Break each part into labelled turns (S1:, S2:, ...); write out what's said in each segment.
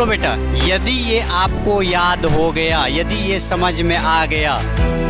S1: देखो बेटा, यदि ये आपको याद हो गया, यदि ये समझ में आ गया,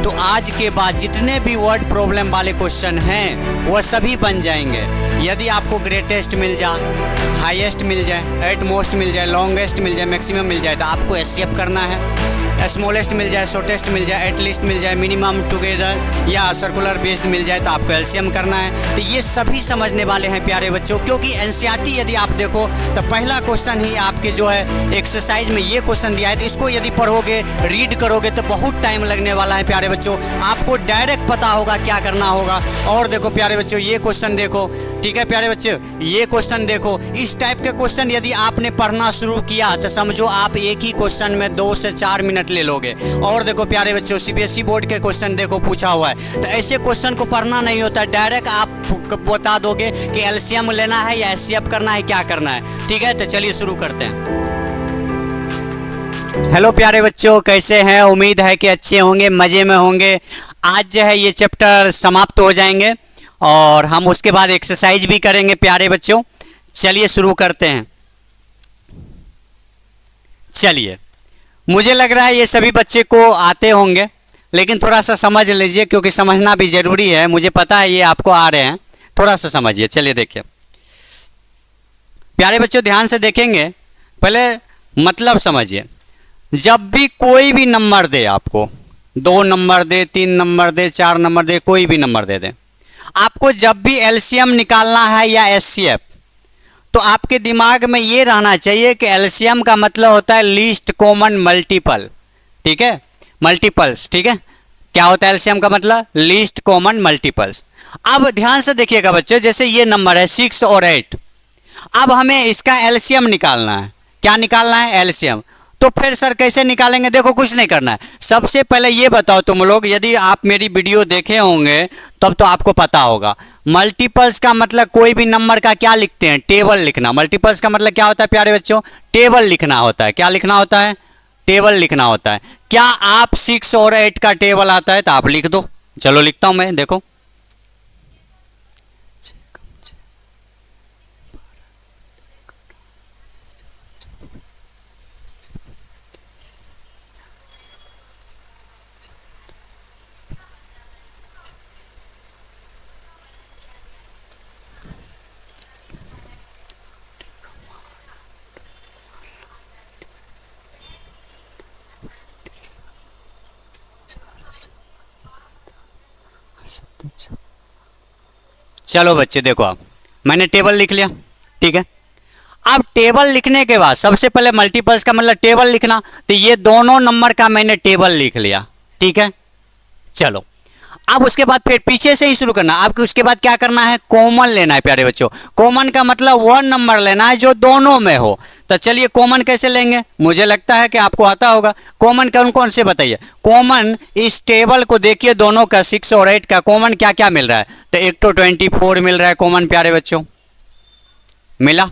S1: तो आज के बाद जितने भी वर्ड प्रॉब्लम वाले क्वेश्चन हैं वो सभी बन जाएंगे। यदि आपको ग्रेटेस्ट मिल जाए, हाईएस्ट मिल जाए, एटमोस्ट मिल जाए, लॉन्गेस्ट मिल जाए, मैक्सिमम मिल जाए, तो आपको एचसीएफ करना है। स्मॉलेस्ट मिल जाए, शॉर्टेस्ट मिल जाए, एटलीस्ट मिल जाए, मिनिमम टुगेदर या सर्कुलर बेस्ड मिल जाए, तो आपको एलसीएम करना है। तो ये सभी समझने वाले हैं प्यारे बच्चों, क्योंकि एनसीईआरटी यदि आप देखो तो पहला क्वेश्चन ही आपके जो है एक्सरसाइज में ये क्वेश्चन दिया है, तो इसको यदि पढ़ोगे, रीड करोगे तो बहुत टाइम लगने वाला है प्यारे बच्चों। आपको डायरेक्ट पता होगा क्या करना होगा। और देखो प्यारे बच्चों, ये क्वेश्चन देखो, ठीक है प्यारे बच्चे, ये क्वेश्चन देखो। इस टाइप के क्वेश्चन यदि आपने पढ़ना शुरू किया तो समझो आप एक ही क्वेश्चन में 2 से 4 मिनट ले लोगे। और देखो प्यारे बच्चों, सीबीएसई बोर्ड के क्वेश्चन देखो पूछा हुआ है, तो ऐसे क्वेश्चन को पढ़ना नहीं होता, डायरेक्ट आप बता दोगे कि एलसीएम लेना है या एचसीएफ करना है, क्या करना है। ठीक है, तो चलिए शुरू करते हैं। हेलो प्यारे बच्चों, कैसे हैं? उम्मीद है कि अच्छे होंगे, मज़े में होंगे। आज जो है ये चैप्टर समाप्त हो जाएंगे और हम उसके बाद एक्सरसाइज भी करेंगे प्यारे बच्चों। चलिए शुरू करते हैं। चलिए, मुझे लग रहा है ये सभी बच्चे को आते होंगे, लेकिन थोड़ा सा समझ लीजिए, क्योंकि समझना भी ज़रूरी है। मुझे पता है ये आपको आ रहे हैं, थोड़ा सा समझिए। चलिए देखिए प्यारे बच्चों, ध्यान से देखेंगे, पहले मतलब समझिए। जब भी कोई भी नंबर दे, आपको 2 नंबर दे, 3 नंबर दे, 4 नंबर दे, कोई भी नंबर दे दे, आपको जब भी एलसीएम निकालना है या एचसीएफ, तो आपके दिमाग में ये रहना चाहिए कि एलसीएम का मतलब होता है लीस्ट कॉमन मल्टीपल। ठीक है, मल्टीपल्स। ठीक है, क्या होता है एलसीएम का मतलब? Least common multiples. अब ध्यान से देखिएगा बच्चों, जैसे ये नंबर है 6 और 8, अब हमें इसका एलसीएम निकालना है। क्या निकालना है? एलसीएम। तो फिर सर कैसे निकालेंगे? देखो, कुछ नहीं करना है। सबसे पहले ये बताओ तुम लोग, यदि आप मेरी वीडियो देखे होंगे तब तो आपको पता होगा, मल्टीपल्स का मतलब कोई भी नंबर का क्या लिखते हैं? टेबल लिखना। मल्टीपल्स का मतलब क्या होता है प्यारे बच्चों? टेबल लिखना होता है। क्या लिखना होता है? टेबल लिखना होता है। क्या आप 6 और 8 का टेबल आता है? तो आप लिख दो। चलो लिखता हूं मैं, देखो। चलो बच्चे देखो, आप मैंने टेबल लिख लिया। ठीक है, अब टेबल लिखने के बाद सबसे पहले मल्टीपल्स का मतलब टेबल लिखना, तो ये दोनों नंबर का मैंने टेबल लिख लिया। ठीक है, चलो अब उसके बाद फिर पीछे से ही शुरू करना। आपको उसके बाद क्या करना है? कॉमन लेना है प्यारे बच्चों। कॉमन का मतलब वह नंबर लेना है जो दोनों में हो। तो चलिए कॉमन कैसे लेंगे? मुझे लगता है कि आपको आता होगा। कॉमन कौन कौन से बताइए? कॉमन इस टेबल को देखिए, दोनों का 6 और 8 का कॉमन क्या क्या मिल रहा है? तो एक तो 24 मिल रहा है कॉमन प्यारे बच्चों, मिला।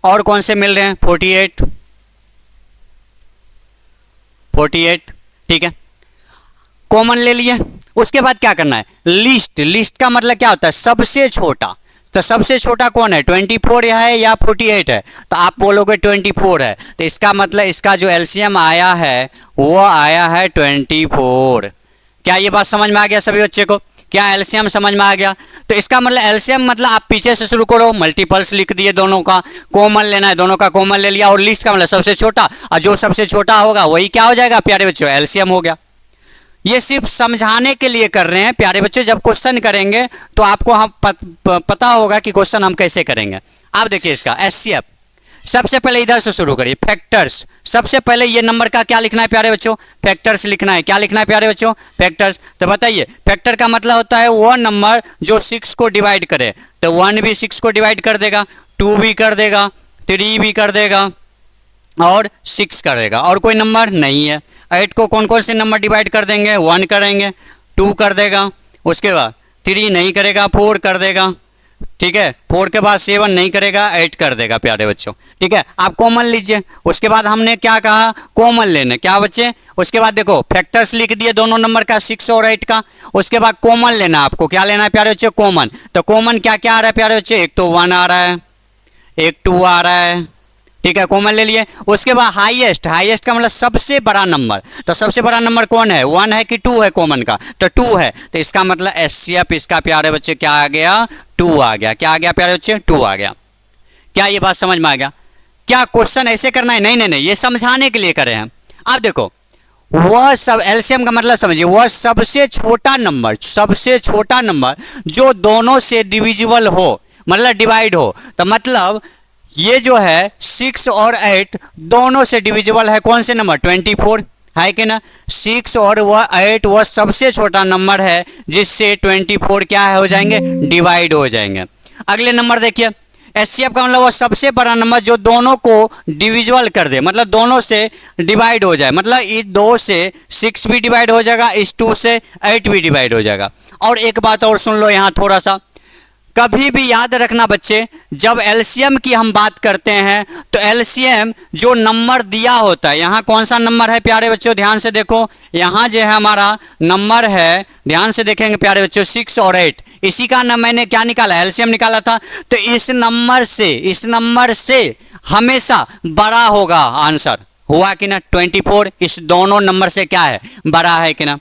S1: और कौन से मिल रहे हैं? 48। ठीक है, कॉमन ले लिए। उसके बाद क्या करना है? लिस्ट। लिस्ट का मतलब क्या होता है? सबसे छोटा। तो सबसे छोटा कौन है? 24 है या 48 है? तो आप बोलोगे 24 है, तो इसका मतलब इसका जो एलसीएम आया है वो आया है 24। क्या ये बात समझ में आ गया सभी बच्चे को? क्या एलसीएम समझ में आ गया? तो इसका मतलब एलसीएम मतलब आप पीछे से शुरू करो, मल्टीपल्स लिख दिए, दोनों का कॉमन लेना है, दोनों का कॉमन ले लिया। और लिस्ट का मतलब सबसे छोटा, और जो सबसे छोटा होगा वही क्या हो जाएगा प्यारे बच्चों? एलसीएम हो गया। ये सिर्फ समझाने के लिए कर रहे हैं प्यारे बच्चों। जब क्वेश्चन करेंगे तो आपको हम पता होगा कि क्वेश्चन हम कैसे करेंगे। आप देखिए इसका एचसीएफ, सबसे पहले इधर से शुरू करिए। फैक्टर्स, सबसे पहले ये नंबर का क्या लिखना है प्यारे बच्चों? फैक्टर्स लिखना है। क्या लिखना है प्यारे बच्चों? फैक्टर्स। तो बताइए, फैक्टर का मतलब होता है वो नंबर जो 6 को डिवाइड करे। तो 1 भी 6 को डिवाइड कर देगा, 2 भी कर देगा, 3 भी कर देगा और 6 कर देगा। और कोई नंबर नहीं है। 8 को कौन कौन से नंबर डिवाइड कर देंगे? 1 करेंगे, 2 कर देगा, उसके बाद 3 नहीं करेगा, 4 कर देगा। ठीक है, 4 के बाद 7 नहीं करेगा, 8 कर देगा प्यारे बच्चों। ठीक है, आप कॉमन लीजिए। उसके बाद हमने क्या कहा? कॉमन लेने। क्या बच्चे? उसके बाद देखो फैक्टर्स लिख दिए दोनों नंबर का, 6 और 8 का। उसके बाद कॉमन लेना। आपको क्या लेना है प्यारे बच्चे? कॉमन। तो कॉमन क्या क्या आ रहा है प्यारे बच्चे? एक तो 1 आ रहा है, एक 2 आ रहा है, ठीक है, कॉमन ले लिए। उसके बाद हाईएस्ट, हाईएस्ट का मतलब सबसे बड़ा नंबर। तो सबसे बड़ा नंबर कौन है, 1 है कि 2 है कॉमन का, तो 2 है। तो इसका मतलब एचसीएफ इसका प्यारे बच्चे क्या आ गया, 2 आ गया। क्या आ गया प्यारे बच्चे, 2 आ गया। क्या ये बात समझ में आ गया? क्या क्वेश्चन ऐसे करना है? नहीं नहीं नहीं, ये समझाने के लिए करे हैं। अब देखो, वह सब एलसीएम का मतलब समझिए, वह सबसे छोटा नंबर, सबसे छोटा नंबर जो दोनों से डिविजिबल हो, मतलब डिवाइड हो। तो मतलब ये जो है 6 और 8 दोनों से डिविजिबल है, कौन से नंबर, 24 है कि ना। 6 और वह 8 वह सबसे छोटा नंबर है जिससे 24 क्या हो जाएंगे, डिवाइड हो जाएंगे। अगले नंबर देखिए, एचसीएफ का मतलब वह सबसे बड़ा नंबर जो दोनों को डिविजिबल कर दे, मतलब दोनों से डिवाइड हो जाए। मतलब इस 2 से 6 भी डिवाइड हो जाएगा, इस 2 से 8 भी डिवाइड हो जाएगा। और एक बात और सुन लो यहाँ थोड़ा सा, कभी भी याद रखना बच्चे, जब एलसीएम की हम बात करते हैं तो एलसीएम जो नंबर दिया होता है, यहाँ कौन सा नंबर है प्यारे बच्चों, ध्यान से देखो, यहाँ जो है हमारा नंबर है, ध्यान से देखेंगे प्यारे बच्चों, 6 और 8, इसी का ना मैंने क्या निकाला, एलसीएम निकाला था। तो इस नंबर से हमेशा बड़ा होगा आंसर, हुआ कि ना, 24 इस दोनों नंबर से क्या है, बड़ा है कि ना,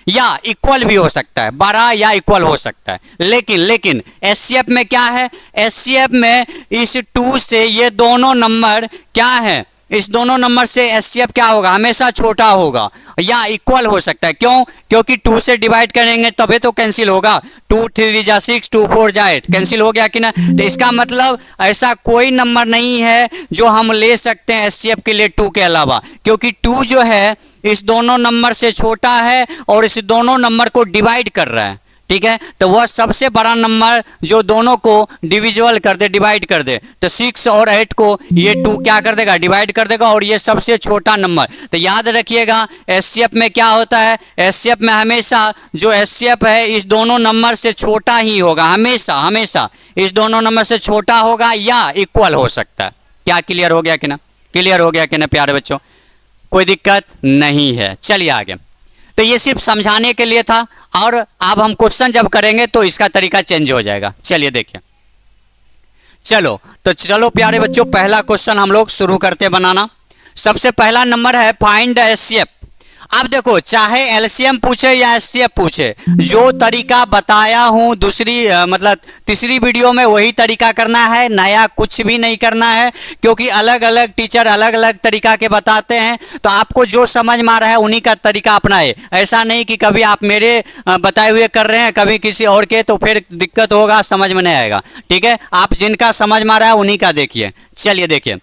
S1: या इक्वल भी हो सकता है, बड़ा या इक्वल हो सकता है। लेकिन एचसीएफ में क्या है, एचसीएफ में इस 2 से ये दोनों नंबर क्या है, इस दोनों नंबर से एचसीएफ क्या होगा, हमेशा छोटा होगा या इक्वल हो सकता है। क्यों? क्योंकि 2 से डिवाइड करेंगे तभी तो कैंसिल होगा, 2 3 जा 6, 2 4 जा 8, कैंसिल हो गया कि ना। तो इसका मतलब ऐसा कोई नंबर नहीं है जो हम ले सकते हैं एचसीएफ के लिए 2 के अलावा, क्योंकि 2 जो है इस दोनों नंबर से छोटा है और इस दोनों नंबर को डिवाइड कर रहा है, ठीक है। तो वह सबसे बड़ा नंबर जो दोनों को डिविजिबल कर दे, डिवाइड कर दे। तो 6 और 8 को ये 2 क्या कर देगा, डिवाइड कर देगा, और ये सबसे छोटा नंबर। तो याद रखिएगा एचसीएफ में क्या होता है, एचसीएफ में हमेशा जो एचसीएफ है इस दोनों नंबर से छोटा ही होगा, हमेशा इस दोनों नंबर से छोटा होगा या इक्वल हो सकता है। क्या क्लियर हो गया कि ना, क्लियर हो गया कि ना प्यारे बच्चों, कोई दिक्कत नहीं है। चलिए आगे, तो ये सिर्फ समझाने के लिए था, और अब हम क्वेश्चन जब करेंगे तो इसका तरीका चेंज हो जाएगा। चलिए देखिए, चलो प्यारे बच्चों, पहला क्वेश्चन हम लोग शुरू करते बनाना। सबसे पहला नंबर है फाइंड द एचसीएफ। अब देखो, चाहे एलसीएम पूछे या एचसीएफ पूछे, जो तरीका बताया हूं मतलब तीसरी वीडियो में वही तरीका करना है, नया कुछ भी नहीं करना है, क्योंकि अलग अलग टीचर अलग अलग तरीका के बताते हैं। तो आपको जो समझ में आ रहा है उन्हीं का तरीका अपनाए। ऐसा नहीं कि कभी आप मेरे बताए हुए कर रहे हैं, कभी किसी और के, तो फिर दिक्कत होगा, समझ में नहीं आएगा, ठीक है। आप जिनका समझ में आ रहा है उन्हीं का देखिए। चलिए देखिए,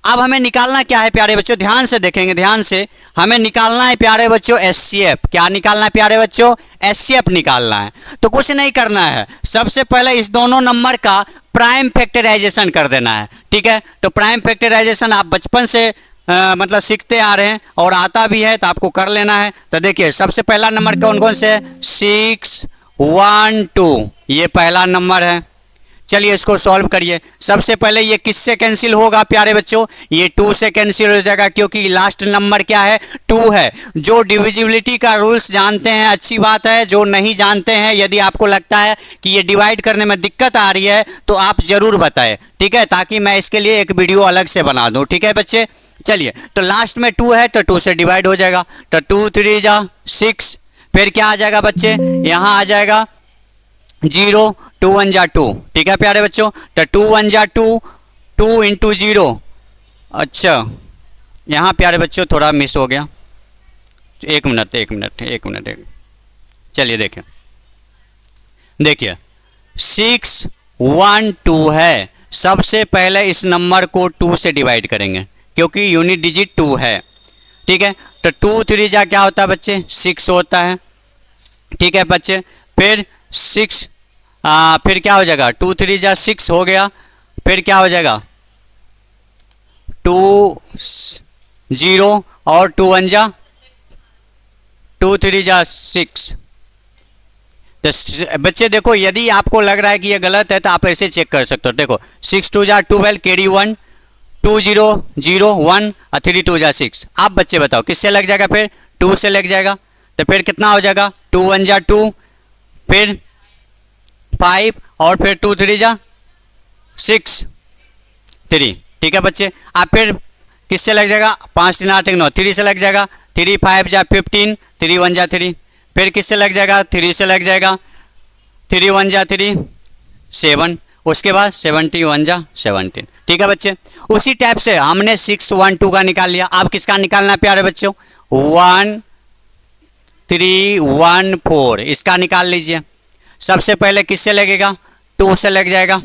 S1: अब हमें निकालना क्या है प्यारे बच्चों, ध्यान से देखेंगे, ध्यान से, हमें निकालना है प्यारे बच्चों एचसीएफ। क्या निकालना है प्यारे बच्चों, एचसीएफ निकालना है। तो कुछ नहीं करना है, सबसे पहले इस दोनों नंबर का प्राइम फैक्टराइजेशन कर देना है, ठीक है। तो प्राइम फैक्टराइजेशन आप बचपन से मतलब सीखते आ रहे हैं और आता भी है, तो आपको कर लेना है। तो देखिए, सबसे पहला नंबर कौन कौन से है, 6 1 2, ये पहला नंबर है। चलिए इसको सॉल्व करिए। सबसे पहले ये किससे कैंसिल होगा प्यारे बच्चों, ये 2 से कैंसिल हो जाएगा, क्योंकि लास्ट नंबर क्या है, 2 है। जो डिविजिबिलिटी का रूल्स जानते हैं अच्छी बात है, जो नहीं जानते हैं, यदि आपको लगता है कि ये डिवाइड करने में दिक्कत आ रही है तो आप जरूर बताएं, ठीक है, ताकि मैं इसके लिए एक वीडियो अलग से बना दूं, ठीक है बच्चे। चलिए, तो लास्ट में 2 है तो 2 से डिवाइड हो जाएगा, तो 2 3 जा 6, फिर क्या आ जाएगा बच्चे, यहाँ आ जाएगा 0, 2 1 जा 2, ठीक है प्यारे बच्चों। तो 2 1 जा 2, 2 इंटू 0, अच्छा यहाँ प्यारे बच्चों थोड़ा मिस हो गया, एक मिनट। चलिए देखिए 6 1 2 है। सबसे पहले इस नंबर को 2 से डिवाइड करेंगे, क्योंकि यूनिट डिजिट 2 है, ठीक है। तो 2 3 जा क्या होता है बच्चे, 6 होता है, ठीक है बच्चे। फिर 6 फिर क्या हो जाएगा, 2 3 जा 6 हो गया, फिर क्या हो जाएगा 2 0 और 2 1 जा 2 3 जा 6। तो बच्चे देखो, यदि आपको लग रहा है कि ये गलत है तो आप ऐसे चेक कर सकते हो। देखो 6 2 जा 12, कैरी 1, 2 0 0 1 और 3 2 जा 6। आप बच्चे बताओ किससे लग जाएगा, फिर 2 से लग जाएगा, तो फिर कितना हो जाएगा, 2 1 जा 2, फिर 5 और फिर 2 3 जा 6 3, ठीक है बच्चे। आप फिर किससे लग जाएगा, 5 3 8 9, 3 से लग जाएगा, 3 5 जा 15, 3 1 जा 3, फिर किससे लग जाएगा, 3 से लग जाएगा, 3 1 जा 3 7, उसके बाद 71 जा 17। ठीक है बच्चे। उसी टाइप से हमने 6 1 2 का निकाल लिया। अब किसका निकालना है प्यारे बच्चों, 1 3 1 4, इसका निकाल लीजिए। सबसे पहले किससे लगेगा, 2 से लग जाएगा,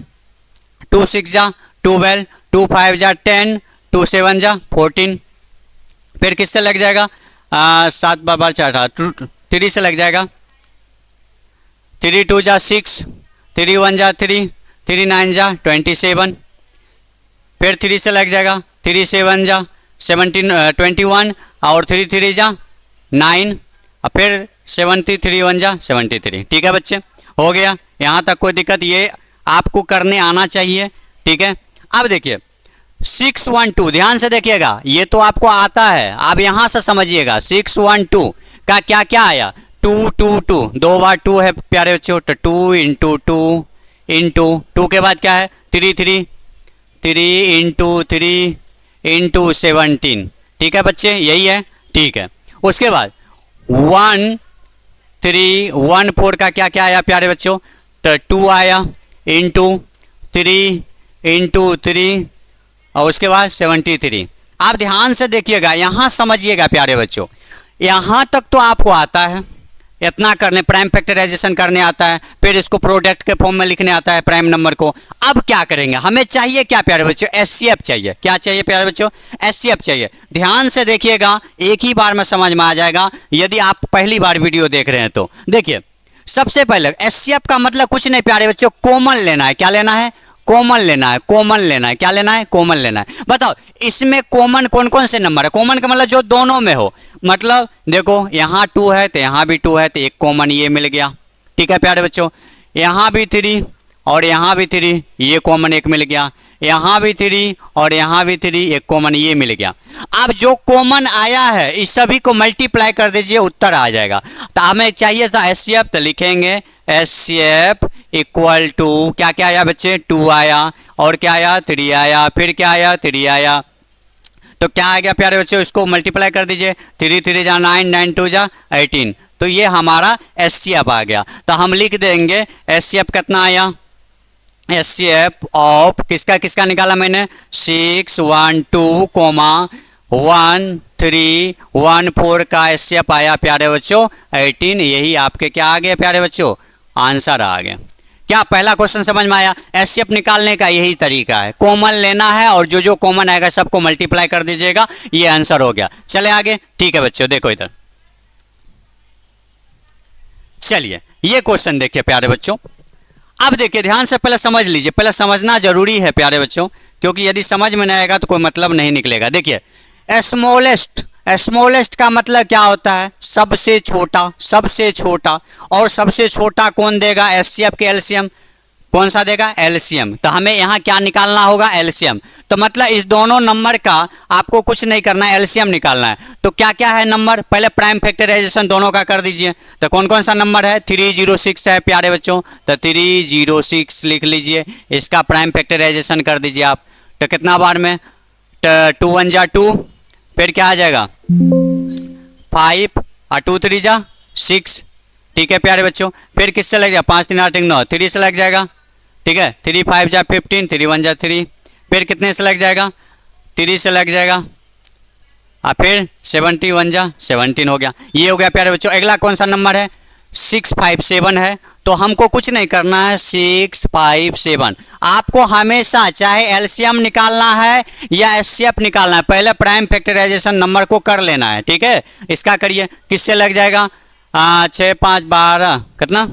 S1: 2 6 जा 12, 2 5 जा 10, 2 7 जा 14, फिर किससे लग जाएगा, 7 बार 4 3 से लग जाएगा, 3 2 जा 6, 3 1 जा 3, 3 9 जा 27, फिर 3 से लग जाएगा, 3 7 जा 21, और 3 3 जा 9, और फिर 73 1 जा 73। ठीक है बच्चे, हो गया। यहाँ तक कोई दिक्कत, ये आपको करने आना चाहिए। ठीक है। अब देखिए 6 1 2, ध्यान से देखिएगा, ये तो आपको आता है, आप यहाँ से समझिएगा। 6 1 2 का क्या क्या आया, 2 2 2, 2 बार 2 है प्यारे बच्चों, तो 2 इंटू 2 इंटू 2 के बाद क्या है, 3 3 3 इंटू 3 इंटू 17। ठीक है बच्चे, यही है। ठीक है। उसके बाद 1 3 1 4 का क्या क्या आया प्यारे बच्चों, तो 2 आया इंटू 3 इंटू 3, और उसके बाद 73। आप ध्यान से देखिएगा, यहाँ समझिएगा प्यारे बच्चों, यहाँ तक तो आपको आता है, इतना करने प्राइम फैक्टराइजेशन करने आता है, फिर इसको प्रोडक्ट के फॉर्म में लिखने आता है प्राइम नंबर को। अब क्या करेंगे, हमें चाहिए क्या प्यारे बच्चों, एचसीएफ चाहिए। क्या चाहिए प्यारे बच्चों, एचसीएफ चाहिए। ध्यान से देखिएगा, एक ही बार में समझ में आ जाएगा, यदि आप पहली बार वीडियो देख रहे हैं तो। देखिए सबसे पहले एचसीएफ का मतलब कुछ नहीं प्यारे बच्चों, कॉमन लेना है। क्या लेना है, कॉमन लेना है, कॉमन लेना है। क्या लेना है, कॉमन लेना है। बताओ इसमें कॉमन कौन कौन से नंबर है, कॉमन का मतलब जो दोनों में हो। मतलब देखो यहाँ 2 है तो यहाँ भी 2 है, तो एक कॉमन ये मिल गया। ठीक है प्यारे बच्चों, यहाँ भी 3 और यहाँ भी 3, ये कॉमन एक मिल गया। यहाँ भी 3 और यहाँ भी 3, एक कॉमन ये मिल गया। अब जो कॉमन आया है इस सभी को मल्टीप्लाई कर दीजिए, उत्तर आ जाएगा। तो हमें चाहिए था एचसीएफ, तो लिखेंगे एचसीएफ इक्वल टू क्या क्या आया बच्चे, 2 आया, और क्या आया, 3 आया, फिर क्या आया, 3 आया। तो क्या आ गया प्यारे बच्चों, इसको मल्टीप्लाई कर दीजिए, 3 3 जा 9, 9 2 जा 18। तो ये हमारा एचसीएफ आ गया। तो हम लिख देंगे एचसीएफ कितना आया, एचसीएफ ऑफ किसका किसका निकाला मैंने, 6 1 2 1 3 1 4 का एचसीएफ आया प्यारे बच्चों 18। यही आपके क्या आ गया प्यारे बच्चों, आंसर आ गया। क्या पहला क्वेश्चन समझ में आया। एचसीएफ निकालने का यही तरीका है, कॉमन लेना है और जो जो कॉमन आएगा सबको मल्टीप्लाई कर दीजिएगा, ये आंसर हो गया। चले आगे। ठीक है बच्चों, देखो इधर, चलिए ये क्वेश्चन देखिए प्यारे बच्चों। अब देखिए ध्यान से, पहले समझ लीजिए, पहले समझना जरूरी है प्यारे बच्चों, क्योंकि यदि समझ में नहीं आएगा तो कोई मतलब नहीं निकलेगा। देखिए स्मॉलेस्ट, स्मॉलेस्ट का मतलब क्या होता है, सबसे छोटा, सबसे छोटा। और सबसे छोटा कौन देगा, एचसीएफ के एलसीएम कौन सा देगा, एलसीएम। तो हमें यहाँ क्या निकालना होगा, एलसीएम। तो मतलब इस दोनों नंबर का आपको कुछ नहीं करना है, एलसीएम निकालना है। तो क्या क्या है नंबर, पहले प्राइम फैक्टराइजेशन दोनों का कर दीजिए। तो कौन कौन सा नंबर है, 306 है प्यारे बच्चों, तो 306 लिख लीजिए, इसका प्राइम फैक्टराइजेशन कर दीजिए आप। तो कितना बार में, 2 1 जा 2, फिर क्या आ जाएगा 5 और 2 3 जा 6। ठीक है प्यारे बच्चों, फिर किससे लग जाएगा, 5 3 8 9, 3 से लग जाएगा। ठीक है, 3 5 जा 15, 3 1 जा 3, फिर कितने से लग जाएगा, 3 से लग जाएगा, और फिर 71 जा 17 हो गया। ये हो गया प्यारे बच्चों। अगला कौन सा नंबर है, 657 है। तो हमको कुछ नहीं करना है, 657। आपको हमेशा चाहे एलसीएम निकालना है या एचसीएफ निकालना है, पहले प्राइम फैक्टराइजेशन नंबर को कर लेना है। ठीक है, इसका करिए, किससे लग जाएगा, 6 5 12, कितना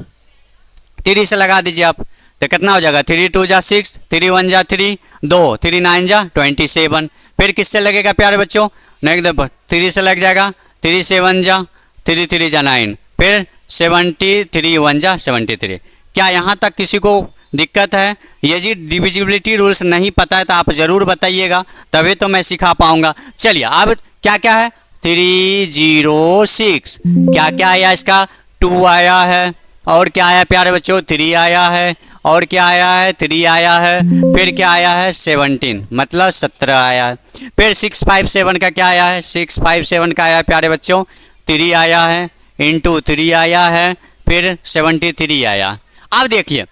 S1: 3 से लगा दीजिए आप। तो कितना हो जाएगा, 3 2 जा 6, 3 1 जा 3 2, 3 9 जा 27। फिर किससे लगेगा प्यारे बच्चों, नहीं 3 से लग जाएगा, 3 7 जा 3 3 जा 9, फिर 73 1 जा 73। क्या यहाँ तक किसी को दिक्कत है? यदि डिविजिबिलिटी रूल्स नहीं पता है तो आप ज़रूर बताइएगा, तभी तो मैं सिखा पाऊँगा। चलिए अब क्या क्या है, 306 क्या क्या आया, इसका 2 आया है, और क्या आया प्यारे बच्चों, 3 आया है, और क्या आया है 3 आया है, फिर क्या आया है 17 मतलब 17 आया है। फिर 657 का क्या आया है 657 का आया है प्यारे बच्चों 3 आया है, इंटू 3 आया है, फिर 73 आया। अब देखिए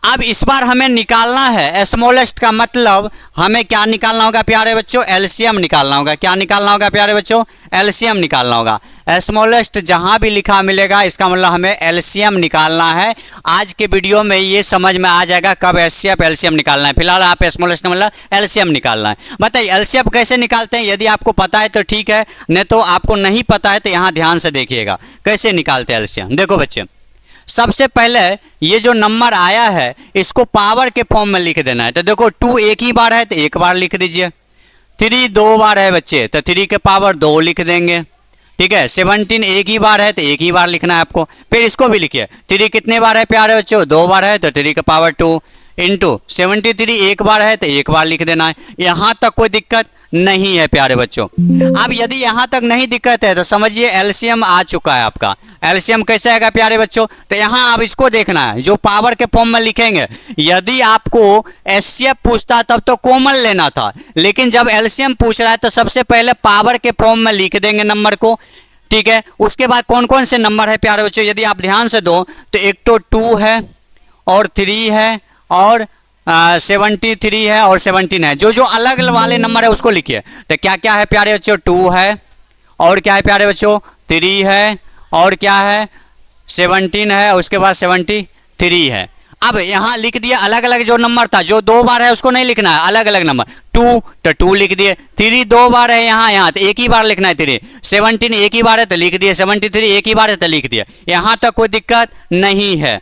S1: अब इस बार हमें निकालना है स्मॉलेस्ट का मतलब हमें क्या निकालना होगा प्यारे बच्चों एलसीएम निकालना होगा। क्या निकालना होगा प्यारे बच्चों एलसीएम निकालना होगा। स्मॉलेस्ट जहां भी लिखा मिलेगा इसका मतलब हमें एलसीएम निकालना है। आज के वीडियो में ये समझ में आ जाएगा कब एचसीएफ एलसीएम निकालना है। फिलहाल आप स्मॉलेस्ट मतलब एलसीएम निकालना है। बताइए एलसीएम कैसे निकालते हैं, यदि आपको पता है तो ठीक है, नहीं तो आपको नहीं पता है तो यहाँ ध्यान से देखिएगा कैसे निकालते हैं एलसीएम। देखो बच्चे सबसे पहले ये जो नंबर आया है इसको पावर के फॉर्म में लिख देना है। तो देखो 2 एक ही बार है तो एक बार लिख दीजिए, 3 2 बार है बच्चे तो 3 के पावर 2 लिख देंगे, ठीक है। 17 एक ही बार है तो एक ही बार लिखना है आपको। फिर इसको भी लिखिए 3 कितने बार है प्यारे बच्चों 2 बार है तो 3 के पावर 2 इंटू 73 एक बार है तो एक बार लिख देना है। यहाँ तक कोई दिक्कत नहीं है प्यारे बच्चों। अब यदि यहाँ तक नहीं दिक्कत है तो समझिए एलसीएम आ चुका है आपका। एलसीएम कैसे आएगा प्यारे बच्चों, तो यहाँ अब इसको देखना है जो पावर के फॉर्म में लिखेंगे। यदि आपको एचसीएफ पूछता तब तो कॉमन लेना था, लेकिन जब एलसीएम पूछ रहा है तो सबसे पहले पावर के फॉर्म में लिख देंगे नंबर को, ठीक है। उसके बाद कौन कौन से नंबर है प्यारे बच्चों यदि आप ध्यान से दो तो एक तो 2 है और 3 है और 73 है और 17 है। जो जो अलग वाले नंबर है उसको लिखिए। तो क्या क्या है प्यारे बच्चों 2 है और क्या है प्यारे बच्चों 3 है और क्या है 17 है, उसके बाद 73 है। अब यहाँ लिख दिया अलग अलग जो नंबर था, जो 2 बार है उसको नहीं लिखना है, अलग अलग नंबर 2 तो 2 लिख दिए, 3 2 बार है यहाँ तो एक ही बार लिखना है 3, 17 एक ही बार है तो लिख दिए, 73 एक ही बार है तो लिख दिए। यहाँ तक कोई दिक्कत नहीं है।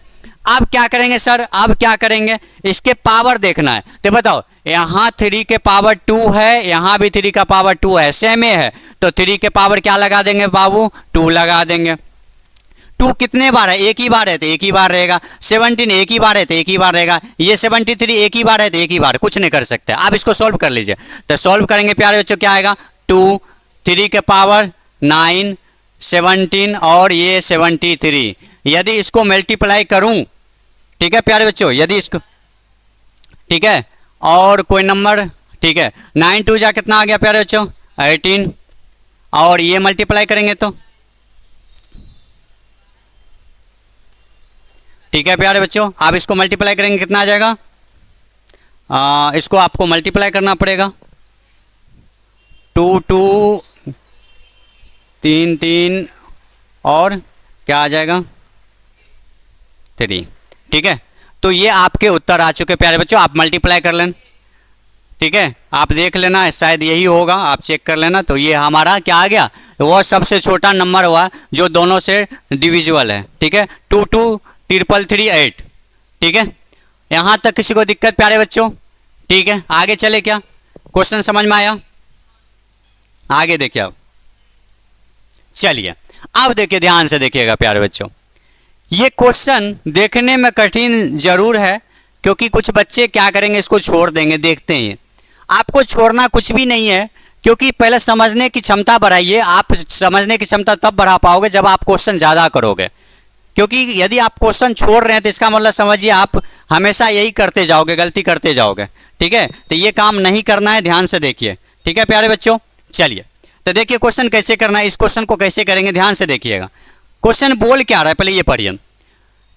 S1: अब क्या करेंगे सर, अब क्या करेंगे इसके पावर देखना है। तो बताओ यहाँ 3 के पावर 2 है, यहाँ भी 3 का पावर 2 है, सेम है तो 3 के पावर क्या लगा देंगे बाबू 2 लगा देंगे। 2 कितने बार है एक ही बार है तो एक ही बार रहेगा, 17 एक ही बार है तो एक ही बार रहेगा, ये 73 एक ही बार है तो एक ही बार, कुछ नहीं कर सकते। आप इसको सॉल्व कर लीजिए। तो सॉल्व करेंगे प्यारे बच्चों क्या आएगा 2 3 के पावर 9 17 और ये 73। यदि इसको मल्टीप्लाई करूं, ठीक है प्यारे बच्चों, यदि इसको ठीक है और कोई नंबर, ठीक है 9 2 जा कितना आ गया प्यारे बच्चों 18 और ये मल्टीप्लाई करेंगे तो ठीक है प्यारे बच्चों। आप इसको मल्टीप्लाई करेंगे कितना आ जाएगा, इसको आपको मल्टीप्लाई करना पड़ेगा 2 2 3 3 और क्या आ जाएगा 3, ठीक है। तो ये आपके उत्तर आ चुके प्यारे बच्चों, आप मल्टीप्लाई कर लेना, ठीक है। आप देख लेना शायद यही होगा, आप चेक कर लेना। तो ये हमारा क्या आ गया, वो सबसे छोटा नंबर हुआ जो दोनों से डिविजिबल है, ठीक है। 2 2 3 3 8, ठीक है। यहाँ तक किसी को दिक्कत प्यारे बच्चों, ठीक है। आगे चले क्या, क्वेश्चन समझ में आया, आगे देखिए अब चलिए। अब देखिए ध्यान से देखिएगा प्यारे बच्चों, ये क्वेश्चन देखने में कठिन जरूर है क्योंकि कुछ बच्चे क्या करेंगे इसको छोड़ देंगे। देखते हैं आपको छोड़ना कुछ भी नहीं है, क्योंकि पहले समझने की क्षमता बढ़ाइए। आप समझने की क्षमता तब बढ़ा पाओगे जब आप क्वेश्चन ज़्यादा करोगे, क्योंकि यदि आप क्वेश्चन छोड़ रहे हैं तो इसका मतलब समझिए आप हमेशा यही करते जाओगे, गलती करते जाओगे, ठीक है। तो ये काम नहीं करना है, ध्यान से देखिए, ठीक है प्यारे बच्चों। चलिए तो देखिए क्वेश्चन कैसे करना है, इस क्वेश्चन को कैसे करेंगे ध्यान से देखिएगा। क्वेश्चन बोल क्या रहा है पहले ये पढ़िए।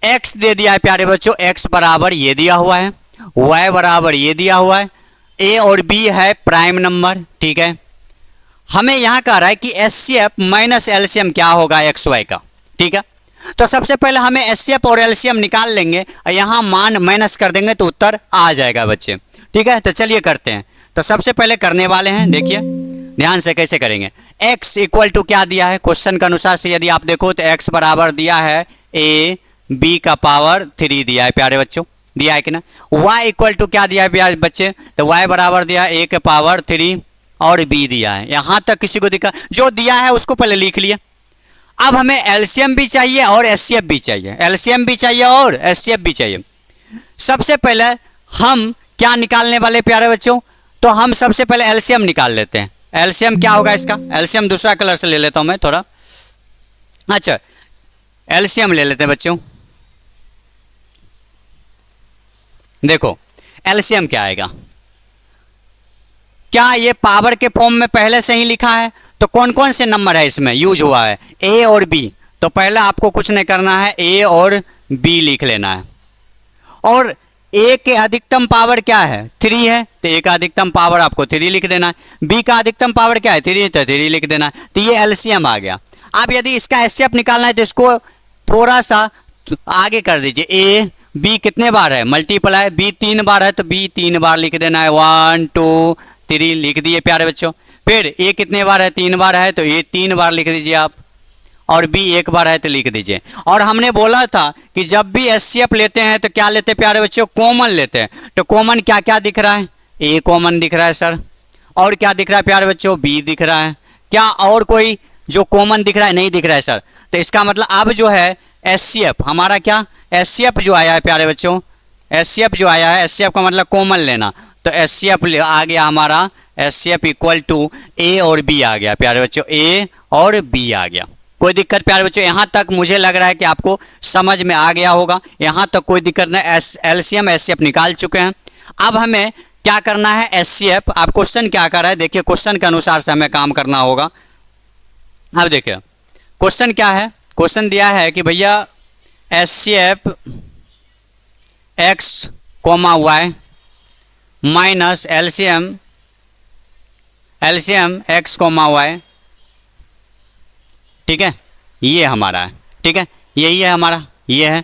S1: x दे दिया है प्यारे बच्चों, x बराबर ये दिया हुआ है, y बराबर ये दिया हुआ है, a और b है प्राइम नंबर, ठीक है। हमें यहाँ कह रहा है कि एचसीएफ माइनस एलसीएम क्या होगा एक्स वाई का, ठीक है। तो सबसे पहले हमें एचसीएफ और एलसीएम निकाल लेंगे और यहाँ मान माइनस कर देंगे तो उत्तर आ जाएगा बच्चे, ठीक है। तो चलिए करते हैं। तो सबसे पहले करने वाले हैं, देखिए ध्यान से कैसे करेंगे। x इक्वल टू क्या दिया है क्वेश्चन के अनुसार से यदि आप देखो तो x बराबर दिया है a b का पावर 3 दिया है प्यारे बच्चों, दिया है कि ना। y इक्वल टू क्या दिया है बच्चे, तो y बराबर दिया है a के पावर 3 और b दिया है। यहाँ तक किसी को दिक्कत, जो दिया है उसको पहले लिख लिया। अब हमें एलसीएम भी चाहिए और एचसीएफ भी चाहिए, एलसीएम भी चाहिए और एचसीएफ भी चाहिए। सबसे पहले हम क्या निकालने वाले प्यारे बच्चों, तो हम सबसे पहले एलसीएम निकाल लेते हैं। एलसीएम क्या होगा इसका, एलसीएम दूसरा कलर से ले लेता हूं मैं थोड़ा, अच्छा एलसीएम ले लेते हैं बच्चों। देखो एलसीएम क्या आएगा, क्या ये पावर के फॉर्म में पहले से ही लिखा है? तो कौन कौन से नंबर है इसमें यूज हुआ है? ए और बी। तो पहले आपको कुछ नहीं करना है, ए और बी लिख लेना है। और ए के अधिकतम पावर क्या है? 3 है, तो ए का अधिकतम पावर आपको 3 लिख देना है। बी का अधिकतम पावर क्या है? 3, तो 3 लिख देना है। तो ये एलसीएम आ गया। अब यदि इसका एचसीएफ निकालना है तो इसको थोड़ा सा आगे कर दीजिए। ए बी कितने बार है? मल्टीप्लाई, बी 3 बार है तो बी 3 बार लिख देना है। 1 2 3 लिख दिए प्यारे बच्चों। फिर ए कितने बार है? 3 बार है तो ए 3 बार लिख दीजिए आप, और बी 1 बार है तो लिख दीजिए। और हमने बोला था कि जब भी एचसीएफ लेते हैं तो क्या लेते हैं प्यारे बच्चों? कॉमन लेते हैं। तो कॉमन क्या क्या दिख रहा है? ए कॉमन दिख रहा है सर, और क्या दिख रहा है प्यारे बच्चों? बी दिख रहा है। क्या और कोई जो कॉमन दिख रहा है? नहीं दिख रहा है सर। तो इसका मतलब अब जो है एचसीएफ हमारा क्या, एचसीएफ जो आया है प्यारे बच्चों, एचसीएफ जो आया है, एचसीएफ का मतलब कॉमन लेना। तो एचसीएफ आ गया हमारा, एचसीएफ इक्वल टू ए और बी आ गया प्यारे बच्चों, ए और बी आ गया। कोई दिक्कत प्यारे बच्चों? यहाँ तक मुझे लग रहा है कि आपको समझ में आ गया होगा। यहाँ तक कोई दिक्कत नहीं, एलसीएम एचसीएफ निकाल चुके हैं। अब हमें क्या करना है? एचसीएफ। आप क्वेश्चन क्या कर रहा है देखिए, क्वेश्चन के अनुसार से हमें काम करना होगा। अब देखिए क्वेश्चन क्या है। क्वेश्चन दिया है कि भैया HCF x comma y minus LCM x comma y, ठीक है, ये हमारा है, ठीक है, यही है हमारा, ये है।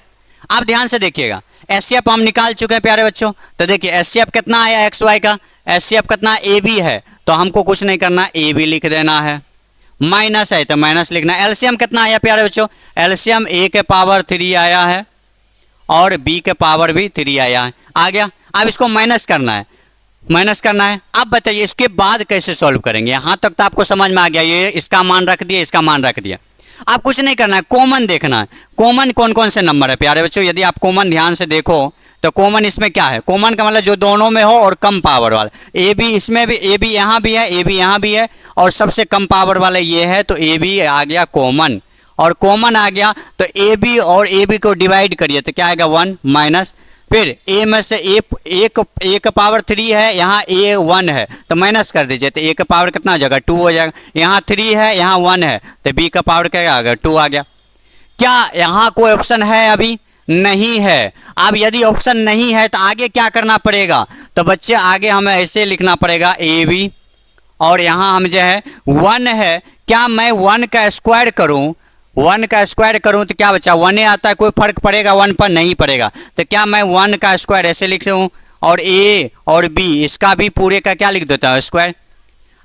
S1: आप ध्यान से देखिएगा, एचसीएफ हम निकाल चुके हैं प्यारे बच्चों। तो देखिए एचसीएफ कितना आया एक्स वाई का, एचसीएफ कितना ए बी है, तो हमको कुछ नहीं करना, ए बी लिख देना है। माइनस है तो माइनस लिखना है। एलसीएम कितना आया प्यारे बच्चों? एलसीएम ए के पावर 3 आया है और बी के पावर भी 3 आया है, आ गया। अब इसको माइनस करना है, माइनस करना है। अब बताइए इसके बाद कैसे सॉल्व करेंगे? यहाँ तक तो आपको समझ में आ गया, ये इसका मान रख दिया, इसका मान रख दिया। आप कुछ नहीं करना है, कॉमन देखना है। कॉमन कौन कौन से नंबर है प्यारे बच्चों? यदि आप कॉमन ध्यान से देखो तो कॉमन इसमें क्या है? कॉमन का मतलब जो दोनों में हो और कम पावर वाला। ए बी इसमें भी, ए बी यहाँ भी है, ए बी यहाँ भी है, और सबसे कम पावर वाला ये है, तो ए बी आ गया कॉमन। और कॉमन आ गया तो ए बी और ए बी को डिवाइड करिए तो क्या आएगा? 1 माइनस, फिर ए में से ए का पावर 3 है, यहाँ ए 1 है तो माइनस कर दीजिए, तो ए का पावर कितना हो जाएगा? 2 हो जाएगा। यहाँ 3 है, यहाँ 1 है, तो बी का पावर क्या आ गया? 2 आ गया। क्या यहाँ कोई ऑप्शन है? अभी नहीं है। अब यदि ऑप्शन नहीं है तो आगे क्या करना पड़ेगा? तो बच्चे आगे हमें ऐसे लिखना पड़ेगा ए बी, और यहाँ हम जो है 1 है, क्या मैं 1 का स्क्वायर करूँ? 1 का स्क्वायर करूँ तो क्या बचा? 1 आता है, कोई फर्क पड़ेगा 1 पर? नहीं पड़ेगा। तो क्या मैं 1 का स्क्वायर ऐसे लिख सकूँ, और ए और बी इसका भी पूरे का क्या लिख देता है? स्क्वायर।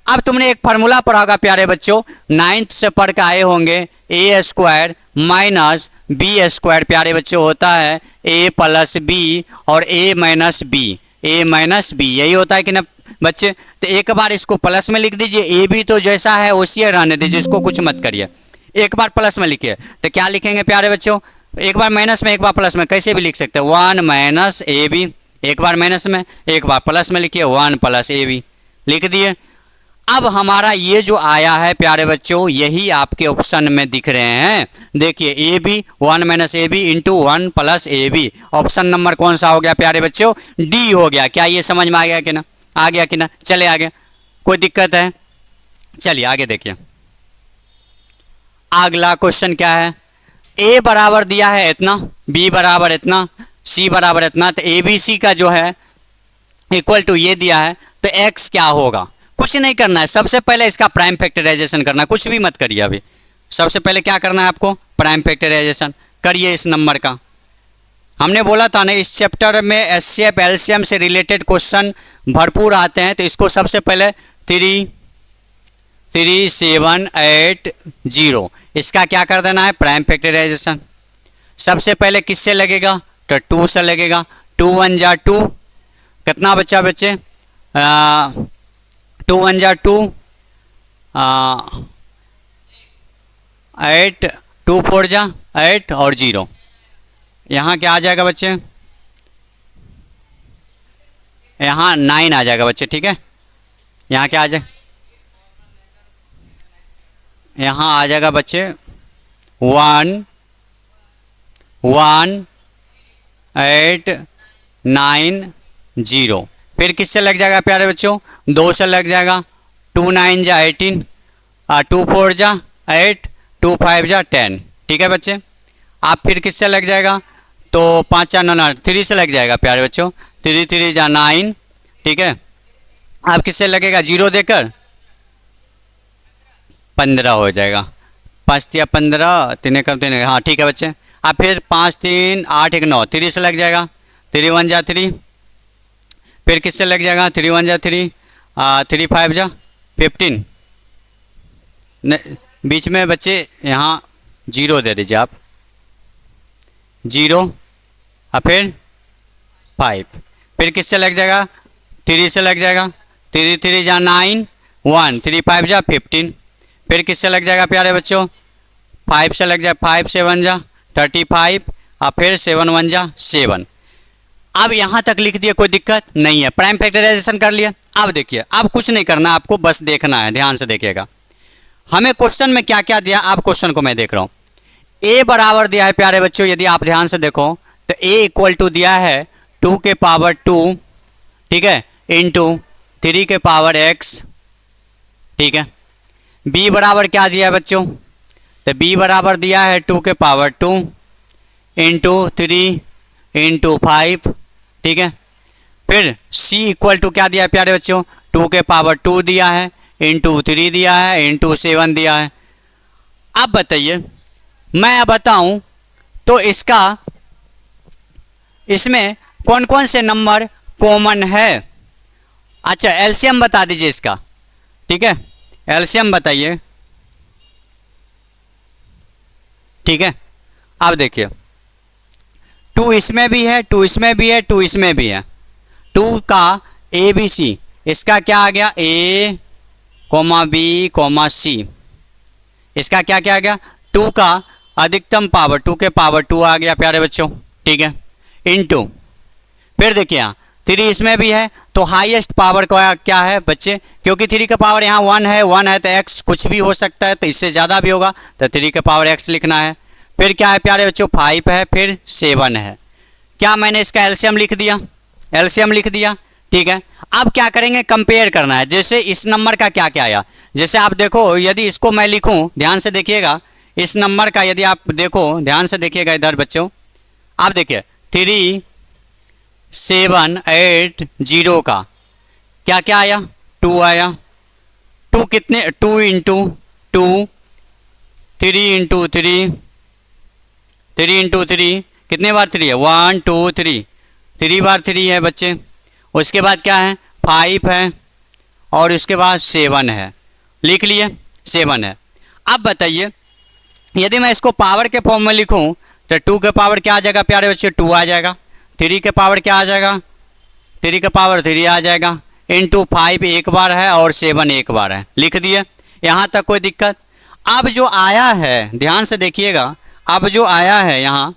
S1: अब तुमने एक फार्मूला पढ़ा होगा प्यारे बच्चों, 9th से पढ़ के आए होंगे, ए स्क्वायर माइनस बी स्क्वायर प्यारे बच्चों होता है ए प्लस बी और ए माइनस बी, ए माइनस बी, यही होता है कि ना बच्चे? तो एक बार इसको प्लस में लिख दीजिए, ए बी तो जैसा है वैसी रहने दीजिए, इसको कुछ मत करिए। एक बार प्लस में लिखिए तो क्या लिखेंगे प्यारे बच्चों? एक बार माइनस में एक बार प्लस में, कैसे भी लिख सकते हैं। 1 माइनस ए बी, एक बार माइनस में एक बार प्लस में लिखिए, 1 प्लस ए बी लिख दिए। अब हमारा ये जो आया है प्यारे बच्चों, यही आपके ऑप्शन में दिख रहे हैं। देखिए a b 1 minus a b into 1 plus a b, option number कौन सा हो गया प्यारे बच्चों? डी हो गया। क्या ये समझ में आ गया कि ना? आ गया कि ना? चले आगे, कोई दिक्कत है? चलिए आगे देखिए, अगला क्वेश्चन क्या है? ए बराबर दिया है इतना, बी बराबर इतना, सी बराबर इतना, तो ए बी सी का जो है इक्वल टू ये दिया है, तो एक्स क्या होगा? कुछ नहीं करना है, सबसे पहले इसका प्राइम फैक्टराइजेशन करना है, कुछ भी मत करिए अभी। सबसे पहले क्या करना है आपको? प्राइम फैक्टराइजेशन करिए इस नंबर का। हमने बोला था ना इस चैप्टर में एचसीएफ एलसीएम से रिलेटेड क्वेश्चन भरपूर आते हैं, तो इसको सबसे पहले 3780 इसका क्या कर देना है? Prime factorisation. सबसे पहले किससे लगेगा? तो 2 से लगेगा। 2 1 जा 2, कितना बच्चा बच्चे? 2 1 जा 2, 8, 2 4 जा 8 और 0, यहाँ क्या आ जाएगा बच्चे? यहाँ 9 आ जाएगा बच्चे, ठीक है। यहाँ क्या आ जाए? यहाँ आ जाएगा बच्चे 1 1 8 90। फिर किससे लग जाएगा प्यारे बच्चों, 2 से लग जाएगा, 2 9 जा 18, 2 4 जा 8, 2 5 जा 10। ठीक है बच्चे। आप फिर किससे लग जाएगा, तो 5 4 9 3 से लग जाएगा प्यारे बच्चों, 3 3 जा 9। ठीक है। आप किससे लगेगा, 0 देकर 15 हो जाएगा, 5 या 15, 3 कम 3, हाँ ठीक है बच्चे। आप फिर 5 3 8 1 9, 3 से लग जाएगा, 3 1 जा 3। फिर किससे लग जाएगा, 3 1 जा 3, 3 5 जा 15। बीच में बच्चे यहाँ 0 दे दीजिए आप, 0 और फिर 5। फिर किससे लग जाएगा, 3 से लग जाएगा, 3 3 जा 9 1, 3 5 जा 15। फिर किससे लग जाएगा प्यारे बच्चों, 5 से लग जाएगा, 5 7 जा 35 और फिर 7 1 जा 7। अब यहाँ तक लिख दिए, कोई दिक्कत नहीं है, प्राइम फैक्टराइजेशन कर लिया। अब देखिए, अब कुछ नहीं करना आपको, बस देखना है, ध्यान से देखिएगा। हमें क्वेश्चन में क्या क्या दिया, आप क्वेश्चन को मैं देख रहा हूँ। ए बराबर दिया है प्यारे बच्चों, यदि आप ध्यान से देखो तो ए इक्वल टू दिया है 2 के पावर 2, ठीक है, इंटू 3 के पावर x। ठीक है। बी बराबर क्या दिया है बच्चों, तो बी बराबर दिया है 2 के पावर 2 इंटू 3 इंटू 5। ठीक है। फिर सी इक्वल टू क्या दिया है प्यारे बच्चों, 2 के पावर 2 दिया है, इंटू 3 दिया है, इंटू 7 दिया है। अब बताइए, मैं अब बताऊं तो इसमें कौन कौन से नंबर कॉमन है। अच्छा, एलसीएम बता दीजिए इसका। ठीक है, एलसीएम बताइए। ठीक है। अब देखिए, 2 इसमें भी है, 2 इसमें भी है, 2 इसमें भी है। 2 का ए बी सी, इसका क्या आ गया, ए कोमा बी कोमा सी। इसका क्या क्या आ गया, 2 का अधिकतम पावर 2 के पावर 2 आ गया प्यारे बच्चों। ठीक है। इंटू फिर देखिए यहाँ 3 इसमें भी है, तो हाईएस्ट पावर का क्या है बच्चे, क्योंकि 3 का पावर यहाँ 1 है तो x कुछ भी हो सकता है, तो इससे ज़्यादा भी होगा, तो 3 का पावर x लिखना है। फिर क्या है प्यारे बच्चों, 5 है, फिर 7 है। क्या मैंने इसका एलसीएम लिख दिया, एलसीएम लिख दिया। ठीक है। अब क्या करेंगे, कंपेयर करना है। जैसे इस नंबर का क्या क्या आया, जैसे आप देखो, यदि इसको मैं लिखूँ, ध्यान से देखिएगा, इस नंबर का यदि आप देखो, ध्यान से देखिएगा इधर बच्चों, आप देखिए 3 7 8 0 का क्या क्या आया, 2 आया। 2 कितने, 2 इंटू 2, 3 इंटू 3, 3 इंटू 3 कितने बार 3 है, 1 2 3, 3 बार 3 है बच्चे। उसके बाद क्या है, 5 है, और उसके बाद 7 है। लिख लिए, 7 है। अब बताइए, यदि मैं इसको पावर के फॉर्म में लिखूं तो 2 के पावर क्या आ जाएगा प्यारे बच्चे, 2 आ जाएगा। 3 के पावर क्या आ जाएगा, 3 के पावर 3 आ जाएगा। इंटू 5 एक बार है और 7 एक बार है। लिख दिए, यहाँ तक कोई दिक्कत। अब जो आया है, ध्यान से देखिएगा, अब जो आया है यहाँ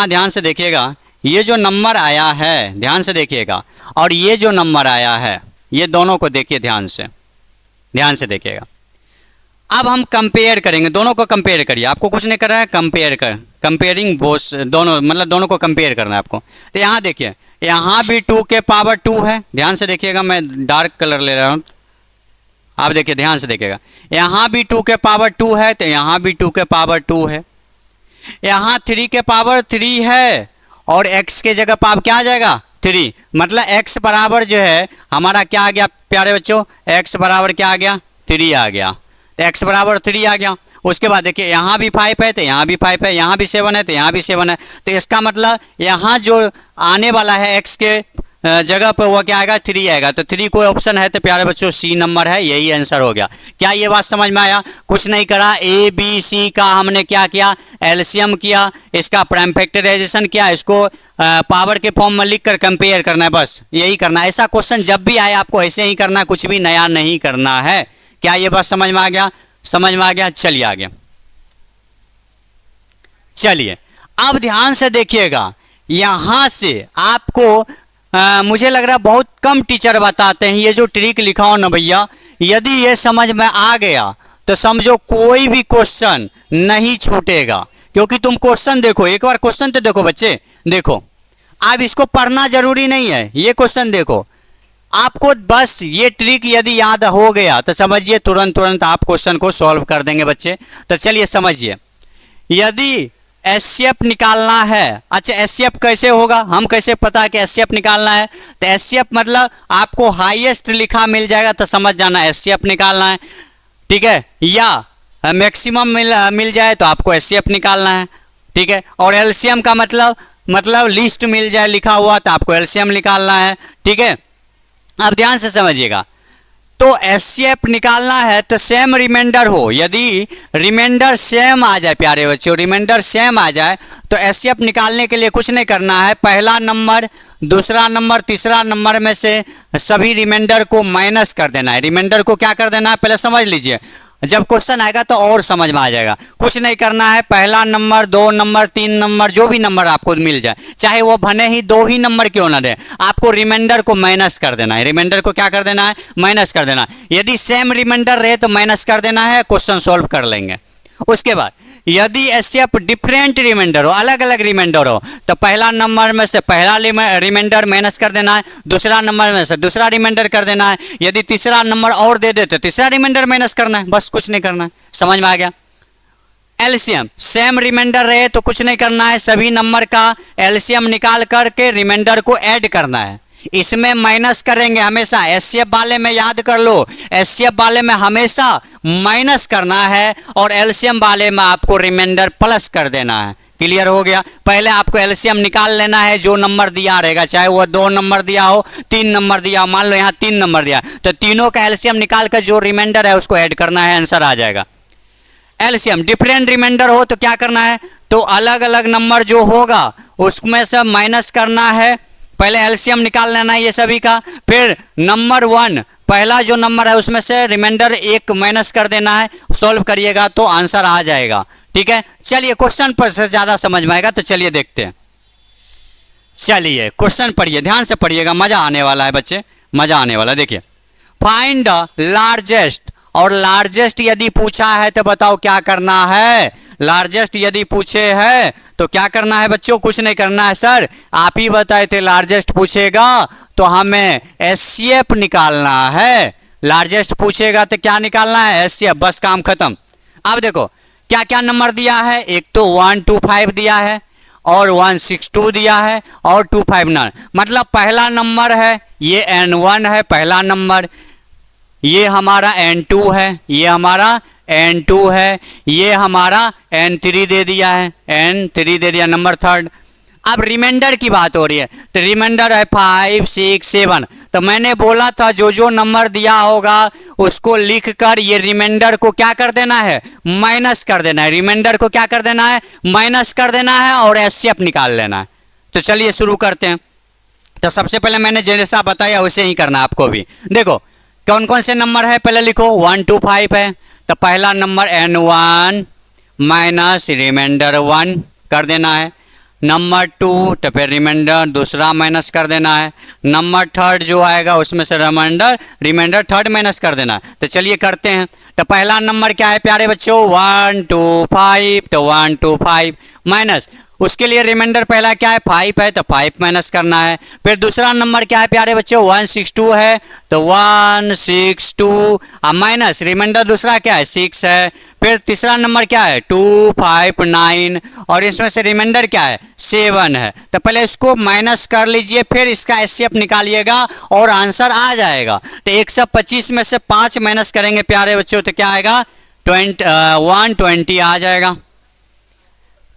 S1: ध्यान से देखिएगा, ये जो नंबर आया है, ध्यान से देखिएगा, और ये जो नंबर आया है, ये दोनों को देखिए ध्यान से देखिएगा। अब हम कंपेयर करेंगे, दोनों को कंपेयर करिए, आपको कुछ नहीं कर रहा है, कंपेयरिंग बोस, दोनों मतलब दोनों को कंपेयर करना है आपको। तो यहाँ देखिए, यहाँ भी 2 के पावर 2 है, ध्यान से देखिएगा, मैं डार्क कलर ले रहा हूँ, आप देखिए ध्यान से देखिएगा। यहाँ भी 2 के पावर 2 है, तो यहाँ भी 2 के पावर 2 है। यहाँ 3 के पावर 3 है, और x के जगह पर क्या आ जाएगा, 3, मतलब x बराबर जो है हमारा क्या आ गया प्यारे बच्चों, x बराबर क्या आ गया, 3 आ गया। तो x बराबर 3 आ गया। उसके बाद देखिए, यहाँ भी 5 है तो यहाँ भी 5 है, यहाँ भी 7 है तो यहाँ भी 7 है। तो इसका मतलब यहाँ जो आने वाला है x के जगह पर वो क्या आएगा, 3 आएगा। तो 3 कोई ऑप्शन है तो प्यारे बच्चों सी नंबर है, यही आंसर हो गया। क्या ये बात समझ में आया? कुछ नहीं करा, ए बी सी का हमने क्या किया, एलसीएम किया, इसका प्राइम फैक्टराइजेशन किया, इसको पावर के फॉर्म में लिख कर कंपेयर करना है, बस यही करना है। ऐसा क्वेश्चन जब भी आए आपको ऐसे ही करना है, कुछ भी नया नहीं करना है। क्या ये बात समझ में आ गया? समझ में आ गया। चलिए आगे, चलिए अब ध्यान से देखिएगा, यहां से आपको मुझे लग रहा है बहुत कम टीचर बताते हैं। ये जो ट्रिक लिखा हो ना भैया, यदि ये समझ में आ गया तो समझो कोई भी क्वेश्चन नहीं छूटेगा। क्योंकि तुम क्वेश्चन देखो, एक बार क्वेश्चन तो देखो बच्चे, देखो आप इसको पढ़ना जरूरी नहीं है, ये क्वेश्चन देखो, आपको बस ये ट्रिक यदि याद हो गया तो समझिए तुरंत तुरंत आप क्वेश्चन को सॉल्व कर देंगे बच्चे। तो चलिए समझिए, यदि एचसीएफ निकालना है, अच्छा एचसीएफ कैसे होगा, हम कैसे पता कि एचसीएफ निकालना है, तो एचसीएफ मतलब आपको हाईएस्ट लिखा मिल जाएगा तो समझ जाना एचसीएफ निकालना है, ठीक है, या मैक्सिमम मिल जाए तो आपको एचसीएफ निकालना है, ठीक है, और एलसीएम का मतलब लिस्ट मिल जाए लिखा हुआ तो आपको एलसीएम निकालना है, ठीक है। आप ध्यान से समझिएगा, तो एचसीएफ निकालना है तो सेम रिमाइंडर हो, यदि रिमाइंडर सेम आ जाए प्यारे बच्चों, रिमाइंडर सेम आ जाए तो एचसीएफ निकालने के लिए कुछ नहीं करना है, पहला नंबर, दूसरा नंबर, तीसरा नंबर में से सभी रिमाइंडर को माइनस कर देना है। रिमाइंडर को क्या कर देना है पहले समझ लीजिए, जब क्वेश्चन आएगा तो और समझ में आ जाएगा। कुछ नहीं करना है, पहला नंबर, 2 नंबर, 3 नंबर, जो भी नंबर आपको मिल जाए, चाहे वो भले ही 2 ही नंबर क्यों ना दे, आपको रिमाइंडर को माइनस कर देना है। रिमाइंडर को क्या कर देना है, माइनस कर देना है। यदि सेम रिमाइंडर रहे तो माइनस कर देना है, क्वेश्चन सॉल्व कर लेंगे। उसके बाद यदि एचसीएफ डिफरेंट रिमाइंडर हो, अलग अलग रिमाइंडर हो, तो पहला नंबर में से पहला रिमाइंडर माइनस कर देना है, दूसरा नंबर में से दूसरा रिमाइंडर कर देना है, यदि तीसरा नंबर और दे देते तीसरा रिमाइंडर माइनस करना है, बस कुछ नहीं करना है। समझ में आ गया। एलसीएम सेम रिमाइंडर रहे तो कुछ नहीं करना है, सभी नंबर का एलसीएम निकाल करके रिमाइंडर को ऐड करना है। इसमें माइनस करेंगे हमेशा, एचसीएफ वाले में याद कर लो, एचसीएफ वाले में हमेशा माइनस करना है और एलसीएम वाले में आपको रिमाइंडर प्लस कर देना है। क्लियर हो गया। पहले आपको एलसीएम निकाल लेना है, जो नंबर दिया रहेगा, चाहे वो 2 नंबर दिया हो, 3 नंबर दिया हो, मान लो यहाँ 3 नंबर दिया, तो तीनों का एलसीएम निकाल कर जो रिमाइंडर है उसको ऐड करना है, आंसर आ जाएगा। एलसीएम डिफरेंट रिमाइंडर हो तो क्या करना है, तो अलग अलग नंबर जो होगा उसमें से माइनस करना है, पहले एलसीएम निकाल लेना है ये सभी का, फिर नंबर 1 पहला जो नंबर है उसमें से रिमाइंडर 1 माइनस कर देना है, सॉल्व करिएगा तो आंसर आ जाएगा। ठीक है, चलिए क्वेश्चन पर से ज़्यादा समझ में आएगा तो चलिए देखते हैं। चलिए क्वेश्चन पढ़िए, ध्यान से पढ़िएगा, मज़ा आने वाला है बच्चे, मज़ा आने वाला है। देखिए, फाइंड द लार्जेस्ट, और लार्जेस्ट यदि पूछा है तो बताओ क्या करना है। लार्जेस्ट यदि पूछे है तो क्या करना है बच्चों, कुछ नहीं करना है। सर आप ही बताए थे लार्जेस्ट पूछेगा तो हमें एचसीएफ निकालना है, लार्जेस्ट पूछेगा तो क्या निकालना है, एचसीएफ, बस काम खत्म। अब देखो क्या क्या नंबर दिया है, एक तो 125 दिया है और 162 दिया है और 259, मतलब पहला नंबर है ये N1 है, पहला नंबर, ये हमारा N2 है, ये हमारा N2 है, ये हमारा N3 दे दिया है, N3 दे दिया, नंबर 3rd। अब रिमाइंडर की बात हो रही है तो रिमाइंडर है 5, 6, 7, तो मैंने बोला था जो जो नंबर दिया होगा उसको लिखकर ये रिमाइंडर को क्या कर देना है, माइनस कर देना है। रिमाइंडर को क्या कर देना है, माइनस कर देना है और एचसीएफ निकाल लेना है। तो चलिए शुरू करते हैं। तो सबसे पहले मैंने जैसा बताया वैसे ही करना है आपको भी। देखो कौन कौन से नंबर है, पहले लिखो 125 है, तो पहला नंबर N1 माइनस रिमाइंडर 1 कर देना है, नंबर 2 तो फिर रिमाइंडर दूसरा माइनस कर देना है, नंबर 3rd जो आएगा उसमें से रिमाइंडर 3rd माइनस कर देना है। तो चलिए करते हैं। तो पहला नंबर क्या है प्यारे बच्चों, 125, तो 125 माइनस, उसके लिए रिमाइंडर पहला क्या है 5 है तो 5 माइनस करना है। फिर दूसरा नंबर क्या है प्यारे बच्चों, 162 है तो 162 माइनस रिमाइंडर दूसरा क्या है 6 है। फिर तीसरा नंबर क्या है 259 और इसमें से रिमाइंडर क्या है 7 है। तो पहले इसको माइनस कर लीजिए, फिर इसका एचसीएफ निकालिएगा और आंसर आ जाएगा। तो 125 में से 5 माइनस करेंगे प्यारे बच्चों तो क्या आएगा 120 आ जाएगा।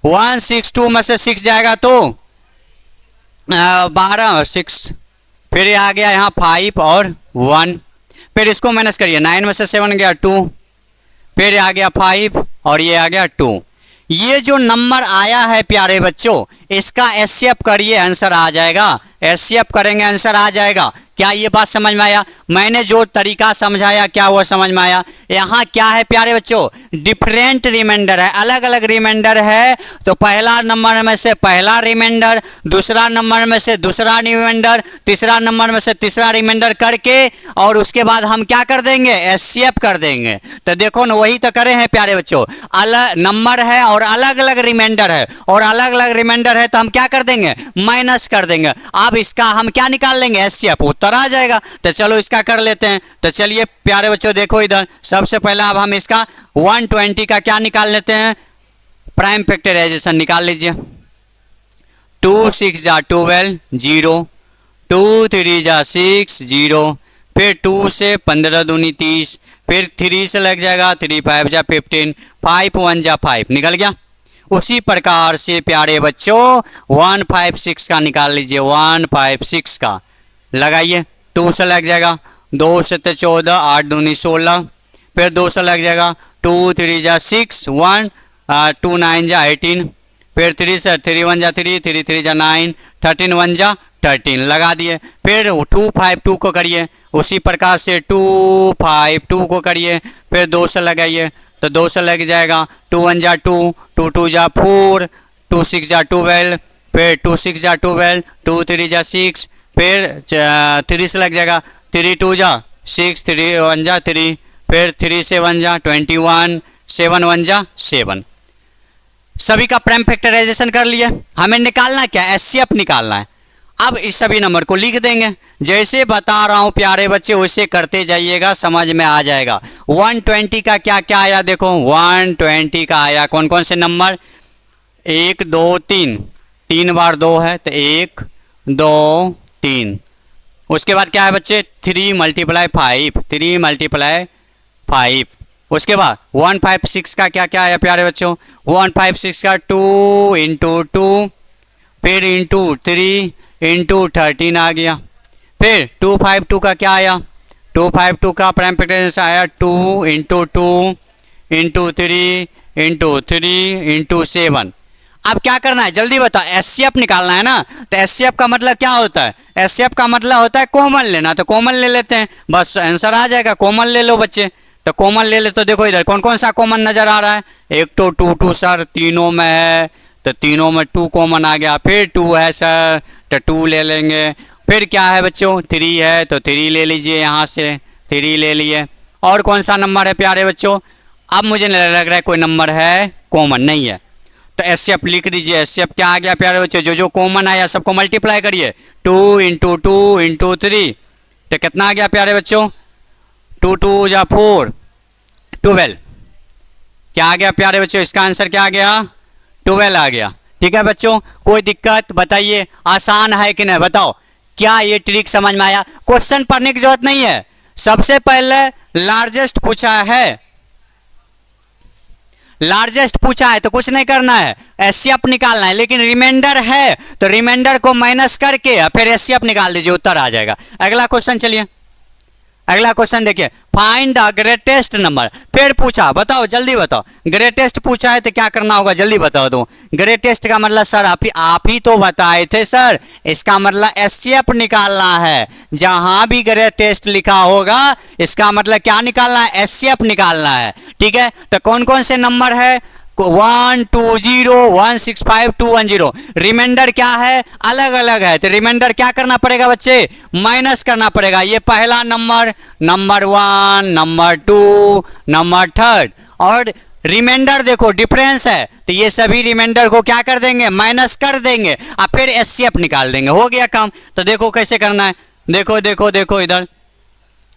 S1: 162 में से 6 जाएगा तो 12, 6, फिर ये आ गया यहाँ 5 और 1, फिर इसको माइनस करिए, 9 में से 7 गया 2, फिर आ गया 5 और ये आ गया 2। ये जो नंबर आया है प्यारे बच्चों इसका एचसीएफ करिए, आंसर आ जाएगा। एचसीएफ करेंगे आंसर आ जाएगा। क्या ये बात समझ में आया? मैंने जो तरीका समझाया क्या वो समझ में आया? यहाँ क्या है प्यारे बच्चों, डिफरेंट रिमाइंडर है, अलग अलग रिमाइंडर है। तो पहला नंबर में से पहला रिमाइंडर, दूसरा नंबर में से दूसरा रिमाइंडर, तीसरा नंबर में से तीसरा रिमाइंडर करके और उसके बाद हम क्या कर देंगे, एचसीएफ कर देंगे। तो देखो ना, वही तो करे हैं प्यारे बच्चों, अलग नंबर है और अलग अलग रिमाइंडर है, और अलग अलग रिमाइंडर है तो हम क्या कर देंगे, माइनस कर देंगे। अब इसका हम क्या निकाल लेंगे, एचसीएफ, उत्तर आ जाएगा। तो चलो इसका कर लेते हैं। तो चलिए प्यारे बच्चों देखो इधर, सबसे पहला अब हम इसका 120 का क्या निकाल लेते हैं, प्राइम फैक्टराइजेशन निकाल लीजिए। 2 6 जा 12 0, 2 3 जा 6 0, फिर 2 से 15 दूनी 30, फिर 3 से लग जाएगा, 3 5 जा 15, 5 1 जा 5 निकल गया। उसी प्रकार से प्यारे बच्चों 156 का निकाल लीजिए, 156 का लगाइए। 2 से लग जाएगा, 2 से 14, 8 दूनी 16, फिर 2 से लग जाएगा, 2 3 जा 6 1, 2 9 जा 18, फिर 3 से 3 1 जा 3, 3 3 जा 9, 13 1 जा 13 लगा दिए। फिर 2 5 2 को करिए, उसी प्रकार से 2 5 2 को करिए, फिर 2 से लगाइए तो 2 से लग जाएगा, 2 1 जा 2, 2 2 जा 4, 2 6 जा 12, फिर 2 6 जा 12, 2 3 जा 6, फिर 3 से लग जाएगा, 3 2 जा 6, 3 1 जा 3, फिर 3 से 1 जा 21, 7 1 जा 7। सभी का प्राइम फैक्टराइजेशन कर लिए। हमें निकालना क्या, एचसीएफ निकालना है। अब इस सभी नंबर को लिख देंगे, जैसे बता रहा हूं प्यारे बच्चे वैसे करते जाइएगा, समझ में आ जाएगा। 120 का क्या क्या आया देखो, 120 का आया कौन कौन से नंबर, 1 2 3, 3 बार 2 है तो 1 2 3। उसके बाद क्या है बच्चे, 3 × 5, 3 × 5। उसके बाद 156 का क्या क्या आया प्यारे बच्चों, 156 का 2 × 2, फिर इंटू 3 × 13 आ गया। फिर 252 का क्या आया, 252 का प्राइम फैक्टराइजेशन आया 2 × 2 × 3 × 3 × 7। अब क्या करना है जल्दी बताओ, एचसीएफ निकालना है ना। तो एचसीएफ का मतलब क्या होता है, एचसीएफ का मतलब होता है कॉमन लेना। तो कॉमन ले लेते हैं, बस आंसर आ जाएगा। कॉमन ले लो बच्चे, तो कॉमन ले ले। तो देखो इधर कौन कौन सा कॉमन नजर आ रहा है, एक तो 2 2 सर तीनों में है, तो तीनों में 2 कॉमन आ गया। फिर 2 है सर तो 2 ले लेंगे। फिर क्या है बच्चों, 3 है तो 3 ले लीजिए, यहाँ से 3 ले लिए। और कौन सा नंबर है प्यारे बच्चों, अब मुझे लग रहा है कोई नंबर है कॉमन नहीं है, तो एचसीएफ लिख दीजिए। एचसीएफ क्या आ गया प्यारे बच्चों, जो जो कॉमन आया सबको मल्टीप्लाई करिए, 2 × 2 × 3, तो कितना आ गया प्यारे बच्चों, 2 2 जा 4, 12। क्या आ गया प्यारे बच्चों, इसका आंसर क्या आ गया, 12 आ गया। ठीक है बच्चों, कोई दिक्कत बताइए, आसान है कि नहीं बताओ, क्या ये ट्रिक समझ में आया? क्वेश्चन पढ़ने की जरूरत नहीं है, सबसे पहले लार्जेस्ट पूछा है, लार्जेस्ट पूछा है तो कुछ नहीं करना है, एचसीएफ निकालना है। लेकिन रिमाइंडर है तो रिमाइंडर को माइनस करके फिर एचसीएफ निकाल दीजिए, उत्तर आ जाएगा। अगला क्वेश्चन चलिए, अगला क्वेश्चन देखिए, फाइंड द ग्रेटेस्ट नंबर। फिर पूछा, बताओ जल्दी बताओ, ग्रेटेस्ट पूछा है तो क्या करना होगा जल्दी बताओ दो। ग्रेटेस्ट का मतलब सर आप ही तो बताए थे सर, इसका मतलब एचसीएफ निकालना है। जहां भी ग्रेटेस्ट लिखा होगा इसका मतलब क्या निकालना है, एचसीएफ निकालना है। ठीक है, तो कौन कौन से नंबर है, 1 2 0 1 6 5 2 1 0। रिमाइंडर क्या है, अलग अलग है, तो रिमाइंडर क्या करना पड़ेगा बच्चे, माइनस करना पड़ेगा। ये पहला नंबर, नंबर 1, नंबर 2, नंबर 3, और रिमाइंडर देखो डिफरेंस है तो ये सभी रिमाइंडर को क्या कर देंगे, माइनस कर देंगे और फिर एचसीएफ निकाल देंगे, हो गया काम। तो देखो कैसे करना है, देखो देखो देखो इधर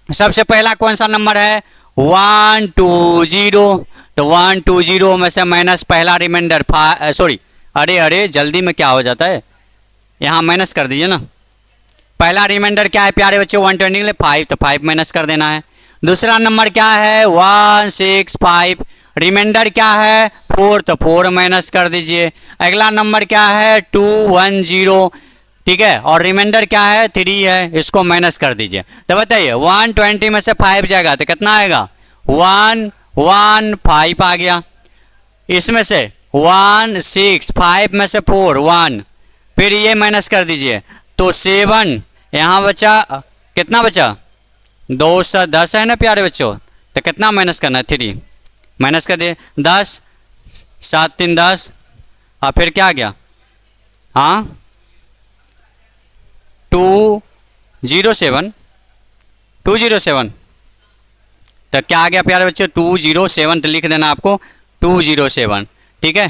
S1: सबसे पहला कौन सा नंबर है, 1 2 0। तो 1 2 0 में से माइनस पहला रिमाइंडर सॉरी, अरे जल्दी में क्या हो जाता है, यहाँ माइनस कर दीजिए ना। पहला रिमाइंडर क्या है प्यारे बच्चों, 120 के लिए 5, तो 5 माइनस कर देना है। दूसरा नंबर क्या है, 1 6 5, रिमाइंडर क्या है 4, तो 4 माइनस कर दीजिए। अगला नंबर क्या है 2 1 0, ठीक है, और रिमाइंडर क्या है 3 है, इसको माइनस कर दीजिए। तो बताइए 120 में से 5 जाएगा तो कितना आएगा, 1 1 5 आ गया। इसमें से 1 6, 5 में से 4 1, फिर ये माइनस कर दीजिए तो 7, यहाँ बचा कितना बचा 2 से 10 है ना प्यारे बच्चों, तो कितना माइनस करना है 3, माइनस कर दिए 10, 7 3 10, और फिर क्या आ गया, हाँ 207, 207, तो क्या आ गया प्यारे बच्चों 207, तो लिख देना आपको 207, ठीक है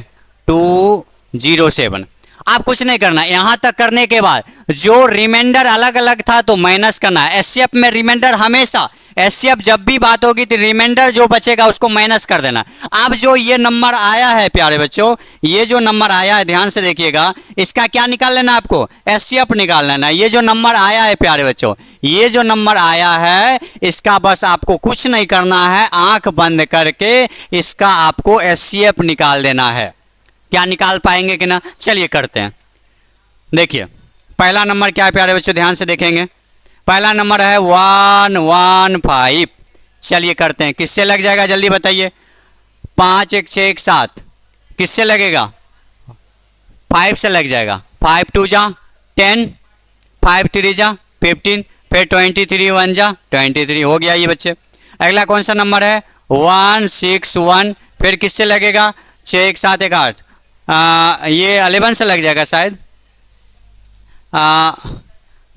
S1: 207। आप कुछ नहीं करना, यहाँ तक करने के बाद जो रिमाइंडर अलग अलग था तो माइनस करना है। एससीएफ में रिमाइंडर हमेशा, एससीएफ जब भी बात होगी तो रिमाइंडर जो बचेगा उसको माइनस कर देना। अब जो ये नंबर आया है प्यारे बच्चों, ये जो नंबर आया है ध्यान से देखिएगा, इसका क्या निकाल लेना आपको, एससीएफ निकाल लेना। ये जो नंबर आया है प्यारे बच्चों, ये जो नंबर आया है इसका बस आपको कुछ नहीं करना है, आंख बंद करके इसका आपको एससीएफ निकाल देना है। क्या निकाल पाएंगे कि ना, चलिए करते हैं। देखिए पहला नंबर क्या है प्यारे बच्चों, ध्यान से देखेंगे। पहला नंबर है 115। चलिए करते हैं, किससे लग जाएगा जल्दी बताइए। 5 1 6 1 7 किससे लगेगा, 5 से लग जाएगा। 5 2 जा 10, 5 3 जा 15, फिर 23 1 जा 23, हो गया ये बच्चे। अगला कौन सा नंबर है 161, फिर किससे लगेगा 6 1 7 1 8, ये 11 से लग जाएगा शायद,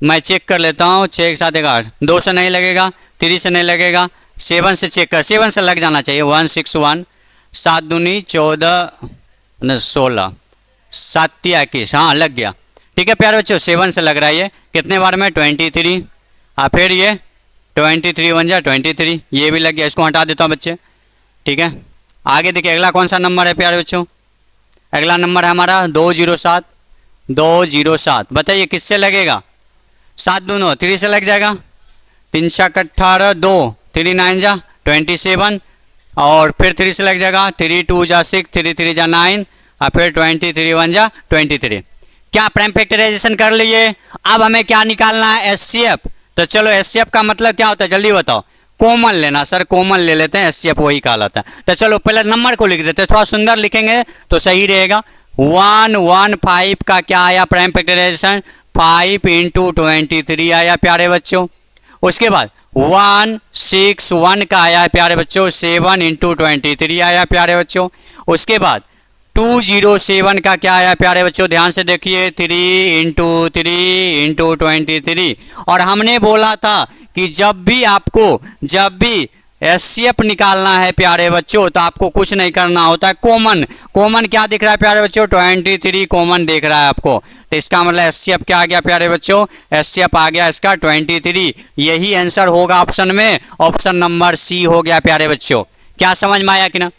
S1: मैं चेक कर लेता हूँ। 6 1 7 1 8, 2 से नहीं लगेगा, 3 से नहीं लगेगा, 7 से चेक कर, 7 से लग जाना चाहिए। 161, 7 दूनी 14 16, 7 3 21, हाँ लग गया, ठीक है प्यारे बच्चों 7 से लग रहा है ये। कितने बार में 23, फिर ये 23 1 जा 23, ये भी लग गया, इसको हटा देता हूँ बच्चे, ठीक है। आगे देखिए अगला कौन सा नंबर है प्यारे बच्चों, अगला नंबर है हमारा 207, 207 बताइए किससे लगेगा। 7 दूनो 3 से लग जाएगा, 3 6 18 2, 3 9 जा 27, और फिर 3 से लग जाएगा, 3 2 जा 6, 3 3 जा 9, और फिर 23 1 जा 23। क्या प्राइम फैक्टराइजेशन कर लिए। अब हमें क्या निकालना है, एचसीएफ। तो चलो एचसीएफ का मतलब क्या होता है जल्दी बताओ। कॉमन लेना सर, कॉमन ले लेते हैं, एचसीएफ वही कहलाता है। तो चलो पहले नंबर को लिख देते हैं, थोड़ा सुंदर लिखेंगे तो सही रहेगा। 115 का क्या आया प्राइम फैक्टराइजेशन, 5 × 23 आया प्यारे बच्चों। उसके बाद 161 का आया प्यारे बच्चों, 7 × 23 आया प्यारे बच्चों। उसके बाद 207 का क्या आया प्यारे बच्चों, ध्यान से देखिए, 3 × 3 × 23। और हमने बोला था कि जब भी एचसीएफ निकालना है प्यारे बच्चों तो आपको कुछ नहीं करना होता है, कॉमन। कॉमन क्या दिख रहा है प्यारे बच्चों, 23 कॉमन दिख रहा है आपको, तो इसका मतलब एचसीएफ क्या आ गया प्यारे बच्चों, एचसीएफ आ गया इसका 23। यही आंसर होगा ऑप्शन में, ऑप्शन नंबर सी हो गया प्यारे बच्चों। क्या समझ में आया कि ना।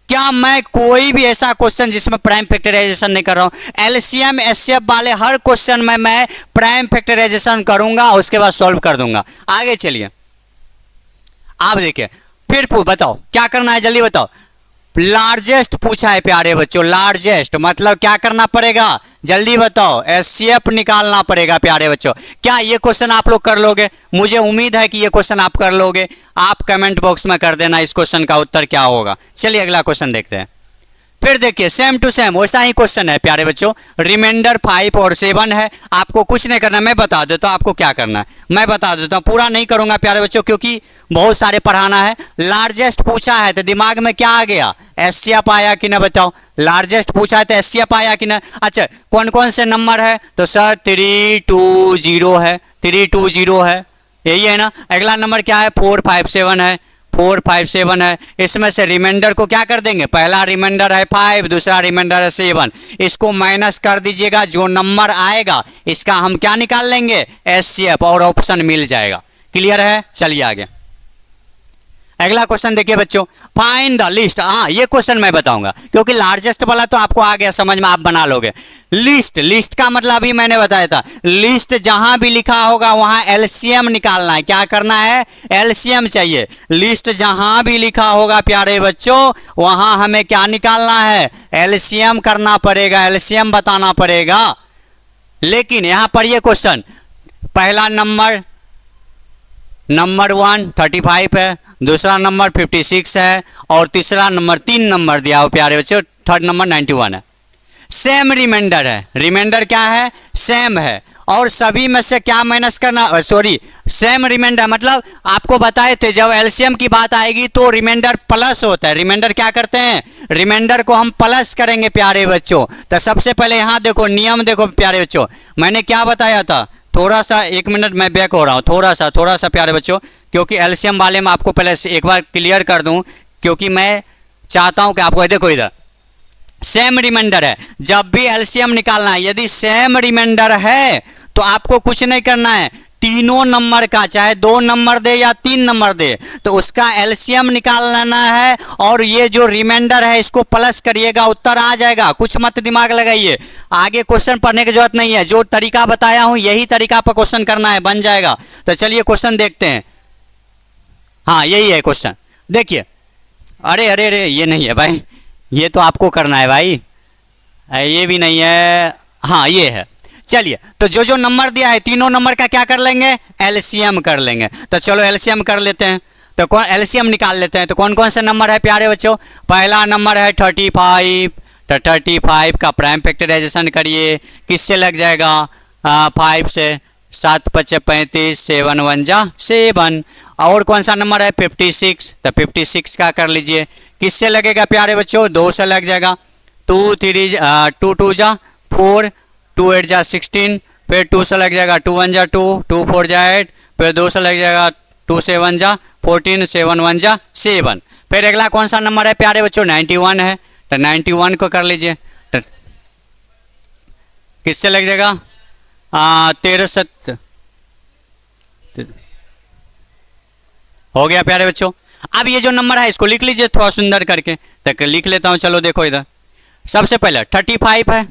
S1: क्या मैं कोई भी ऐसा क्वेश्चन जिसमें प्राइम फैक्टराइजेशन नहीं कर रहा हूं, एलसीएम एचसीएफ वाले हर क्वेश्चन में मैं प्राइम फैक्टराइजेशन करूंगा, उसके बाद सॉल्व कर दूंगा। आगे चलिए आप देखिए, फिर बताओ क्या करना है जल्दी बताओ। लार्जेस्ट पूछा है प्यारे बच्चों, लार्जेस्ट मतलब क्या करना पड़ेगा जल्दी बताओ, एचसीएफ निकालना पड़ेगा प्यारे बच्चों। क्या ये क्वेश्चन आप लोग कर लोगे, मुझे उम्मीद है कि ये क्वेश्चन आप कर लोगे। आप कमेंट बॉक्स में कर देना इस क्वेश्चन का उत्तर क्या होगा। चलिए अगला क्वेश्चन देखते हैं। फिर देखिए सेम टू सेम वैसा ही क्वेश्चन है प्यारे बच्चों, रिमाइंडर 5 और 7 है। आपको कुछ नहीं करना, मैं बता देता हूँ आपको क्या करना है, मैं बता देता हूँ, पूरा नहीं करूंगा प्यारे बच्चों क्योंकि बहुत सारे पढ़ाना है। लार्जेस्ट पूछा है तो दिमाग में क्या आ गया, एचसीएफ आया कि ना बताओ। लार्जेस्ट पूछा है तो एचसीएफ आया कि ना। अच्छा कौन कौन से नंबर है, तो सर 320 है, 320 है, यही है ना। अगला नंबर क्या है 457 है, 457 है। इसमें से रिमाइंडर को क्या कर देंगे, पहला रिमाइंडर है 5, दूसरा रिमाइंडर है 7, इसको माइनस कर दीजिएगा, जो नंबर आएगा इसका हम क्या निकाल लेंगे, एचसीएफ, और ऑप्शन मिल जाएगा। क्लियर है, चलिए आगे अगला क्वेश्चन देखिए बच्चों, फाइंड द लिस्ट। हाँ ये क्वेश्चन मैं बताऊंगा क्योंकि लार्जेस्ट वाला तो आपको आ गया समझ में, आप बना लोगे। लिस्ट, लिस्ट का मतलब अभी मैंने बताया था, लिस्ट जहां भी लिखा होगा वहां एलसीएम निकालना है। क्या करना है, एलसीएम चाहिए। लिस्ट जहां भी लिखा होगा प्यारे बच्चों वहां हमें क्या निकालना है, एलसीएम करना पड़ेगा, एलसीएम बताना पड़ेगा। लेकिन यहां पर ये क्वेश्चन, पहला नंबर 1 35 है, दूसरा नंबर 56 है, और तीसरा नंबर 3 नंबर दिया हो प्यारे बच्चों थर्ड नंबर 91 है। सेम रिमाइंडर है, रिमाइंडर क्या है, सेम है, और सभी में से क्या माइनस करना, सॉरी सेम रिमाइंडर मतलब आपको बताए थे जब एलसीएम की बात आएगी तो रिमाइंडर प्लस होता है। रिमाइंडर क्या करते हैं, रिमाइंडर को हम प्लस करेंगे प्यारे बच्चों। तो सबसे पहले यहाँ देखो नियम देखो प्यारे बच्चों, मैंने क्या बताया था, थोड़ा सा 1 मिनट मैं बैक हो रहा हूँ, थोड़ा सा प्यारे बच्चों, क्योंकि एलसीएम वाले में आपको पहले एक बार क्लियर कर दूँ, क्योंकि मैं चाहता हूँ कि आपको देखो इधर सेम रिमाइंडर है, जब भी एलसीएम निकालना है यदि सेम रिमाइंडर है तो आपको कुछ नहीं करना है, तीनों नंबर का चाहे 2 नंबर दे या 3 नंबर दे तो उसका एलसीएम निकाल लेना है, और ये जो रिमाइंडर है इसको प्लस करिएगा, उत्तर आ जाएगा। कुछ मत दिमाग लगाइए, आगे क्वेश्चन पढ़ने की जरूरत नहीं है, जो तरीका बताया हूं यही तरीका पर क्वेश्चन करना है, बन जाएगा। तो चलिए क्वेश्चन देखते हैं। हाँ यही है क्वेश्चन, देखिए। अरे अरे अरे ये नहीं है भाई, ये तो आपको करना है भाई, ये भी नहीं है, हाँ ये है। चलिए तो जो जो नंबर दिया है तीनों नंबर का क्या कर लेंगे, एलसीएम कर लेंगे। तो चलो एलसीएम कर लेते हैं, तो कौन एलसीएम निकाल लेते हैं। तो कौन कौन से नंबर है प्यारे बच्चों, पहला नंबर है 35, तो 35 का प्राइम फैक्टराइजेशन करिए, किससे लग जाएगा 5 से, 7 5 35, 7 1 जा 7। और कौन सा नंबर है 56, तो 56 का कर लीजिए, किससे लगेगा प्यारे बच्चों, 2 से लग जाएगा, 2 2 जा 4, 2 8 जा 16, फिर 2 से लग जाएगा, 2 1 जा 2, 2 4 जा 8, फिर 2 से लग जाएगा 2 7 जा 14, 7 1 जा 7। फिर अगला कौन सा नंबर है प्यारे बच्चों, 91 है, तो 91 को कर लीजिए, तो किससे लग जाएगा 13 7 हो गया प्यारे बच्चों। अब ये जो नंबर है इसको लिख लीजिए थोड़ा सुंदर करके, तो लिख लेता हूँ, चलो देखो इधर सबसे पहले 35 है,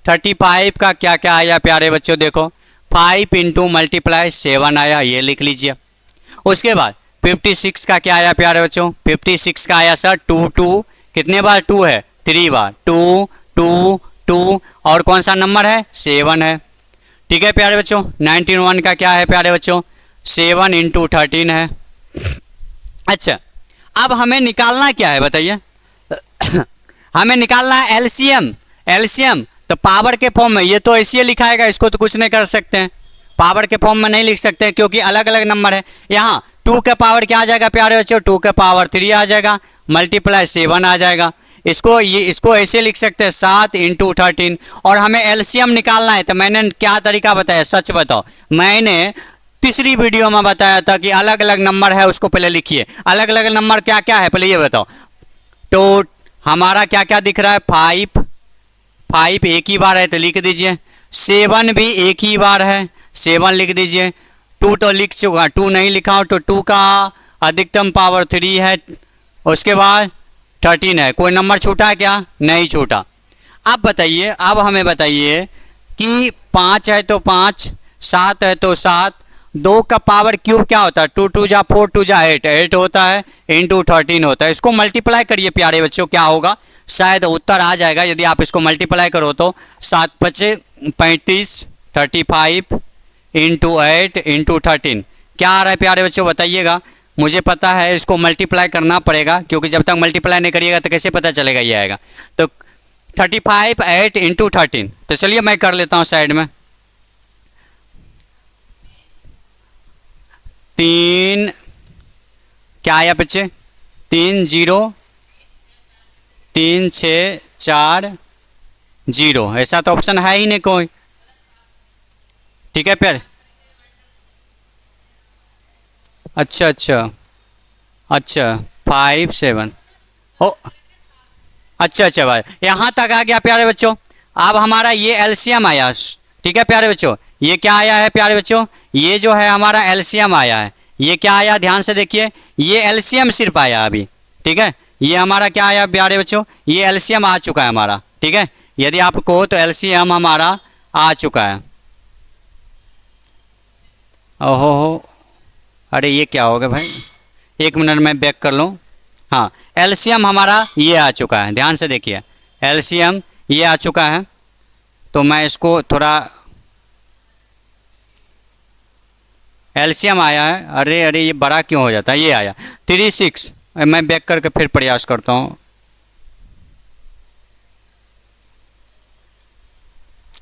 S1: 35 का क्या क्या आया प्यारे बच्चों, देखो 5 इंटू मल्टीप्लाई 7 आया, ये लिख लीजिए। उसके बाद 56 का क्या आया प्यारे बच्चों, 56 का आया सर 2 2, कितने बार 2 है, 3 बार, 2 2 2, और कौन सा नंबर है 7 है, ठीक है प्यारे बच्चों। 91 का क्या है प्यारे बच्चों, 7 इंटू 13 है। अच्छा अब हमें निकालना क्या है बताइए हमें निकालना है एलसीएम, एलसीएम तो पावर के फॉर्म में, ये तो ऐसे लिखा है, इसको तो कुछ नहीं कर सकते हैं, पावर के फॉर्म में नहीं लिख सकते क्योंकि अलग अलग नंबर है। यहाँ 2 का पावर क्या आ जाएगा प्यारे बच्चों, 2 का पावर 3 आ जाएगा, मल्टीप्लाई 7 आ जाएगा। इसको ऐसे लिख सकते हैं 7 इंटू 13, और हमें एलसीएम निकालना है। तो मैंने क्या तरीका बताया, सच बताओ, मैंने तीसरी वीडियो में बताया था कि अलग अलग नंबर है उसको पहले लिखिए, अलग अलग नंबर क्या क्या है पहले ये बताओ। तो हमारा क्या क्या दिख रहा है, 5 एक ही बार है तो लिख दीजिए, 7 भी एक ही बार है 7 लिख दीजिए, 2 तो लिख चुका, 2 नहीं लिखा हो तो 2 का अधिकतम पावर 3 है, उसके बाद 13 है, कोई नंबर छूटा है क्या, नहीं छूटा। अब बताइए, अब हमें बताइए कि 5 है तो 5, 7 है तो 7, 2 का पावर क्यूब क्या होता है, 2 2 जा 4, 2 जा 8, 8 होता है इंटू 13 होता है। इसको मल्टीप्लाई करिए प्यारे बच्चों, क्या होगा, शायद उत्तर आ जाएगा यदि आप इसको मल्टीप्लाई करो तो 7 5 35, 35 इंटू 8 इंटू 13 क्या आ रहा है प्यारे बच्चों बताइएगा। मुझे पता है इसको मल्टीप्लाई करना पड़ेगा, क्योंकि जब तक मल्टीप्लाई नहीं करिएगा तो कैसे पता चलेगा ये आएगा। तो 35 8 इंटू 13, तो चलिए मैं कर लेता हूँ साइड में, 3 क्या आया बच्चे, 3 0 3 6 4 0, ऐसा तो ऑप्शन है ही नहीं कोई, ठीक है फिर। अच्छा अच्छा अच्छा 5 7 ओ अच्छा अच्छा भाई, यहाँ तक आ गया प्यारे बच्चों। अब हमारा ये एलसीएम आया, ठीक है प्यारे बच्चों, ये क्या आया है प्यारे बच्चों, ये जो है हमारा एलसीएम आया है, ये क्या आया ध्यान से देखिए, ये एलसीएम सिर्फ आया अभी, ठीक है, ये हमारा क्या आया प्यारे बच्चों, ये एलसीएम आ चुका है हमारा, ठीक है, यदि आपको हो तो एलसीएम हमारा आ चुका है। ओहो हो, अरे ये क्या हो गया भाई, 1 मिनट में बैक कर लूँ। हाँ एलसीएम हमारा ये आ चुका है, ध्यान से देखिए एलसीएम ये आ चुका है। तो मैं इसको थोड़ा, एलसीएम आया है, अरे अरे ये बड़ा क्यों हो जाता है, ये आया 36, मैं बैक करके फिर प्रयास करता हूँ।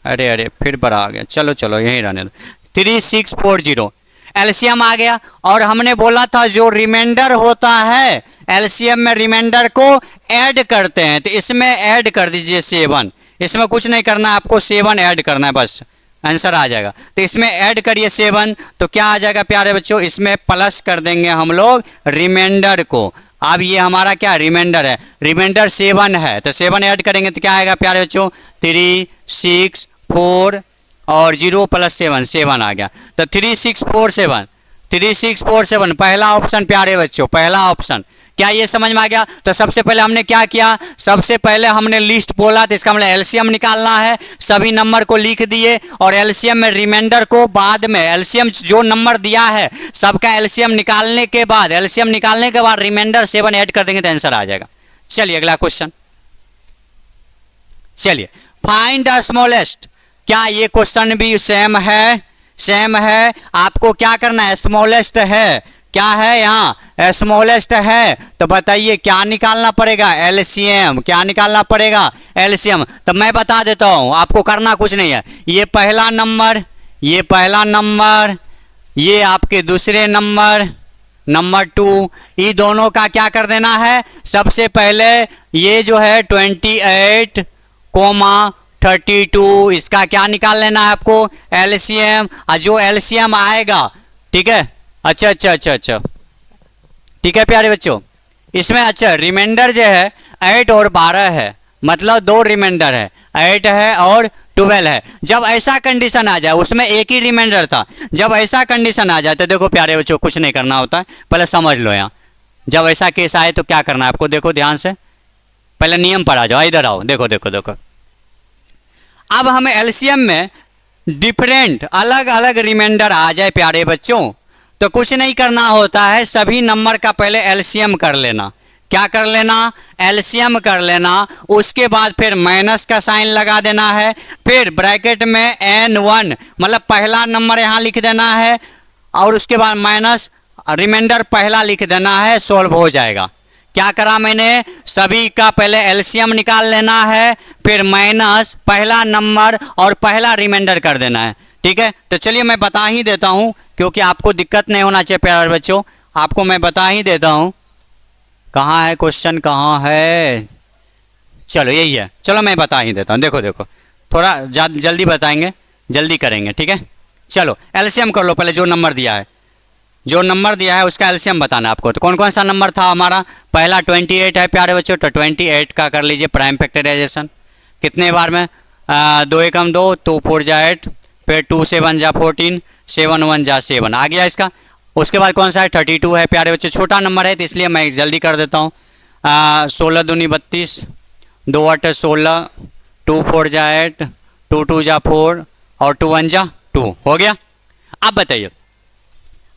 S1: अरे अरे फिर बड़ा आ गया, चलो चलो यहीं रहने दो। 3640 एलसीएम आ गया। और हमने बोला था जो रिमाइंडर होता है एलसीएम में रिमाइंडर को ऐड करते हैं, तो इसमें ऐड कर दीजिए 7। इसमें कुछ नहीं करना है आपको, 7 ऐड करना है बस, आंसर आ जाएगा। तो इसमें ऐड करिए 7, तो क्या आ जाएगा प्यारे बच्चों, इसमें प्लस कर देंगे हम लोग रिमाइंडर को। अब ये हमारा क्या रिमाइंडर है, रिमाइंडर 7 है, तो 7 ऐड करेंगे तो क्या आएगा प्यारे बच्चों, 3 6 4 और 0 प्लस 7, 7 आ गया। तो 3647, 3647 पहला ऑप्शन प्यारे बच्चों, पहला ऑप्शन। क्या ये समझ में आ गया? तो सबसे पहले हमने क्या किया, सबसे पहले हमने लिस्ट बोला, तो इसका मतलब एलसीएम निकालना है, सभी नंबर को लिख दिए और एलसीएम में रिमाइंडर को बाद में, एलसीएम जो नंबर दिया है सबका एलसीएम निकालने के बाद, एलसीएम निकालने के बाद रिमाइंडर 7 ऐड कर देंगे तो आंसर आ जाएगा। चलिए अगला क्वेश्चन, चलिए फाइंड द स्मॉलेस्ट। क्या ये क्वेश्चन भी सेम है? सेम है। आपको क्या करना है, स्मॉलेस्ट है, क्या है यहाँ स्मॉलेस्ट है, तो बताइए क्या निकालना पड़ेगा, एलसीएम। क्या निकालना पड़ेगा, एलसीएम। तो मैं बता देता हूँ, आपको करना कुछ नहीं है। ये पहला नंबर, ये पहला नंबर, ये आपके दूसरे नंबर, नंबर 2, ये दोनों का क्या कर देना है, सबसे पहले ये जो है 28, 32, इसका क्या निकाल लेना है आपको, एलसीएम। और जो एलसीएम आएगा, ठीक है, अच्छा अच्छा अच्छा अच्छा, ठीक है प्यारे बच्चों, इसमें अच्छा रिमाइंडर जो है 8 और 12 है, मतलब 2 रिमाइंडर है, 8 है और 12 है। जब ऐसा कंडीशन आ जाए, उसमें एक ही रिमाइंडर था, जब ऐसा कंडीशन आ जाए तो देखो प्यारे बच्चों कुछ नहीं करना होता है, पहले समझ लो यहाँ। जब ऐसा केस आए तो क्या करना है आपको, देखो ध्यान से, पहले नियम पर आ जाओ, इधर आओ, देखो देखो देखो। अब हमें एलसीएम में डिफरेंट अलग अलग रिमाइंडर आ जाए प्यारे बच्चों, तो कुछ नहीं करना होता है, सभी नंबर का पहले एलसीएम कर लेना। क्या कर लेना, एलसीएम कर लेना। उसके बाद फिर माइनस का साइन लगा देना है, फिर ब्रैकेट में n1 मतलब पहला नंबर यहाँ लिख देना है, और उसके बाद माइनस रिमाइंडर पहला लिख देना है, सॉल्व हो जाएगा। क्या करा मैंने, सभी का पहले एलसीएम निकाल लेना है, फिर माइनस पहला नंबर और पहला रिमाइंडर कर देना है, ठीक है। तो चलिए मैं बता ही देता हूँ, क्योंकि आपको दिक्कत नहीं होना चाहिए प्यारे बच्चों, आपको मैं बता ही देता हूँ। कहाँ है क्वेश्चन, कहाँ है, चलो यही है, चलो मैं बता ही देता हूँ। देखो देखो थोड़ा जल्दी बताएंगे, जल्दी करेंगे, ठीक है। चलो एलसीएम कर लो, पहले जो नंबर दिया है, जो नंबर दिया है उसका एलसीएम बताना है आपको। तो कौन कौन सा नंबर था हमारा, पहला 28 है प्यारे बच्चों, तो 28 का कर लीजिए प्राइम फैक्टराइजेशन। कितने बार में, 2 एकम 2, 2 4 जा 8, फिर 2 7 जा 14, 7 1 जा 7 आ गया इसका। उसके बाद कौन सा है, 32 है प्यारे बच्चों, छोटा नंबर है तो इसलिए मैं जल्दी कर देता हूँ। 16 दूनी 32, 2 8 16, 2 4 जा 8, 2 2 जा 4 और 2 1 जा 2 हो गया। अब बताइए,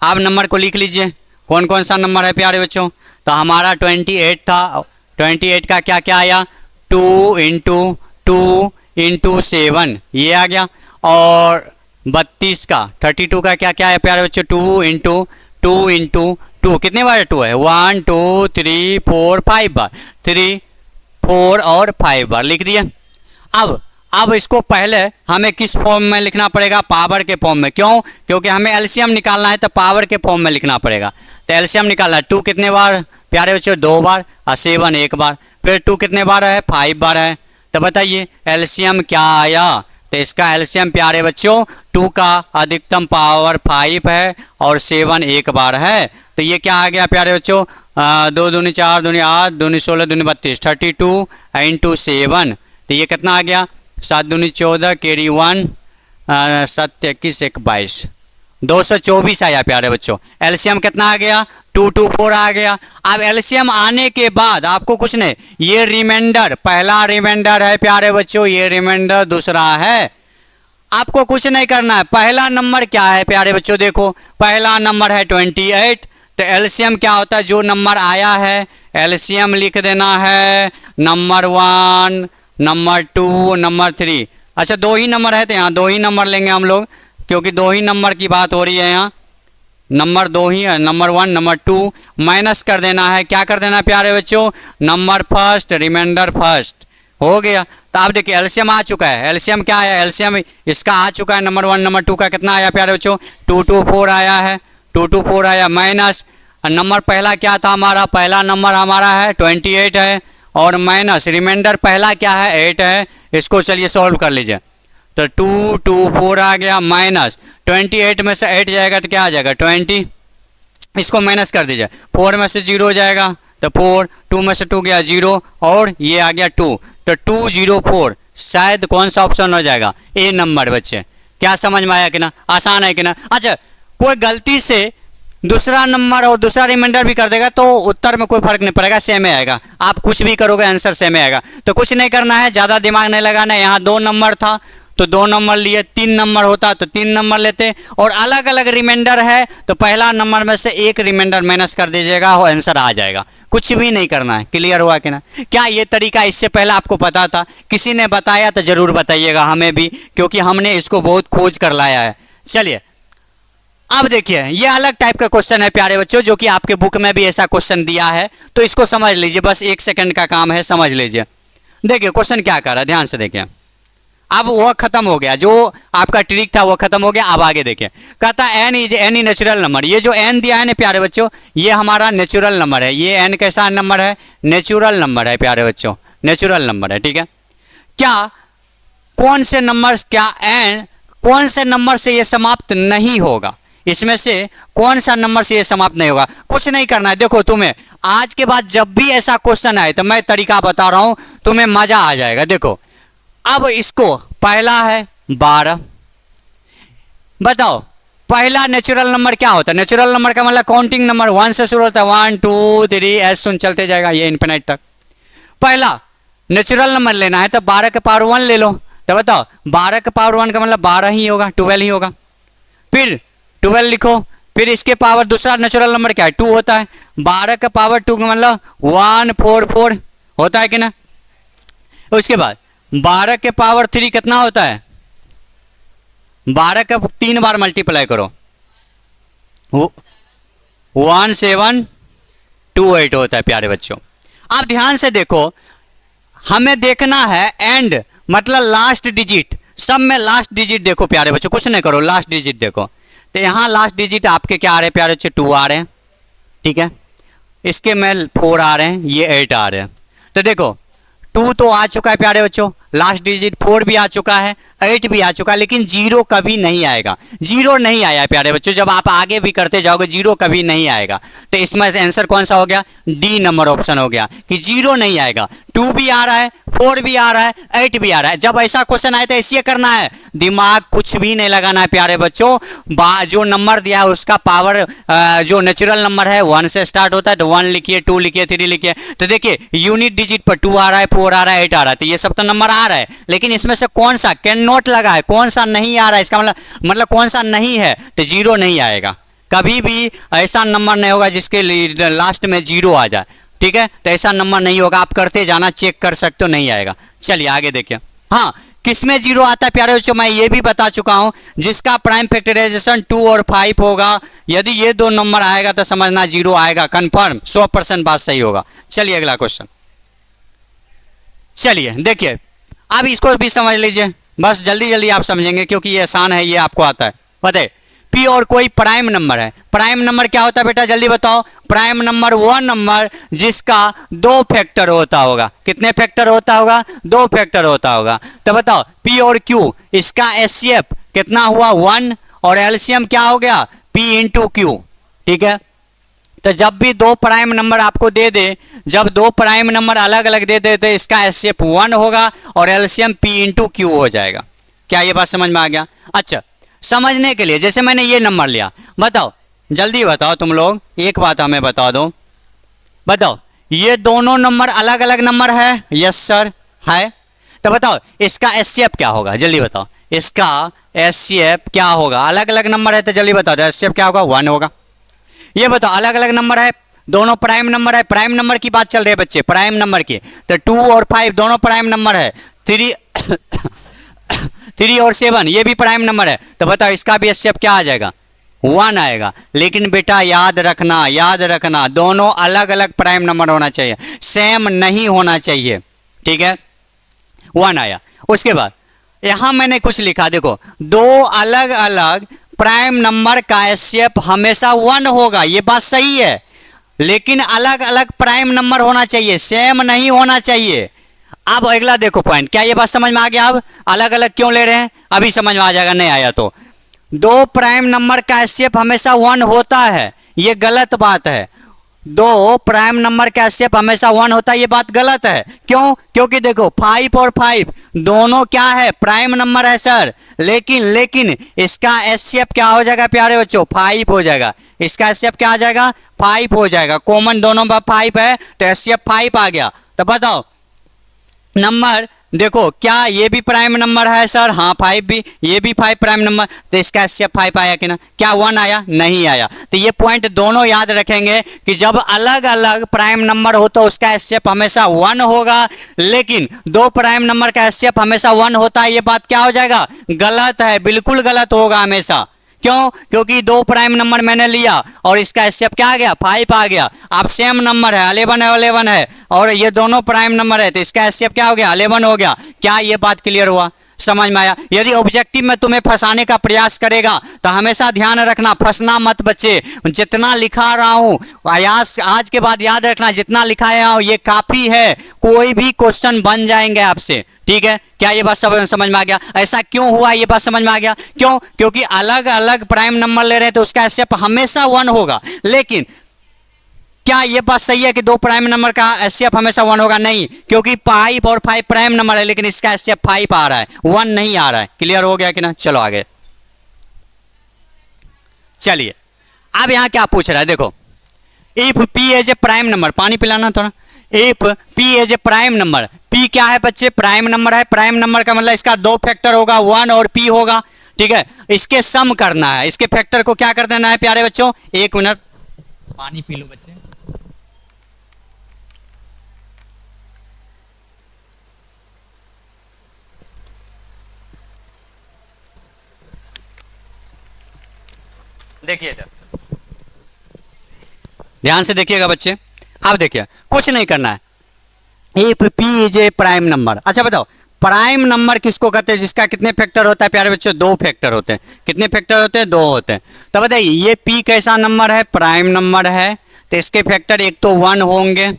S1: आप नंबर को लिख लीजिए, कौन कौन सा नंबर है प्यारे बच्चों। तो हमारा 28 था, 28 का क्या क्या आया, 2 × 2 × 7 ये आ गया। और 32 का 32 का क्या क्या है प्यारे बच्चों, 2 × 2 × 2 कितने बार 2 है, 1 2 3 4 5 बार, 3 4 और 5 बार लिख दिया। अब इसको पहले हमें किस फॉर्म में लिखना पड़ेगा, पावर के फॉर्म में। क्यों, क्योंकि हमें एलसीएम निकालना है तो पावर के फॉर्म में लिखना पड़ेगा। तो एलसीएम निकालना है, 2 कितने बार प्यारे बच्चों, 2 बार, और 7 1 बार, फिर 2 कितने बार है, 5 बार है। तो बताइए एलसीएम क्या आया, तो इसका एलसीएम प्यारे बच्चों 2 का अधिकतम पावर 5 है और 7 1 बार है। तो ये क्या आ गया प्यारे बच्चों, 2 दूनी 4 दूनी 8 दूनी 16 दूनी 32, 32 × 7, तो ये कितना आ गया, 7 दूनी 14, कैरी 1, 7 21 1 22, 224 आया प्यारे बच्चों। एलसीएम कितना आ गया, 224 आ गया। अब एलसीएम आने के बाद आपको कुछ नहीं, ये रिमाइंडर पहला रिमाइंडर है प्यारे बच्चों, ये रिमाइंडर दूसरा है, आपको कुछ नहीं करना है। पहला नंबर क्या है प्यारे बच्चों, देखो पहला नंबर है 28, तो एलसीएम क्या होता है, जो नंबर आया है एलसीएम लिख देना है, नंबर 1 नंबर 2 नंबर 3। अच्छा 2 ही नंबर है तो यहाँ 2 ही नंबर लेंगे हम लोग, क्योंकि 2 ही नंबर की बात हो रही है यहाँ, नंबर 2 ही है, नंबर 1 नंबर 2, माइनस कर देना है। क्या कर देना है प्यारे बच्चों, नंबर फर्स्ट रिमाइंडर फर्स्ट, हो गया। तो आप देखिए एलसीएम आ चुका है, एलसीएम क्या आया, एलसीएम इसका आ चुका है नंबर 1 नंबर 2 का कितना आया प्यारे बच्चों, 224 आया है, 224 आया माइनस नंबर पहला क्या था हमारा, पहला नंबर हमारा है 28 है और माइनस रिमाइंडर पहला क्या है 8 है। इसको चलिए सॉल्व कर लीजिए। तो 224 आ गया माइनस 28 में से 8 जाएगा तो क्या आ जाएगा 20, इसको माइनस कर दीजिए, 4 में से 0 जाएगा तो 4, 2 में से 2 गया 0 और ये आ गया 2, तो 204 शायद कौन सा ऑप्शन हो जाएगा, ए नंबर। बच्चे क्या समझ में आया कि ना, आसान है कि ना। अच्छा कोई गलती से दूसरा नंबर और दूसरा रिमाइंडर भी कर देगा तो उत्तर में कोई फर्क नहीं पड़ेगा, सेम ही आएगा। आप कुछ भी करोगे आंसर सेम ही आएगा। तो कुछ नहीं करना है, ज़्यादा दिमाग नहीं लगाना है। यहाँ 2 नंबर था तो 2 नंबर लिए, 3 नंबर होता तो 3 नंबर लेते और अलग अलग रिमाइंडर है तो पहला नंबर में से एक रिमाइंडर माइनस कर दीजिएगा और आंसर आ जाएगा। कुछ भी नहीं करना है। क्लियर हुआ कि ना। क्या ये तरीका इससे पहले आपको पता था, किसी ने बताया तो ज़रूर बताइएगा हमें भी, क्योंकि हमने इसको बहुत खोज कर लाया है। चलिए अब देखिए ये अलग टाइप का क्वेश्चन है प्यारे बच्चों, जो कि आपके बुक में भी ऐसा क्वेश्चन दिया है, तो इसको समझ लीजिए, बस 1 सेकंड का काम है, समझ लीजिए। देखिए क्वेश्चन क्या कर रहा है, ध्यान से देखिए। अब वह खत्म हो गया, जो आपका ट्रिक था वो खत्म हो गया। अब आगे देखिए, कहता n is any natural number. ये जो एन दिया है ना प्यारे बच्चों, ये हमारा नेचुरल नंबर है। ये एन कैसा नंबर है, नेचुरल नंबर है प्यारे बच्चों, नेचुरल नंबर है। ठीक है, क्या कौन से नंबर, क्या एन कौन से नंबर से ये समाप्त नहीं होगा, इसमें से कौन सा नंबर से ये समाप्त नहीं होगा। कुछ नहीं करना है। देखो तुम्हें आज के बाद जब भी ऐसा क्वेश्चन आए तो मैं तरीका बता रहा हूं, तुम्हें मजा आ जाएगा। देखो अब इसको पहला है 12, बताओ पहला नेचुरल नंबर क्या होता है। नेचुरल नंबर का मतलब काउंटिंग नंबर 1 से शुरू होता है, 1 2 3 ऐसे सुन चलते जाएगा ये इनफिनिट तक। पहला नेचुरल नंबर लेना है तो 12 के पावर 1 ले लो। तो बताओ 12 के पावर 1 का मतलब 12 ही होगा, 12 ही होगा। फिर 12 लिखो, फिर इसके पावर दूसरा नेचुरल नंबर क्या है 2 होता है। 12 का पावर 2 का मतलब 144 होता है कि ना। उसके बाद 12 के पावर 3 कितना होता है, 12 का 3 बार मल्टीप्लाई करो, 1728 होता है प्यारे बच्चों। आप ध्यान से देखो, हमें देखना है एंड मतलब लास्ट डिजिट, सब में लास्ट डिजिट देखो प्यारे बच्चों, कुछ नहीं करो, लास्ट डिजिट देखो। तो यहाँ लास्ट डिजिट आपके क्या आ रहे हैं प्यारे बच्चों, 2 आ रहे हैं। ठीक है, इसके में 4 आ रहे हैं, ये 8 आ रहे हैं। तो देखो 2 तो आ चुका है प्यारे बच्चों, लास्ट डिजिट 4 भी आ चुका है, 8 भी आ चुका है, लेकिन 0 कभी नहीं आएगा। 0 नहीं आया है प्यारे बच्चों, जब आप आगे भी करते जाओगे 0 कभी नहीं आएगा। तो इसमें से आंसर कौन सा हो गया, डी नंबर ऑप्शन हो गया कि 0 नहीं आएगा। 2 भी आ रहा है, 4 भी आ रहा है, 8 भी आ रहा है। जब ऐसा क्वेश्चन आए तो ऐसे करना है, दिमाग कुछ भी नहीं लगाना है प्यारे बच्चों। जो नंबर दिया है उसका पावर जो नेचुरल नंबर है 1 से स्टार्ट होता है, तो 1 लिखिए, 2 लिखिए, 3 लिखिए। तो देखिए यूनिट डिजिट पर 2 आ रहा है, 4 आ रहा है, 8 आ रहा है, तो ये सब तो नंबर आ रहा है, लेकिन इसमें से कौन सा कैन नॉट लगा है, कौन सा नहीं आ रहा है, इसका मतलब कौन सा नहीं है, तो 0 नहीं आएगा। कभी भी ऐसा नंबर नहीं होगा जिसके लास्ट में 0 आ जाए। ठीक है, तो ऐसा नंबर नहीं होगा, आप करते जाना, चेक कर सकते हो, नहीं आएगा। चलिए आगे देखिए। हाँ, किसमें 0 आता है प्यारे बच्चों, मैं ये भी बता चुका हूं, जिसका प्राइम फैक्टराइजेशन 2 और 5 होगा, यदि ये 2 नंबर आएगा तो समझना 0 आएगा, कंफर्म 100% बात सही होगा। चलिए अगला क्वेश्चन, चलिए देखिए, अब इसको भी समझ लीजिए, बस जल्दी जल्दी आप समझेंगे क्योंकि ये आसान है, ये आपको आता है। बताइए पी और कोई प्राइम नंबर है। प्राइम नंबर क्या होता है बेटा, जल्दी बताओ। प्राइम नंबर वो नंबर जिसका 2 फैक्टर होता होगा। कितने फैक्टर होता होगा, 2 फैक्टर होता होगा। तो बताओ पी और क्यू, इसका एचसीएफ कितना हुआ 1 और एलसीएम क्या हो गया पी इंटू क्यू। ठीक है, तो जब भी 2 प्राइम नंबर आपको दे दे, जब 2 प्राइम नंबर अलग अलग दे दे तो इसका एचसीएफ 1 होगा और एलसीएम पी इंटू क्यू हो जाएगा। क्या ये बात समझ में आ गया। अच्छा, समझने के लिए जैसे मैंने ये नंबर लिया, बताओ जल्दी बताओ तुम लोग, एक बात हमें बता दो, बताओ ये दोनों नंबर अलग अलग नंबर है, यस सर है। तो बताओ इसका एचसीएफ क्या होगा, जल्दी बताओ, इसका एचसीएफ क्या होगा। अलग अलग नंबर है तो जल्दी बताओ, एचसीएफ क्या होगा 1 होगा। ये बताओ अलग अलग नंबर है, दोनों प्राइम नंबर है, प्राइम नंबर की बात चल रही है बच्चे, प्राइम नंबर की। तो 2 और 5 दोनों प्राइम नंबर है, 3 और 7 ये भी प्राइम नंबर है। तो बताओ इसका भी एचसीएफ क्या आ जाएगा 1 आएगा। लेकिन बेटा याद रखना दोनों अलग अलग प्राइम नंबर होना चाहिए, सेम नहीं होना चाहिए। ठीक है, 1 आया। उसके बाद यहां मैंने कुछ लिखा, देखो, दो अलग अलग प्राइम नंबर का एचसीएफ हमेशा 1 होगा, ये बात सही है, लेकिन अलग अलग प्राइम नंबर होना चाहिए, सेम नहीं होना चाहिए। अब अगला देखो पॉइंट, क्या ये बात समझ में आ गया? अब अलग अलग क्यों ले रहे हैं, अभी समझ में आ जाएगा, नहीं आया तो। दो प्राइम नंबर का एचसीएफ हमेशा 1 होता है, ये गलत बात है। दो प्राइम नंबर का एचसीएफ हमेशा 1 होता है, ये बात गलत है। क्यों? क्योंकि देखो 5 और 5 दोनों क्या है, प्राइम नंबर है सर, लेकिन इसका एचसीएफ क्या हो जाएगा प्यारे बच्चों? 5 हो जाएगा। इसका एचसीएफ क्या आ जाएगा? 5 हो जाएगा। कॉमन दोनों में 5 है तो एचसीएफ 5 आ गया। तो बताओ नंबर देखो, क्या ये भी प्राइम नंबर है सर? हाँ 5 भी, ये भी 5 प्राइम नंबर, तो इसका एचसीएफ 5 आया कि ना? क्या 1 आया? नहीं आया। तो ये पॉइंट दोनों याद रखेंगे कि जब अलग अलग प्राइम नंबर हो तो उसका एचसीएफ हमेशा 1 होगा, लेकिन दो प्राइम नंबर का एचसीएफ हमेशा 1 होता है, ये बात क्या हो जाएगा? गलत है, बिल्कुल गलत होगा हमेशा। क्यों? क्योंकि दो प्राइम नंबर मैंने लिया और इसका एचसीएफ क्या आ गया? 5 आ गया। अब सेम नंबर है, 11 है और ये दोनों प्राइम नंबर है, तो इसका एचसीएफ क्या हो गया? 11 हो गया। क्या ये बात क्लियर हुआ, समझ में आया? यदि ऑब्जेक्टिव में तुम्हें फंसाने का प्रयास करेगा तो हमेशा ध्यान रखना, फंसना मत बच्चे। जितना लिखा रहा हूं आज के बाद याद रखना, जितना लिखाया हूं ये काफी है, कोई भी क्वेश्चन बन जाएंगे आपसे, ठीक है? क्या ये बात समझ में आ गया? ऐसा क्यों हुआ, ये बात समझ में आ गया? क्यों? क्योंकि अलग अलग प्राइम नंबर ले रहे हैं तो उसका एचसीएफ हमेशा 1 होगा। लेकिन क्या ये बात सही है कि दो प्राइम नंबर का एचसीएफ हमेशा 1 होगा? नहीं, क्योंकि 5 और 5 प्राइम नंबर है, लेकिन इसका एचसीएफ 5 आ रहा है, 1 नहीं आ रहा है। क्लियर हो गया कि ना? चलो आगे चलिए। अब यहां क्या पूछ रहा है, देखो, if p as a prime number, पानी पिलाना थोड़ा। If p as a prime number, p क्या है बच्चे? प्राइम नंबर है। प्राइम नंबर का मतलब इसका दो फैक्टर होगा, 1 और पी होगा, ठीक है? इसके सम करना है, इसके फैक्टर को क्या कर देना है प्यारे बच्चों? 1 मिनट पानी पी लो बच्चे। देखिए ध्यान से देखिएगा बच्चे। आप देखिए, कुछ नहीं करना है। If P is a prime number, अच्छा बताओ प्राइम नंबर किसको कहते हैं जिसका कितने फैक्टर होता है प्यारे बच्चों? 2 फैक्टर होते हैं। कितने फैक्टर होते हैं? 2 होते हैं। तो बताइए ये पी कैसा नंबर है? प्राइम नंबर है, तो इसके फैक्टर एक तो 1 होंगे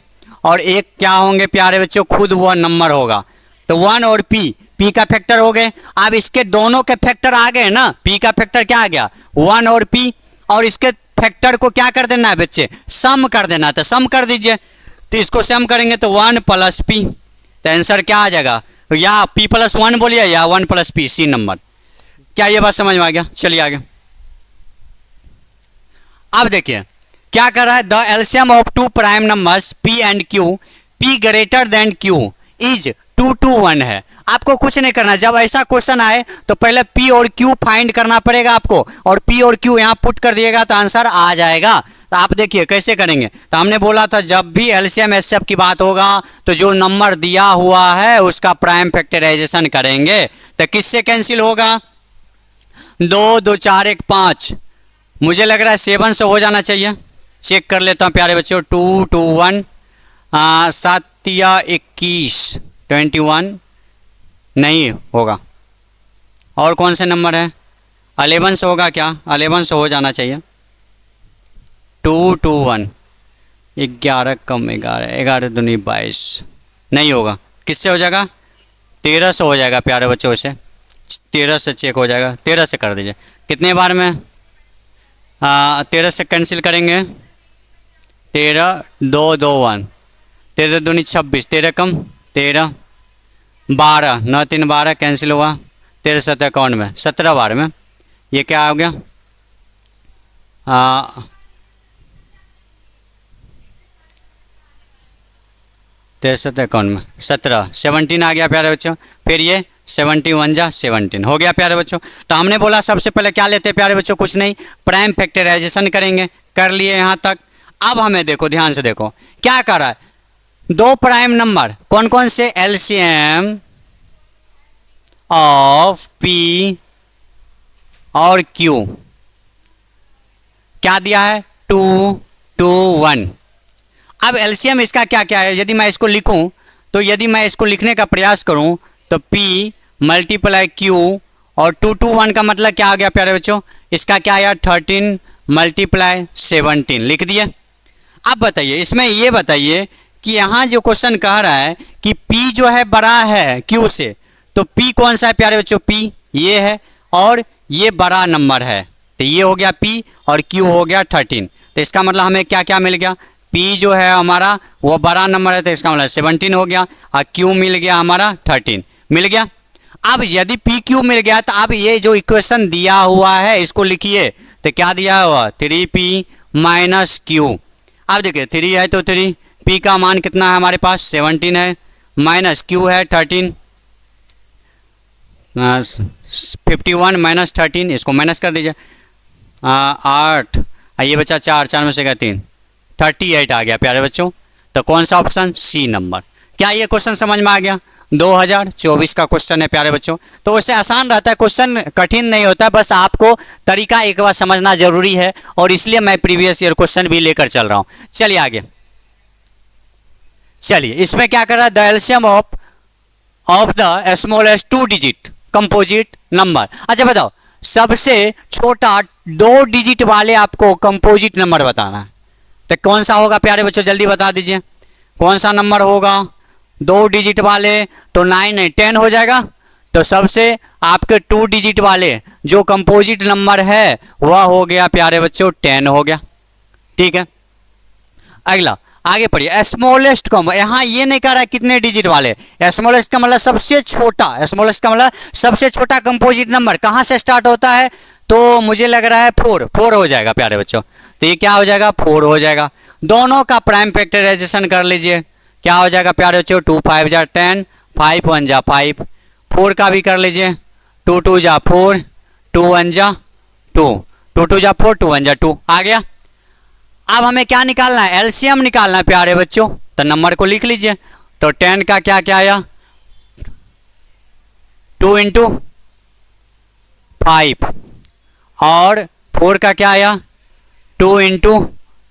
S1: और एक क्या होंगे प्यारे बच्चों? खुद वो नंबर होगा। तो 1 और पी का फैक्टर हो गए। अब इसके दोनों के फैक्टर आ गए ना, पी का फैक्टर क्या आ गया? 1 और पी, और इसके फैक्टर को क्या कर देना है बच्चे? सम कर देना है। तो सम कर दीजिए, तो इसको सम करेंगे तो 1 प्लस पी, तो आंसर क्या आ जाएगा? या p प्लस 1 बोलिए या 1 प्लस पी, सी नंबर। क्या ये बात समझ में आ गया? चलिए आगे। अब देखिए क्या कर रहा है, the LCM of two prime numbers p and q, p greater than q is 2 to 1 है। आपको कुछ नहीं करना, जब ऐसा क्वेश्चन आए तो पहले p और q फाइंड करना पड़ेगा आपको, और p और q यहाँ पुट कर दिएगा तो आंसर आ जाएगा। तो आप देखिए कैसे करेंगे। तो हमने बोला था जब भी एलसीएम एचसीएफ की बात होगा तो जो नंबर दिया हुआ है उसका प्राइम फैक्टराइजेशन करेंगे। तो किससे कैंसिल होगा? 2 2 4 1 5, मुझे लग रहा है 7 से हो जाना चाहिए। चेक कर लेता हूँ प्यारे बच्चों। 2 2 1 7 या 21 21 नहीं होगा। और कौन से नंबर है? 11 से होगा क्या? 11 से हो जाना चाहिए। 2 2 1 11 कम 11, 11 दूनी 22 नहीं होगा। किससे हो जाएगा? 13 से हो जाएगा प्यारे बच्चों से। 13 से चेक हो जाएगा। 13 से कर दीजिए। कितने बार में? 13 से कैंसिल करेंगे। 13 2 2 1, 13 दूनी 26, 13 कम 13 12, 9 3 12 कैंसिल हुआ। 13 7 अकाउंट में 17 बार में ये क्या हो गया? 13 अकाउंट में 17 17 आ गया प्यारे बच्चों। फिर ये 71 जा 17 हो गया प्यारे बच्चों। तो हमने बोला सबसे पहले क्या लेते हैं प्यारे बच्चों? कुछ नहीं, प्राइम फैक्टराइजेशन करेंगे। कर लिए यहाँ तक। अब हमें देखो, ध्यान से देखो क्या कर रहा है। दो प्राइम नंबर कौन कौन से? एलसीएम ऑफ पी और क्यू क्या दिया है? 2 2 1। अब एलसीएम इसका क्या क्या है? यदि मैं इसको लिखूं तो यदि मैं इसको लिखने का प्रयास करूं तो P मल्टीप्लाई Q और 2 2 1 का मतलब क्या आ गया प्यारे बच्चों, इसका क्या आया 13 मल्टीप्लाई 17 लिख दिए। अब बताइए इसमें ये बताइए कि यहाँ जो क्वेश्चन कह रहा है कि P जो है बड़ा है Q से, तो P कौन सा है प्यारे बच्चों, P ये है और ये बड़ा नंबर है, तो ये हो गया P और Q हो गया 13। तो इसका मतलब हमें क्या क्या मिल गया, P जो है हमारा वो बड़ा नंबर है तो इसका मतलब 17 हो गया और Q मिल गया हमारा 13 मिल गया। अब यदि P Q मिल गया तो अब ये जो इक्वेशन दिया हुआ है इसको लिखिए, तो क्या दिया हुआ 3P माइनस Q। अब देखिए 3 है तो 3, P का मान कितना है हमारे पास 17 है, माइनस Q है 13, 51 माइनस 13, इसको माइनस कर दीजिए 8, ये बचा 4, 4 में से 3, 38 आ गया प्यारे बच्चों। तो कौन सा ऑप्शन, सी नंबर। क्या ये क्वेश्चन समझ में आ गया, 2024 का क्वेश्चन है प्यारे बच्चों। तो वैसे आसान रहता है, क्वेश्चन कठिन नहीं होता, बस आपको तरीका एक बार समझना जरूरी है और इसलिए मैं प्रीवियस ईयर क्वेश्चन भी लेकर चल रहा हूँ। चलिए आगे, चलिए इसमें क्या कर रहा है, the LCM of the smallest 2 digit composite number. अच्छा बताओ, सबसे छोटा 2 डिजिट वाले आपको कंपोजिट नंबर बताना है, तो कौन सा होगा प्यारे बच्चों, जल्दी बता दीजिए कौन सा नंबर होगा 2 डिजिट वाले। तो 9 नहीं 10 हो जाएगा। तो सबसे आपके 2 डिजिट वाले जो कंपोजिट नंबर है वह हो गया प्यारे बच्चों 10 हो गया, ठीक है। अगला आगे पढ़िए, स्मॉलेस्ट कम, यहाँ ये नहीं कह रहा है कितने डिजिट वाले, स्मॉलेस्ट का मतलब सबसे छोटा, स्मॉलेस्ट का मतलब सबसे छोटा कंपोजिट नंबर कहाँ से स्टार्ट होता है, तो मुझे लग रहा है 4 हो जाएगा प्यारे बच्चों। तो ये क्या हो जाएगा 4 हो जाएगा। दोनों का प्राइम फैक्टराइजेशन कर लीजिए, क्या हो जाएगा प्यारे बच्चों 2 5 जा 10, 5 1 जा 5, 4 का भी कर लीजिए 2 2 जा 4, 2 1 जा 2, 2 2 जा 4, 2 1 जा 2 आ गया। अब हमें क्या निकालना है, एलसीएम निकालना है प्यारे बच्चों। तो नंबर को लिख लीजिए, तो 10 का क्या क्या आया 2 इंटू 5 और 4 का क्या आया 2 इंटू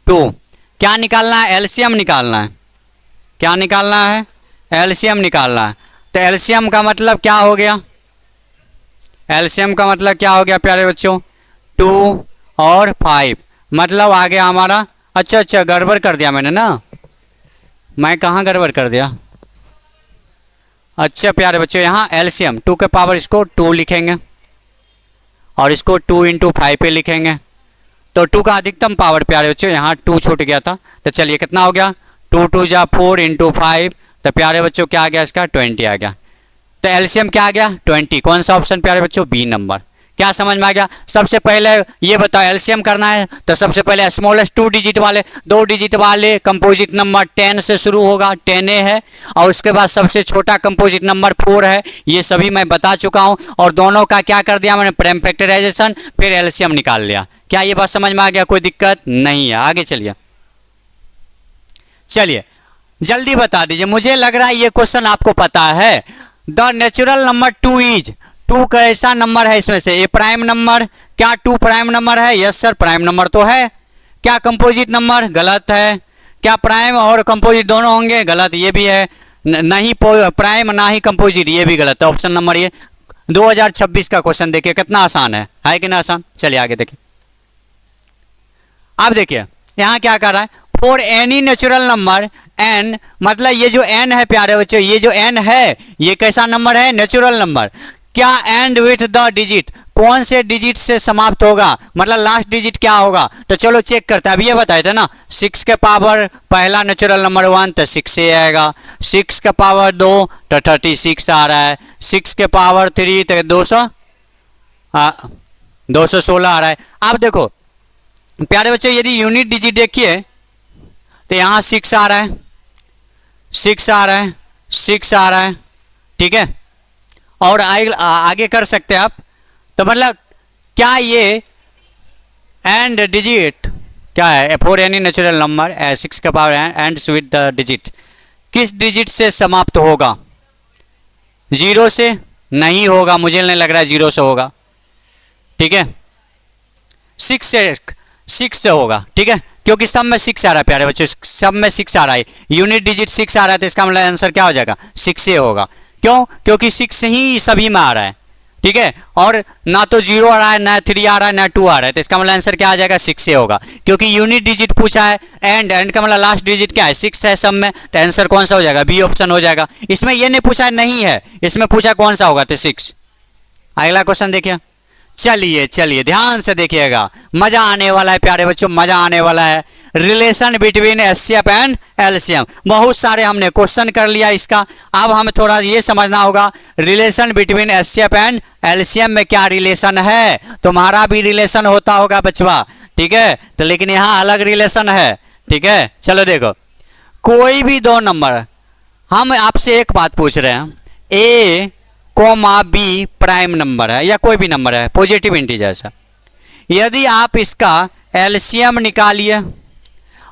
S1: 2। क्या निकालना है, एलसीएम निकालना है। क्या निकालना है, एलसीएम निकालना है। तो एलसीएम का मतलब क्या हो गया, एलसीएम का मतलब क्या हो गया प्यारे बच्चों 2 और 5, मतलब आ गया हमारा, अच्छा गड़बड़ कर दिया मैंने ना, मैं कहाँ गड़बड़ कर दिया। अच्छा प्यारे बच्चों, यहाँ एलसीएम 2 के पावर इसको 2 लिखेंगे और इसको 2 इंटू 5 पे लिखेंगे। तो 2 का अधिकतम पावर प्यारे बच्चों, यहाँ 2 छूट गया था, तो चलिए कितना हो गया 2 2 जा 4 इंटू 5, तो प्यारे बच्चों क्या आ गया इसका 20 आ गया। तो एलसीएम क्या आ गया 20। कौन सा ऑप्शन प्यारे बच्चों, बी नंबर। क्या समझ में आ गया। सबसे पहले ये बताओ एलसीएम करना है, तो सबसे पहले स्मॉलेस्ट 2 डिजिट वाले, 2 डिजिट वाले कंपोजिट नंबर 10 से शुरू होगा, 10 है, और उसके बाद सबसे छोटा कंपोजिट नंबर 4 है, ये सभी मैं बता चुका हूँ। और दोनों का क्या कर दिया मैंने, प्राइम फैक्टराइजेशन, फिर एलसीएम निकाल लिया। क्या ये बात समझ में आ गया, कोई दिक्कत नहीं है। आगे चलिए, चलिए जल्दी बता दीजिए, मुझे लग रहा है ये क्वेश्चन आपको पता है। द नेचुरल नंबर 2 इज, 2 कैसा नंबर है इसमें से, ये प्राइम नंबर, क्या 2 प्राइम नंबर है, यस सर प्राइम नंबर तो है। क्या कंपोजिट नंबर, गलत है। क्या प्राइम और कंपोजिट दोनों होंगे, गलत, ये भी है। नहीं प्राइम ना ही कंपोजिट, ये भी गलत है। ऑप्शन नंबर ये 2026 का क्वेश्चन देखिए कितना आसान है कि ना आसान। चलिए आगे देखिए, अब देखिए यहाँ क्या कर रहा है, for any natural number n, मतलब ये जो n है प्यारे बच्चों, ये जो n है ये कैसा नंबर है, नेचुरल नंबर। क्या एंड विथ द डिजिट, कौन से डिजिट से समाप्त होगा, मतलब लास्ट डिजिट क्या होगा। तो चलो चेक करते हैं, अब ये बताए थे ना 6 के पावर पहला नेचुरल नंबर 1 तो 6 से आएगा, 6 के पावर 2 तो 36 आ रहा है, 6 के पावर 3 तो 216 आ रहा है। अब देखो प्यारे बच्चों, यदि यूनिट डिजिट देखिए तो यहाँ 6 आ रहा है, 6 आ रहा है, 6 आ रहा है, ठीक है। और आगे कर सकते हैं आप। तो मतलब क्या ये एंड डिजिट क्या है, फॉर एनी नेचुरल नंबर 6 का power ends with the digit, किस डिजिट से समाप्त होगा, 0 से नहीं होगा, मुझे नहीं लग रहा है 0 से होगा, ठीक है। 6 से होगा, ठीक है, क्योंकि सब में 6 आ रहा है प्यारे बच्चों, सब में 6 आ रहा है, यूनिट डिजिट 6 आ रहा है, तो इसका मतलब आंसर क्या हो जाएगा 6 से होगा। क्यों? क्योंकि 6 ही सभी में आ रहा है, ठीक है, और ना तो 0 आ रहा है, ना 3 आ रहा है, ना 2 आ रहा है, तो इसका मतलब आंसर क्या आ जाएगा? 6 से होगा, क्योंकि यूनिट डिजिट पूछा है, एंड का मतलब लास्ट डिजिट क्या है? 6 है सब में, तो आंसर कौन सा हो जाएगा? बी ऑप्शन हो जाएगा। इसमें ये नहीं पूछा नहीं है, इसमें पूछा कौन सा होगा, तो 6। अगला क्वेश्चन देखिए, चलिए चलिए ध्यान से देखिएगा, मजा आने वाला है प्यारे बच्चों, मजा आने वाला है। Relation between HCF and LCM, बहुत सारे हमने क्वेश्चन कर लिया इसका, अब हमें थोड़ा ये समझना होगा relation between HCF and LCM में क्या रिलेशन है। तुम्हारा भी रिलेशन होता होगा बचवा, ठीक है, तो लेकिन यहाँ अलग रिलेशन है, ठीक है। चलो देखो, कोई भी दो नंबर, हम आपसे एक बात पूछ रहे हैं, ए कोमा बी प्राइम नंबर है या कोई भी नंबर है पॉजिटिव इंटीजर है, यदि आप इसका एलसीएम निकालिए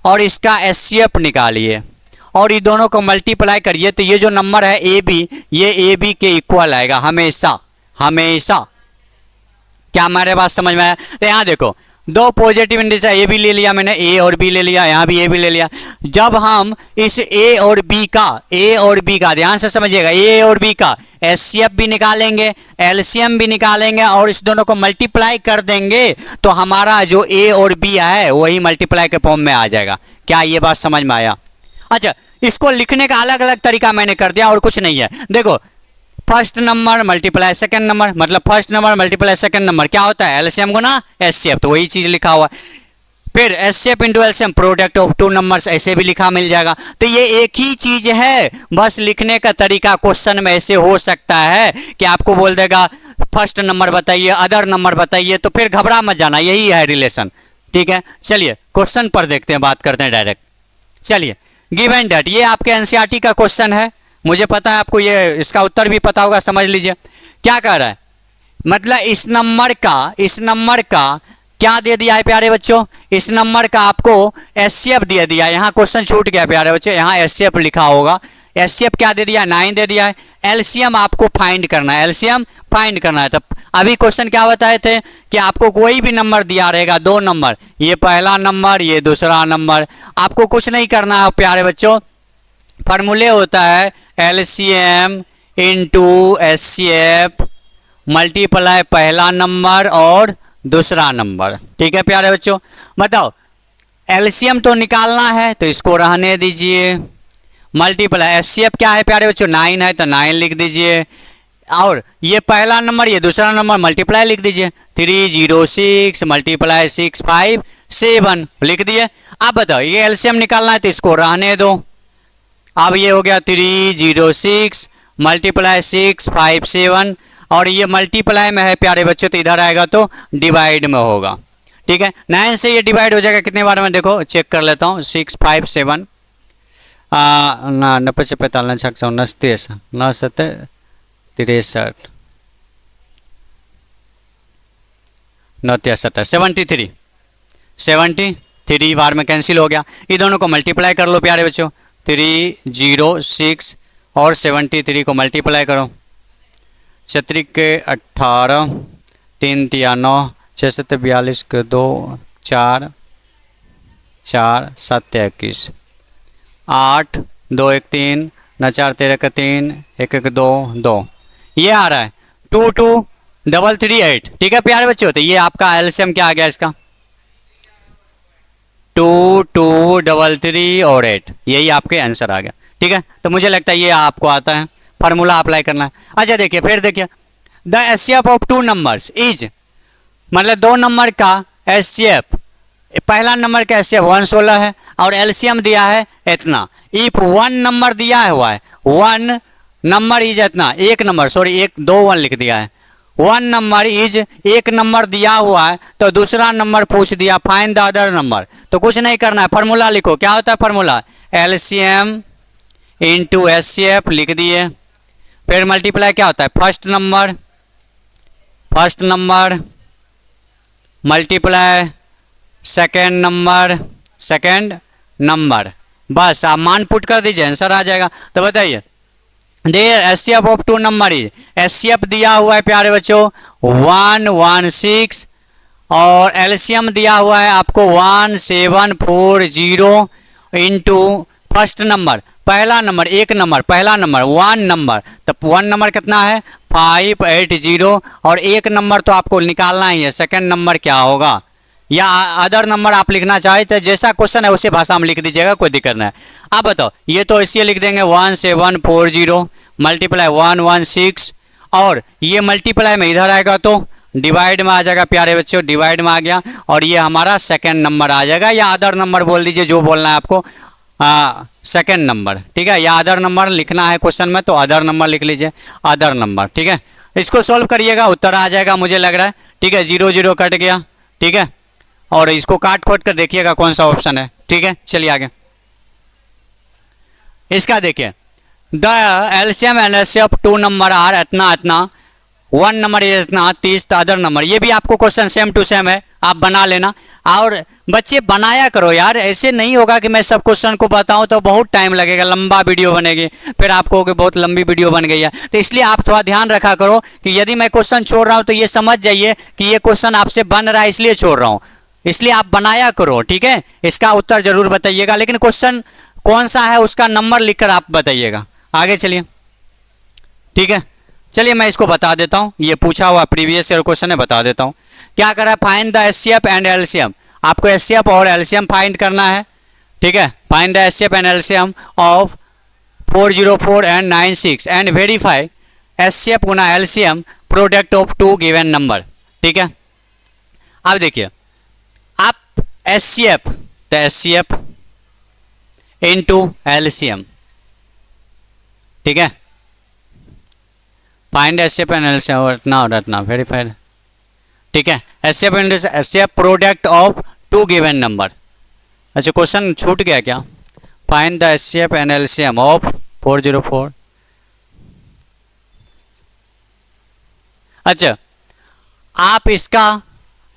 S1: और इसका एचसीएफ निकालिए और ये दोनों को मल्टीप्लाई करिए, तो ये जो नंबर है ए बी, ये ए बी के इक्वल आएगा हमेशा हमेशा। क्या हमारे बात समझ में आया? तो यहाँ देखो, दो पॉजिटिव इंटीजर ए भी ले लिया मैंने, ए और बी ले लिया, यहाँ भी ए भी ले लिया। जब हम इस ए और बी का ध्यान से समझिएगा, ए और बी का एचसीएफ भी निकालेंगे, एलसीएम भी निकालेंगे और इस दोनों को मल्टीप्लाई कर देंगे, तो हमारा जो ए और बी है वही मल्टीप्लाई के फॉर्म में आ जाएगा। क्या ये बात समझ में आया? अच्छा, इसको लिखने का अलग अलग तरीका मैंने कर दिया और कुछ नहीं है। देखो, first number multiply second number, मतलब first number multiply second number क्या होता है? एलसीएम गुना एचसीएफ, तो वही चीज लिखा हुआ है। फिर HCF into LCM, product of two numbers, ऐसे भी लिखा मिल जाएगा। तो ये एक ही चीज है, बस लिखने का तरीका क्वेश्चन में ऐसे हो सकता है कि आपको बोल देगा फर्स्ट नंबर बताइए, अदर नंबर बताइए, तो फिर घबरा मत जाना, यही है रिलेशन, ठीक है। चलिए क्वेश्चन पर देखते हैं, बात करते हैं डायरेक्ट। चलिए, गिवन दैट, ये आपके एनसीईआरटी का क्वेश्चन है, मुझे पता है आपको ये इसका उत्तर भी पता होगा, समझ लीजिए क्या कह रहा है। मतलब इस नंबर का क्या दे दिया है प्यारे बच्चों? इस नंबर का आपको एचसीएफ दे दिया है। यहाँ क्वेश्चन छूट गया प्यारे बच्चों, यहाँ एचसीएफ लिखा होगा। एचसीएफ क्या दे दिया है? 9 दे दिया है। एलसीएम आपको फाइंड करना है, एलसीएम फाइंड करना है। तो अभी क्वेश्चन क्या बताए थे कि आपको कोई भी नंबर दिया रहेगा, दो नंबर, ये पहला नंबर, ये दूसरा नंबर, आपको कुछ नहीं करना है प्यारे बच्चों। फार्मूले होता है एलसीएम इंटू एचसीएफ मल्टीप्लाई पहला नंबर और दूसरा नंबर, ठीक है प्यारे बच्चों। बताओ, एलसीएम तो निकालना है तो इसको रहने दीजिए, मल्टीप्लाई एचसीएफ क्या है प्यारे बच्चों? 9 है तो 9 लिख दीजिए, और ये पहला नंबर ये दूसरा नंबर मल्टीप्लाई लिख दीजिए, 306 मल्टीप्लाई 657 लिख दिए। अब बताओ, ये एलसीएम निकालना है तो इसको रहने दो। अब ये हो गया 306 मल्टीप्लाई 657, और ये मल्टीप्लाई में है प्यारे बच्चों, तो इधर आएगा तो डिवाइड में होगा, ठीक है। 9 से ये डिवाइड हो जाएगा कितने बार में? देखो चेक कर लेता हूँ, 657 ना 90 से 45 59 63 9 7 63 9 73 73 बार में कैंसिल हो गया। ये दोनों को मल्टीप्लाई कर लो प्यारे बच्चों, 306 और 73 को मल्टीप्लाई करो, 36 के 18, 3 तिया 9, 6 7 42 के 2, 4 4 7 21, 8 2 1 3, 9 4 13 का 3, 1 1 2 2, ये आ रहा है 2 2 3 3 8, ठीक है प्यारे बच्चों। तो ये आपका एलसीएम क्या आ गया इसका? 2 2 3 3 और 8, यही आपके आंसर आ गया, ठीक है। तो मुझे लगता है ये आपको आता है, फार्मूला अप्लाई करना है। अच्छा देखिए, फिर देखिए, the HCF of two numbers is, मतलब दो नंबर का एचसीएफ, पहला नंबर का एचसीएफ 116 है और एलसीएम दिया है इतना। इफ वन नंबर दिया हुआ है, वन नंबर इज इतना, एक नंबर, सॉरी एक 2 1 लिख दिया है, वन नंबर इज, एक नंबर दिया हुआ है तो दूसरा नंबर पूछ दिया, फाइंड द अदर नंबर। तो कुछ नहीं करना है, फार्मूला लिखो। क्या होता है फार्मूला? एलसीएम इंटू एचसीएफ लिख दिए, फिर मल्टीप्लाई क्या होता है? First number multiply second number, बस आप मान पुट कर दीजिए, आंसर आ जाएगा। तो बताइए, there HCF of two number is, HCF दिया हुआ है प्यारे बच्चों 116 और एलसीएम दिया हुआ है आपको 1740 इंटू फर्स्ट पहला नंबर, एक नंबर, पहला नंबर 1 नंबर, तो 1 नंबर कितना है 580, और एक नंबर तो आपको निकालना ही है, सेकंड नंबर क्या होगा, या अदर नंबर आप लिखना चाहे तो जैसा क्वेश्चन है उसी भाषा में लिख दीजिएगा, कोई दिक्कत नहीं है। अब बताओ, ये तो इसे लिख देंगे 1740 मल्टीप्लाई 116, और ये मल्टीप्लाई में इधर आएगा तो डिवाइड में आ जाएगा प्यारे बच्चों, डिवाइड में आ गया, और ये हमारा सेकंड नंबर आ जाएगा, या अदर नंबर बोल दीजिए जो बोलना है आपको, सेकंड नंबर, ठीक है, या अदर नंबर लिखना है क्वेश्चन में तो अदर नंबर लिख लीजिए, अदर नंबर, ठीक है। इसको सॉल्व करिएगा, उत्तर आ जाएगा मुझे लग रहा है, ठीक है, 0 0 कट गया, ठीक है, और इसको काट खोट कर देखिएगा कौन सा ऑप्शन है, ठीक है। चलिए आगे, इसका देखिए, the LCM and HCF 2 number are इतना इतना, 1 नंबर इज इतना, 30 अदर नंबर, ये भी आपको क्वेश्चन सेम टू सेम है, आप बना लेना। और बच्चे बनाया करो यार, ऐसे नहीं होगा कि मैं सब क्वेश्चन को बताऊं तो बहुत टाइम लगेगा, लंबा वीडियो बनेगी, फिर आपको कहोगे बहुत लंबी वीडियो बन गई है, तो इसलिए आप थोड़ा ध्यान रखा करो कि यदि मैं क्वेश्चन छोड़ रहा हूं तो ये समझ जाइए कि ये क्वेश्चन आपसे बन रहा है इसलिए छोड़ रहा हूँ, इसलिए आप बनाया करो, ठीक है। इसका उत्तर जरूर बताइएगा, लेकिन क्वेश्चन कौन सा है उसका नंबर लिखकर आप बताइएगा। आगे चलिए, ठीक है, चलिए मैं इसको बता देता हूँ, ये पूछा हुआ प्रीवियस ईयर क्वेश्चन है, बता देता हूँ। क्या करा, find the HCF and LCM, आपको एचसीएफ और एलसीएम फाइंड करना है, ठीक है। Find the HCF and LCM of 404 and 96 and verify HCF Guna LCM product of 2 given number, ठीक है। अब देखिए, आप एचसीएफ, तो एचसीएफ इनटू एलसीएम, ठीक है, फाइंड एचसीएफ एंड एलसीएम इतना और इतना, वेरीफाइड, ठीक है। HCF and HCF product of 2 given number, अच्छा क्वेश्चन छूट गया क्या, find the HCF and LCM of 404, अच्छा आप इसका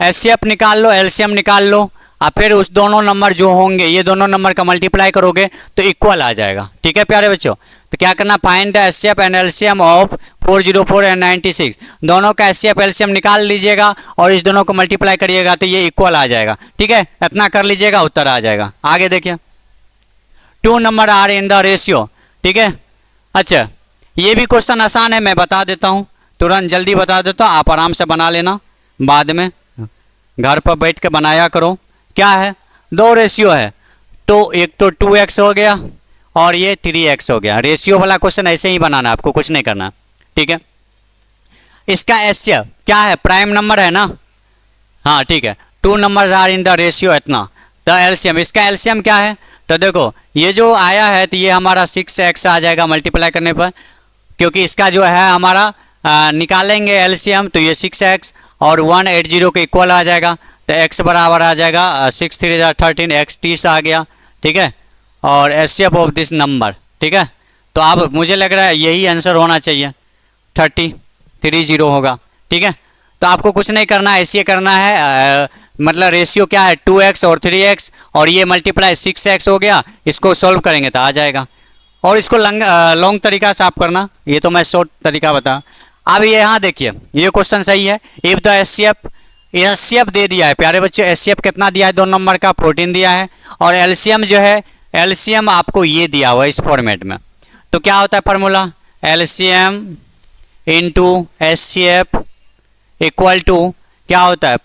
S1: एचसीएफ निकाल लो, एलसीएम निकाल लो, और फिर उस दोनों नंबर जो होंगे, ये दोनों नंबर का मल्टीप्लाई करोगे तो इक्वल आ जाएगा, ठीक है प्यारे बच्चों। तो क्या करना, find the HCF and LCM of 404 and 96, दोनों का एचसीएफ एलसीएम निकाल लीजिएगा और इस दोनों को मल्टीप्लाई करिएगा तो ये इक्वल आ जाएगा, ठीक है। इतना कर लीजिएगा, उत्तर आ जाएगा। आगे देखिए, 2 number are in the ratio, ठीक है। अच्छा ये भी क्वेश्चन आसान है, मैं बता देता हूँ, तुरंत जल्दी बता देता हूँ, आप आराम से बना लेना, बाद में घर पर बैठ के बनाया करो। क्या है, 2 रेशियो है, तो एक तो 2x हो गया और ये 3x हो गया। रेशियो वाला क्वेश्चन ऐसे ही बनाना, आपको कुछ नहीं करना, ठीक है। इसका एचसीएफ क्या है, प्राइम नंबर है ना, हाँ ठीक है, 2 number are in the ratio इतना, द एलसीएम, इसका एलसीएम क्या है, तो देखो ये जो आया है तो ये हमारा 6x आ जाएगा मल्टीप्लाई करने पर, क्योंकि इसका जो है हमारा निकालेंगे एलसीएम तो ये 6x और 180 के इक्वल आ जाएगा, तो x बराबर आ जाएगा 6 3 13, x 30 आ गया, ठीक है, और एचसीएफ ऑफ दिस नंबर, ठीक है। तो अब मुझे लग रहा है यही आंसर होना चाहिए, 30 होगा, ठीक है। तो आपको कुछ नहीं करना है, ऐसे करना है, मतलब रेशियो क्या है 2x और 3x, और ये मल्टीप्लाई 6x हो गया, इसको सॉल्व करेंगे तो आ जाएगा। और इसको लॉन्ग तरीका से आप करना, ये तो मैं शॉर्ट तरीका बता। अब ये यहाँ देखिए, ये क्वेश्चन सही है, इफ द एचसीएफ दे दिया है प्यारे बच्चों, एचसीएफ कितना दिया है, 2 नंबर का 14 दिया है, और एलसीएम जो है, एलसीएम आपको ये दिया हुआ है इस फॉर्मेट में। तो क्या होता है formula, LCM into HCF equal to क्या होता है,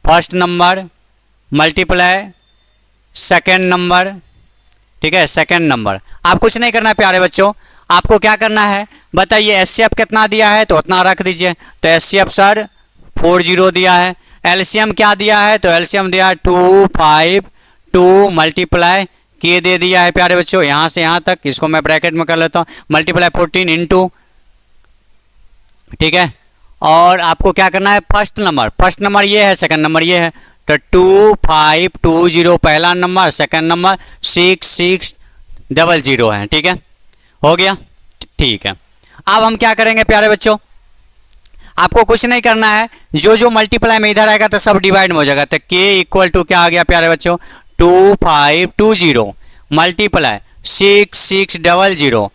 S1: first number multiply second number, ठीक है, सेकेंड नंबर। आप कुछ नहीं करना है प्यारे बच्चों, आपको क्या करना है बताइए, एचसीएफ कितना दिया है तो उतना रख दीजिए, तो एचसीएफ सर 40 दिया है, एलसीएम क्या दिया है, तो एलसीएम दिया है 252 मल्टीप्लाई के दे दिया है प्यारे बच्चों, यहाँ से यहाँ तक, इसको मैं ब्रैकेट में कर लेता हूँ, मल्टीप्लाई 14 इंटू, ठीक है। और आपको क्या करना है, फर्स्ट नंबर ये है, सेकंड नंबर ये है, तो 2520 पहला नंबर, सेकंड नंबर 6600 है, ठीक है, हो गया, ठीक है। अब हम क्या करेंगे प्यारे बच्चों, आपको कुछ नहीं करना है, जो जो मल्टीप्लाई में इधर आएगा तो सब डिवाइड में हो जाएगा, तो k इक्वल टू क्या आ गया प्यारे बच्चों, 2520 मल्टीप्लाई 6600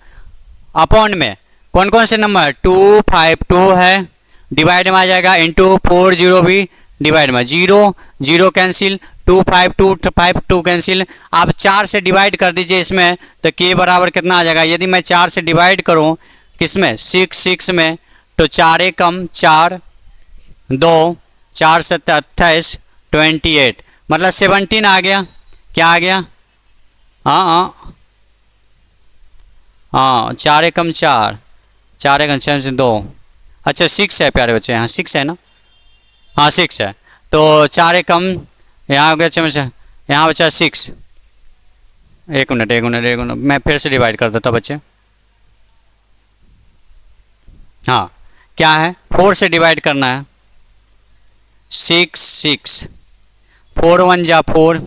S1: अपॉन में कौन कौन से नंबर 252 है, डिवाइड में आ जाएगा, इंटू 40 भी डिवाइड में, 0 0 कैंसिल, 2 कैंसिल, आप 4 से डिवाइड कर दीजिए इसमें, तो k बराबर कितना आ जाएगा, यदि मैं 4 से डिवाइड करूं किसमें 6 में, तो 4 एकम 4, 2, 4 7 28, 28 मतलब 17 आ गया। क्या आ गया, हाँ 4 एकम 4, 4 एकम 6 2, अच्छा 6 है प्यारे बच्चे, हाँ 6 है ना, हाँ 6 है, तो 4 एकम यहाँ हो गया, यहाँ बचा 6, एक मिनट मैं फिर से डिवाइड कर देता बच्चे। हाँ क्या है, 4 से डिवाइड करना है, 6 4 1 जा 4,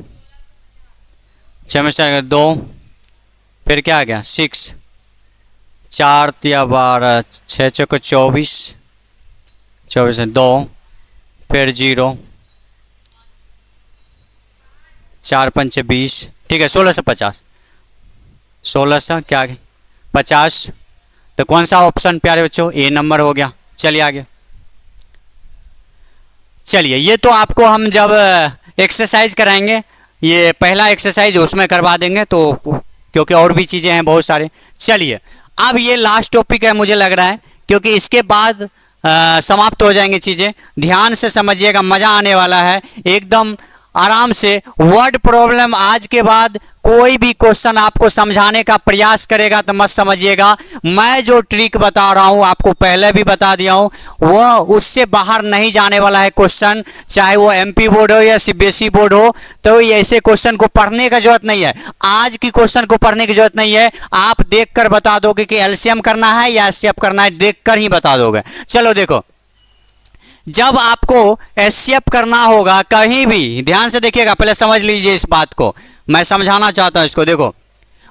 S1: 6 2, फिर क्या आ गया 6, 4 या 12, 6 चौको 24, 2, फिर 0, 4 5 20, ठीक है 1650, 16 क्या आ गया 50, तो कौन सा ऑप्शन प्यारे बच्चों, ए नंबर हो गया। चलिए आगे, चलिए ये तो आपको हम जब एक्सरसाइज कराएंगे, ये पहला एक्सरसाइज उसमें करवा देंगे, तो क्योंकि और भी चीज़ें हैं बहुत सारे। चलिए अब ये लास्ट टॉपिक है मुझे लग रहा है, क्योंकि इसके बाद समाप्त हो जाएंगी चीज़ें। ध्यान से समझिएगा, मज़ा आने वाला है एकदम आराम से। वर्ड प्रॉब्लम आज के बाद कोई भी क्वेश्चन आपको समझाने का प्रयास करेगा तो मत समझिएगा, मैं जो ट्रिक बता रहा हूं आपको पहले भी बता दिया हूं, वह उससे बाहर नहीं जाने वाला है क्वेश्चन, चाहे वो एमपी बोर्ड हो या सीबीएसई बोर्ड हो। तो ऐसे क्वेश्चन को पढ़ने का जरूरत नहीं है, आज की क्वेश्चन को पढ़ने की जरूरत नहीं है, आप देखकर बता दोगे कि एलसीएम करना है या एचसीएफ करना है, देखकर ही बता दोगे। चलो देखो, जब आपको एचसीएफ करना होगा कहीं भी, ध्यान से देखिएगा, पहले समझ लीजिए इस बात को, मैं समझाना चाहता हूं इसको। देखो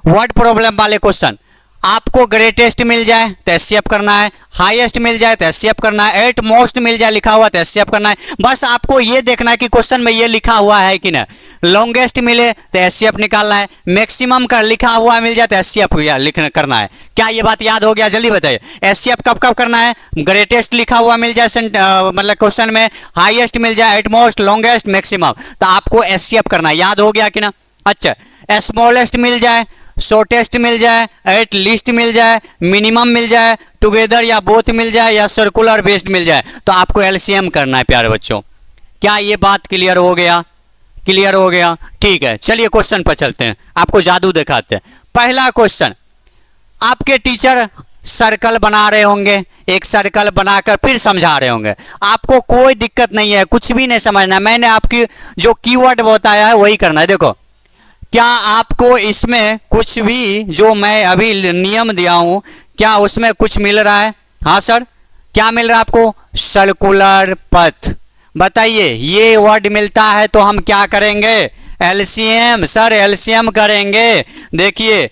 S1: वर्ड प्रॉब्लम वाले क्वेश्चन, आपको ग्रेटेस्ट मिल जाए तो एचसीएफ करना है, हाईएस्ट मिल जाए तो एचसीएफ करना है, एट मोस्ट मिल जाए लिखा हुआ तो एचसीएफ करना है। बस आपको ये देखना है कि क्वेश्चन में ये लिखा हुआ है कि ना। लॉन्गेस्ट मिले तो एचसीएफ निकालना है, मैक्सिमम का लिखा हुआ मिल जाए तो एचसीएफ लिखना करना है। क्या ये बात याद हो गया, जल्दी बताइए। एचसीएफ कब कब करना है, ग्रेटेस्ट लिखा हुआ मिल जाए मतलब क्वेश्चन में, हाईएस्ट मिल जाए, एट मोस्ट, लॉन्गेस्ट, मैक्सिमम, तो आपको एचसीएफ करना है। याद हो गया कि ना। अच्छा, स्मॉलेस्ट मिल जाए, शॉर्टेस्ट मिल जाए, एट लीस्ट मिल जाए, मिनिमम मिल जाए, टुगेदर या बोथ मिल जाए, या सर्कुलर बेस्ड मिल जाए, तो आपको एलसीएम करना है प्यारे बच्चों। क्या ये बात क्लियर हो गया, क्लियर हो गया, ठीक है। चलिए क्वेश्चन पर चलते हैं, आपको जादू दिखाते हैं। पहला क्वेश्चन, आपके टीचर सर्कल बना रहे होंगे, एक सर्कल बनाकर फिर समझा रहे होंगे, आपको कोई दिक्कत नहीं है, कुछ भी नहीं समझना, मैंने आपकी जो कीवर्ड बताया है वही करना है। देखो क्या आपको इसमें कुछ भी जो मैं अभी नियम दिया हूं, क्या उसमें कुछ मिल रहा है? हाँ सर, क्या मिल रहा है आपको? सर्कुलर पथ। बताइए, ये वर्ड मिलता है तो हम क्या करेंगे? एलसीएम। सर एलसीएम करेंगे। देखिए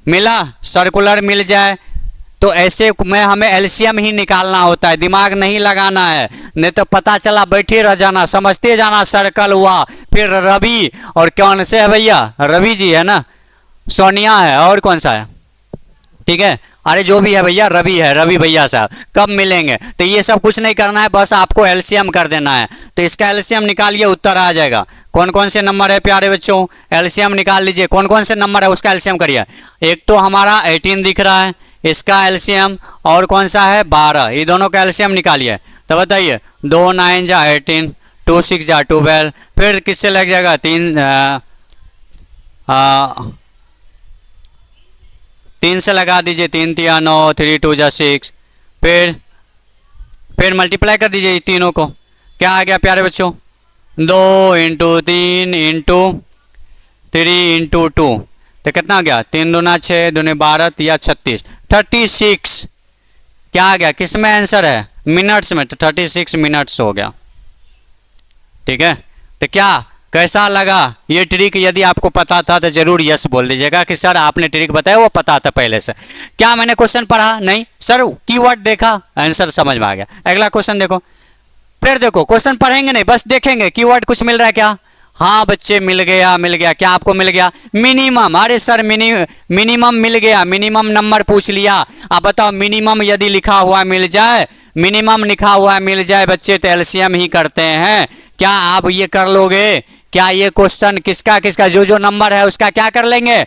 S1: मिला, सर्कुलर मिल जाए तो ऐसे में हमें एलसीएम ही निकालना होता है, दिमाग नहीं लगाना है, नहीं तो पता चला बैठे रह जाना, समझते जाना सर्कल हुआ, फिर रवि, और कौन से है भैया? रवि जी है ना, सोनिया है, और कौन सा है? ठीक है, अरे जो भी है भैया, रवि है, रवि भैया साहब, कब मिलेंगे? तो ये सब कुछ नहीं करना है, बस आपको एलसीएम कर देना है। तो इसका एलसीएम निकालिए, उत्तर आ जाएगा। कौन कौन से नंबर है प्यारे बच्चों? एलसीएम निकाल लीजिए, कौन कौन से नंबर है उसका एलसीएम करिए। एक तो हमारा 18 दिख रहा है, इसका एलसीएम, और कौन सा है? 12, ये दोनों का एलसीएम निकालिए। तो बताइए, 2 9 जा 18, 2 6 जा 12, फिर किससे लग जाएगा? 3 से लगा दीजिए, 3 3 9, 3 2 जा 6, फिर मल्टीप्लाई कर दीजिए तीनों को। क्या आ गया प्यारे बच्चों? 2 × 3 × 3 × 2, तो कितना आ गया? 3 दूना 6, दूने 12 या 36, 36। क्या आ गया? किस में आंसर है? मिनट्स में, तो 36 मिनट्स हो गया। ठीक है, तो क्या कैसा लगा ये ट्रिक? यदि आपको पता था तो जरूर यस बोल दीजिएगा कि सर आपने ट्रिक बताया वो पता था पहले से। क्या मैंने क्वेश्चन पढ़ा? नहीं सर, कीवर्ड देखा, आंसर समझ में आ गया। अगला क्वेश्चन देखो, फिर देखो, क्वेश्चन पढ़ेंगे नहीं, बस देखेंगे कीवर्ड कुछ मिल रहा है क्या? हाँ बच्चे, मिल गया, मिल गया। क्या आपको मिल गया? मिनिमम। अरे सर मिनिमम मिल गया, मिनिमम नंबर पूछ लिया। आप बताओ, मिनिमम यदि लिखा हुआ मिल जाए, मिनिमम लिखा हुआ मिल जाए बच्चे, तो एलसीएम ही करते हैं। क्या आप ये कर लोगे क्या ये क्वेश्चन किसका किसका जो जो नंबर है उसका क्या कर लेंगे,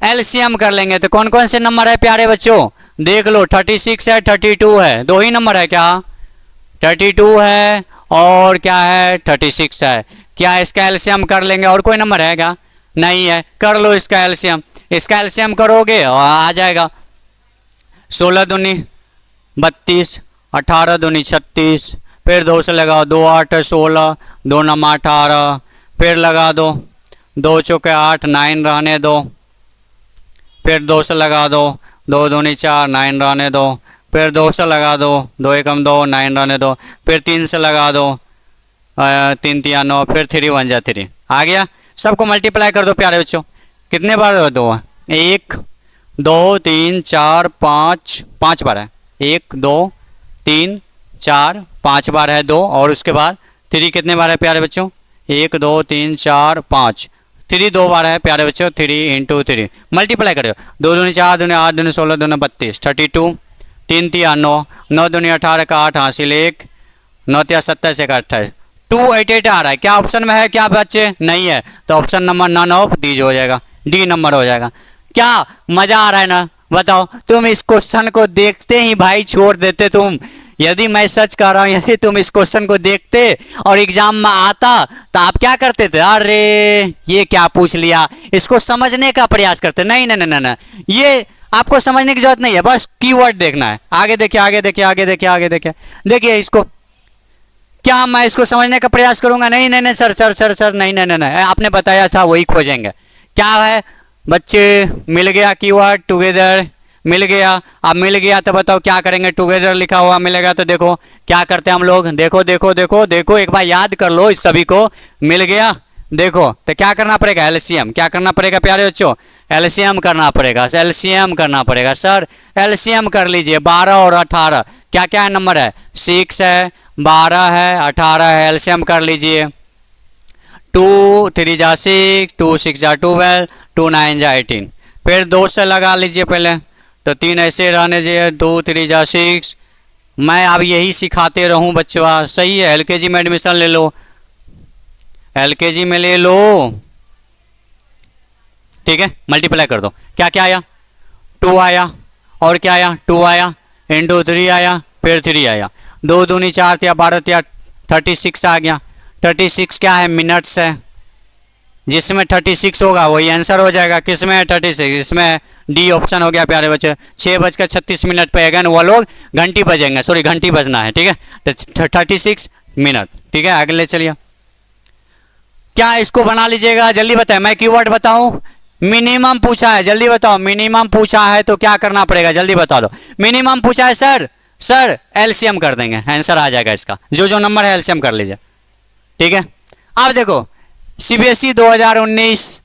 S1: एलसीएम कर लेंगे। तो कौन कौन से नंबर है प्यारे बच्चों, देख लो 36 है 32 है, दो ही नंबर है क्या, 32 है और क्या है 36 है। क्या इसका एलसीएम कर लेंगे, और कोई नंबर है क्या, नहीं है, कर लो इसका एलसीएम। इसका एलसीएम करोगे और आ जाएगा 16 दूनी 32, 18 दूनी 36, फिर 2 से लगाओ, 2 8 16, 2 9 18, फिर लगा दो 2 चौके 8, 9 रहने दो, फिर 2 से लगा दो, 2 दूनी 4, 9 रहने दो, फिर 2 से लगा दो, 2 एकम 2, 9 रहने दो, फिर 3 से लगा दो, 3 3 9, फिर 3 1 जा 3 आ गया। सबको मल्टीप्लाई कर दो प्यारे बच्चों, कितने बार दो, 1 2 3 4 5, 5 बार है, 1 2 3 4 5 बार है 2, और उसके बाद 3 कितने बार है प्यारे बच्चों, 1 2 3 4 5, 3 2 बार है प्यारे बच्चों, 3 इंटू 3 मल्टीप्लाई करो, 2 दूनी 4 दूनी 8 दूनी 16 दूनी 32, 32, 3 3 9, 9 दूनी 18 का 8 हासिल 1, 9 3 27 1 28, 288 आ रहा है। क्या ऑप्शन में है क्या बच्चे, नहीं है, तो option number none of these हो जाएगा, डी नंबर हो जाएगा। क्या मजा आ रहा है ना, बताओ, तुम इस क्वेश्चन को देखते ही भाई छोड़ देते तुम। यदि मैं सच कह रहा हूँ, यदि तुम इस क्वेश्चन को देखते और एग्जाम में आता तो आप क्या करते थे, अरे ये क्या पूछ लिया, इसको समझने का प्रयास करते। नहीं नहीं नहीं नहीं, ये आपको समझने की जरूरत नहीं है, बस कीवर्ड देखना है। आगे देखिए आगे देखिए आगे देखिए आगे देखिए, देखिए इसको, क्या मैं इसको समझने का प्रयास करूंगा, नहीं नहीं नहीं सर सर सर सर नहीं नहीं नहीं, नहीं। आपने बताया था वही खोजेंगे। क्या है बच्चे, मिल गया कीवर्ड टुगेदर, मिल गया। अब मिल गया तो बताओ क्या करेंगे, टुगेदर लिखा हुआ मिलेगा तो देखो क्या करते हैं हम लोग, देखो देखो देखो देखो, एक बार याद कर लो इस सभी को, मिल गया देखो, तो क्या करना पड़ेगा, एलसीएम। क्या करना पड़ेगा प्यारे बच्चों, एलसीएम करना पड़ेगा, एलसीएम करना पड़ेगा। सर एलसीएम कर लीजिए, 12 और 18 क्या क्या है नंबर है, 6 है, 12 है, 18 है, एलसीएम कर लीजिए। 2 3 जा 6, 2 6 जा 12, 2 9 जा 18, फिर 2 से लगा लीजिए पहले, तो 3 ऐसे रहने दीजिए, 2 3 जा 6। मैं अब यही सिखाते रहूं बच्चों, सही है, एलकेजी में एडमिशन ले लो, एलकेजी में ले लो, ठीक है। मल्टीप्लाई कर दो, क्या क्या आया, 2 आया, और क्या आया, 2 आया, इंटू 3 आया, फिर 3 आया, 2 दूनी 4 या 12 या 36 आ गया। 36 क्या है, मिनट्स है, जिसमें 36 होगा वही आंसर हो जाएगा। किसमें है 36, इसमें डी ऑप्शन हो गया प्यारे बच्चे। 6:36 पे अगेन वो लोग घंटी बजेंगे, सॉरी घंटी बजना है, ठीक है, 36 मिनट, ठीक है। अगले चलिए, क्या इसको बना लीजिएगा, जल्दी बताएं, मैं कीवर्ड बताऊं, मिनिमम पूछा है, जल्दी बताओ, मिनिमम पूछा है तो क्या करना पड़ेगा, जल्दी बता दो। मिनिमम पूछा है सर, सर एलसीएम कर देंगे, आंसर आ जाएगा इसका, जो जो नंबर है एलसीएम कर लीजिए, ठीक है। अब देखो सीबीएसई 2019,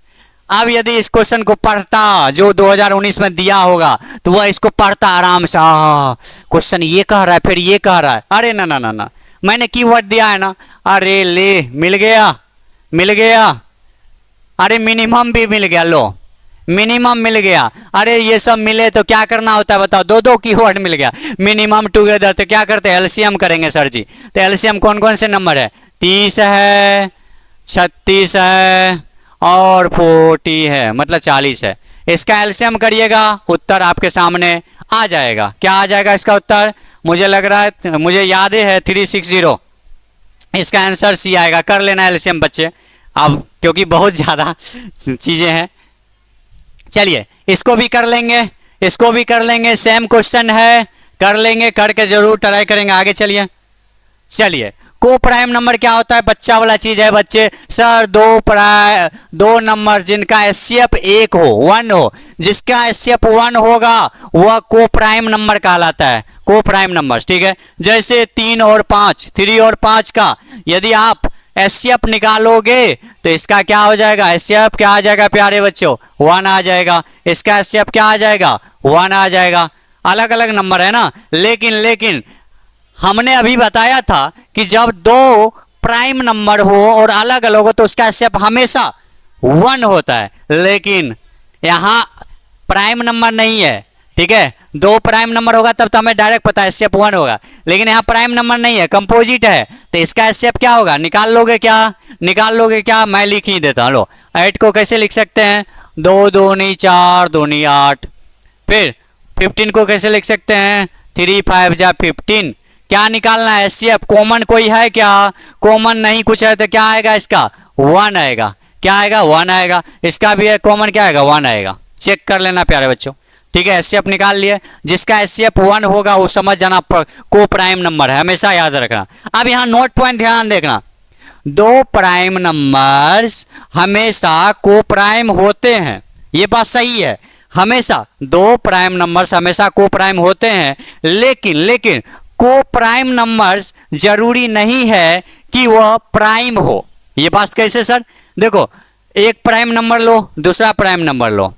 S1: अब यदि इस क्वेश्चन को पढ़ता जो 2019 में दिया होगा तो वह इसको पढ़ता आराम से, क्वेश्चन ये कह रहा है फिर ये कह रहा है, अरे ना ना ना ना, मैंने कीवर्ड दिया है ना, अरे ले मिल गया, मिल गया, अरे मिनिमम भी मिल गया, लो मिनिमम मिल गया। अरे ये सब मिले तो क्या करना होता है बताओ, दो दो कीवर्ड मिल गया, मिनिमम टुगेदर, तो क्या करते हैं, एलसीएम करेंगे सर जी। तो एलसीएम कौन कौन से नंबर है, 30 है, 36 है और 40 है, मतलब 40 है। इसका एलसीएम करिएगा, उत्तर आपके सामने आ जाएगा। क्या आ जाएगा इसका उत्तर, मुझे लग रहा है, मुझे याद है 360, इसका आंसर सी आएगा। कर लेना एलसीएम बच्चे, अब क्योंकि बहुत ज़्यादा चीज़ें हैं। चलिए इसको भी कर लेंगे, इसको भी कर लेंगे, सेम क्वेश्चन है, कर लेंगे, करके जरूर ट्राई करेंगे। आगे चलिए, चलिए को प्राइम नंबर क्या होता है, बच्चा वाला चीज है बच्चे। सर दो नंबर जिनका एचसीएफ 1 हो, 1 हो, जिसका एचसीएफ 1 होगा वह को प्राइम नंबर कहलाता है, को प्राइम नंबर, ठीक है। जैसे 3 और 5, 3 और 5 का यदि आप एचसीएफ निकालोगे तो इसका क्या हो जाएगा, एचसीएफ क्या आ जाएगा प्यारे बच्चों, 1 आ जाएगा। इसका एचसीएफ क्या आ जाएगा, 1 आ जाएगा। अलग अलग नंबर है ना, लेकिन हमने अभी बताया था कि जब दो प्राइम नंबर हो और अलग अलग हो तो उसका एचसीएफ हमेशा 1 होता है, लेकिन यहाँ प्राइम नंबर नहीं है, ठीक है, 2 प्राइम नंबर होगा तब तो हमें डायरेक्ट पता है एचसीएफ 1 होगा, लेकिन यहाँ प्राइम नंबर नहीं है, कंपोजिट है, तो इसका एचसीएफ क्या होगा, निकाल लोगे क्या, निकाल लोगे क्या, मैं लिख ही देता हूँ। लो 8 को कैसे लिख सकते हैं, 2 दूनी 4 दूनी 8। फिर 15 को कैसे लिख सकते हैं, 3 5 जा 15। क्या निकालना है, एचसीएफ कॉमन कोई है क्या, कॉमन नहीं कुछ है तो क्या आएगा इसका 1 आएगा, क्या आएगा 1 आएगा, इसका भी है कॉमन, क्या आएगा 1 आएगा, चेक कर लेना प्यारे बच्चों। ठीक है, एचसीएफ निकाल लिए, जिसका एचसीएफ 1 होगा वो समझ जाना को प्राइम नंबर है, हमेशा याद रखना। अब यहाँ नोट पॉइंट ध्यान देखना, 2 प्राइम नंबर्स हमेशा को प्राइम होते हैं, ये बात सही है, हमेशा 2 प्राइम नंबर्स हमेशा को प्राइम होते हैं, लेकिन को प्राइम नंबर्स जरूरी नहीं है कि वह प्राइम हो। ये बात कैसे सर, देखो एक प्राइम नंबर लो, दूसरा प्राइम नंबर लो,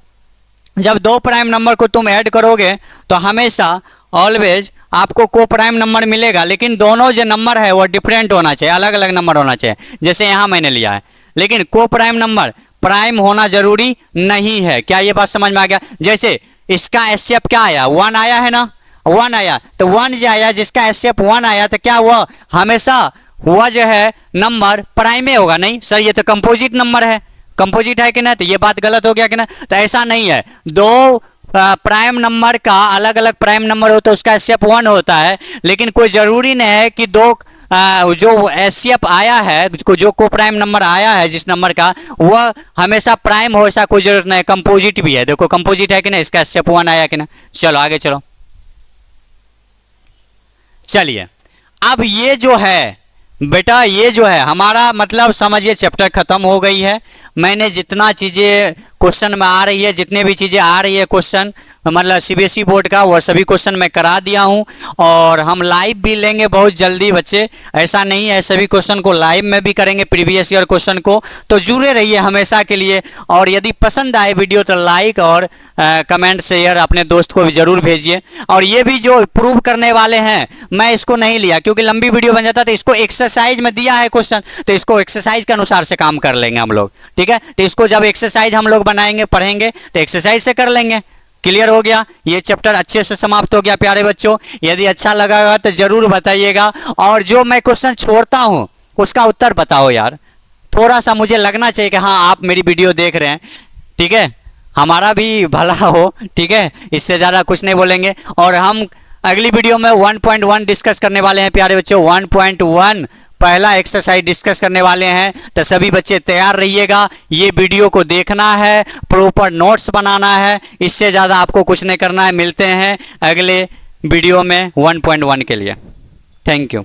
S1: जब 2 प्राइम नंबर को तुम ऐड करोगे तो हमेशा ऑलवेज आपको को प्राइम नंबर मिलेगा, लेकिन दोनों जो नंबर है वो डिफरेंट होना चाहिए, अलग अलग नंबर होना चाहिए, जैसे यहाँ मैंने लिया है। लेकिन को प्राइम नंबर प्राइम होना जरूरी नहीं है, क्या ये बात समझ में आ गया। जैसे इसका एचसीएफ क्या आया, 1 आया है ना, 1 आया, तो 1 जो आया, जिसका एचसीएफ 1 आया, तो क्या हुआ, हमेशा हुआ जो है नंबर प्राइम में होगा, नहीं सर ये तो कंपोजिट नंबर है, कंपोजिट है कि ना, तो ये बात गलत हो गया कि ना। तो ऐसा नहीं है, 2 प्राइम नंबर का अलग अलग प्राइम नंबर हो तो उसका एचसीएफ 1 होता है, लेकिन कोई ज़रूरी नहीं है कि 2 जो एचसीएफ आया है, जो को प्राइम नंबर आया है जिस नंबर का, वह हमेशा प्राइम हो, ऐसा कोई जरूरत नहीं, कंपोजिट भी है। देखो कंपोजिट है कि ना, इसका एचसीएफ 1 आया कि ना। चलो आगे चलो, चलिए अब ये जो है बेटा, ये जो है हमारा मतलब समझिए चैप्टर खत्म हो गई है। मैंने जितना चीज़ें क्वेश्चन में आ रही है, जितने भी चीज़ें आ रही है क्वेश्चन मतलब सीबीएसई बोर्ड का, वह सभी क्वेश्चन मैं करा दिया हूं, और हम लाइव भी लेंगे बहुत जल्दी बच्चे, ऐसा नहीं है, सभी क्वेश्चन को लाइव में भी करेंगे, प्रीवियस ईयर क्वेश्चन को। तो जुड़े रहिए हमेशा के लिए, और यदि पसंद आए वीडियो तो लाइक और कमेंट शेयर अपने दोस्त को भी जरूर भेजिए। और ये भी जो प्रूव करने वाले हैं, मैं इसको नहीं लिया क्योंकि लंबी वीडियो बन जाता, तो इसको एक्सरसाइज में दिया है क्वेश्चन, तो इसको एक्सरसाइज के अनुसार से काम कर लेंगे हम लोग। ठीक है, तो इसको जब एक्सरसाइज हम लोग बनाएंगे पढ़ेंगे तो एक्सरसाइज से कर लेंगे। क्लियर हो गया, ये चैप्टर अच्छे से समाप्त हो गया प्यारे बच्चों। यदि अच्छा लगा होगा तो जरूर बताइएगा, और जो मैं क्वेश्चन छोड़ता हूँ उसका उत्तर बताओ यार, थोड़ा सा मुझे लगना चाहिए कि हाँ आप मेरी वीडियो देख रहे हैं। ठीक है, हमारा भी भला हो, ठीक है, इससे ज़्यादा कुछ नहीं बोलेंगे। और हम अगली वीडियो में 1.1 डिस्कस करने वाले हैं प्यारे बच्चों, 1.1 पहला एक्सरसाइज डिस्कस करने वाले हैं, तो सभी बच्चे तैयार रहिएगा। ये वीडियो को देखना है, प्रॉपर नोट्स बनाना है, इससे ज़्यादा आपको कुछ नहीं करना है। मिलते हैं अगले वीडियो में 1.1 के लिए। Thank you.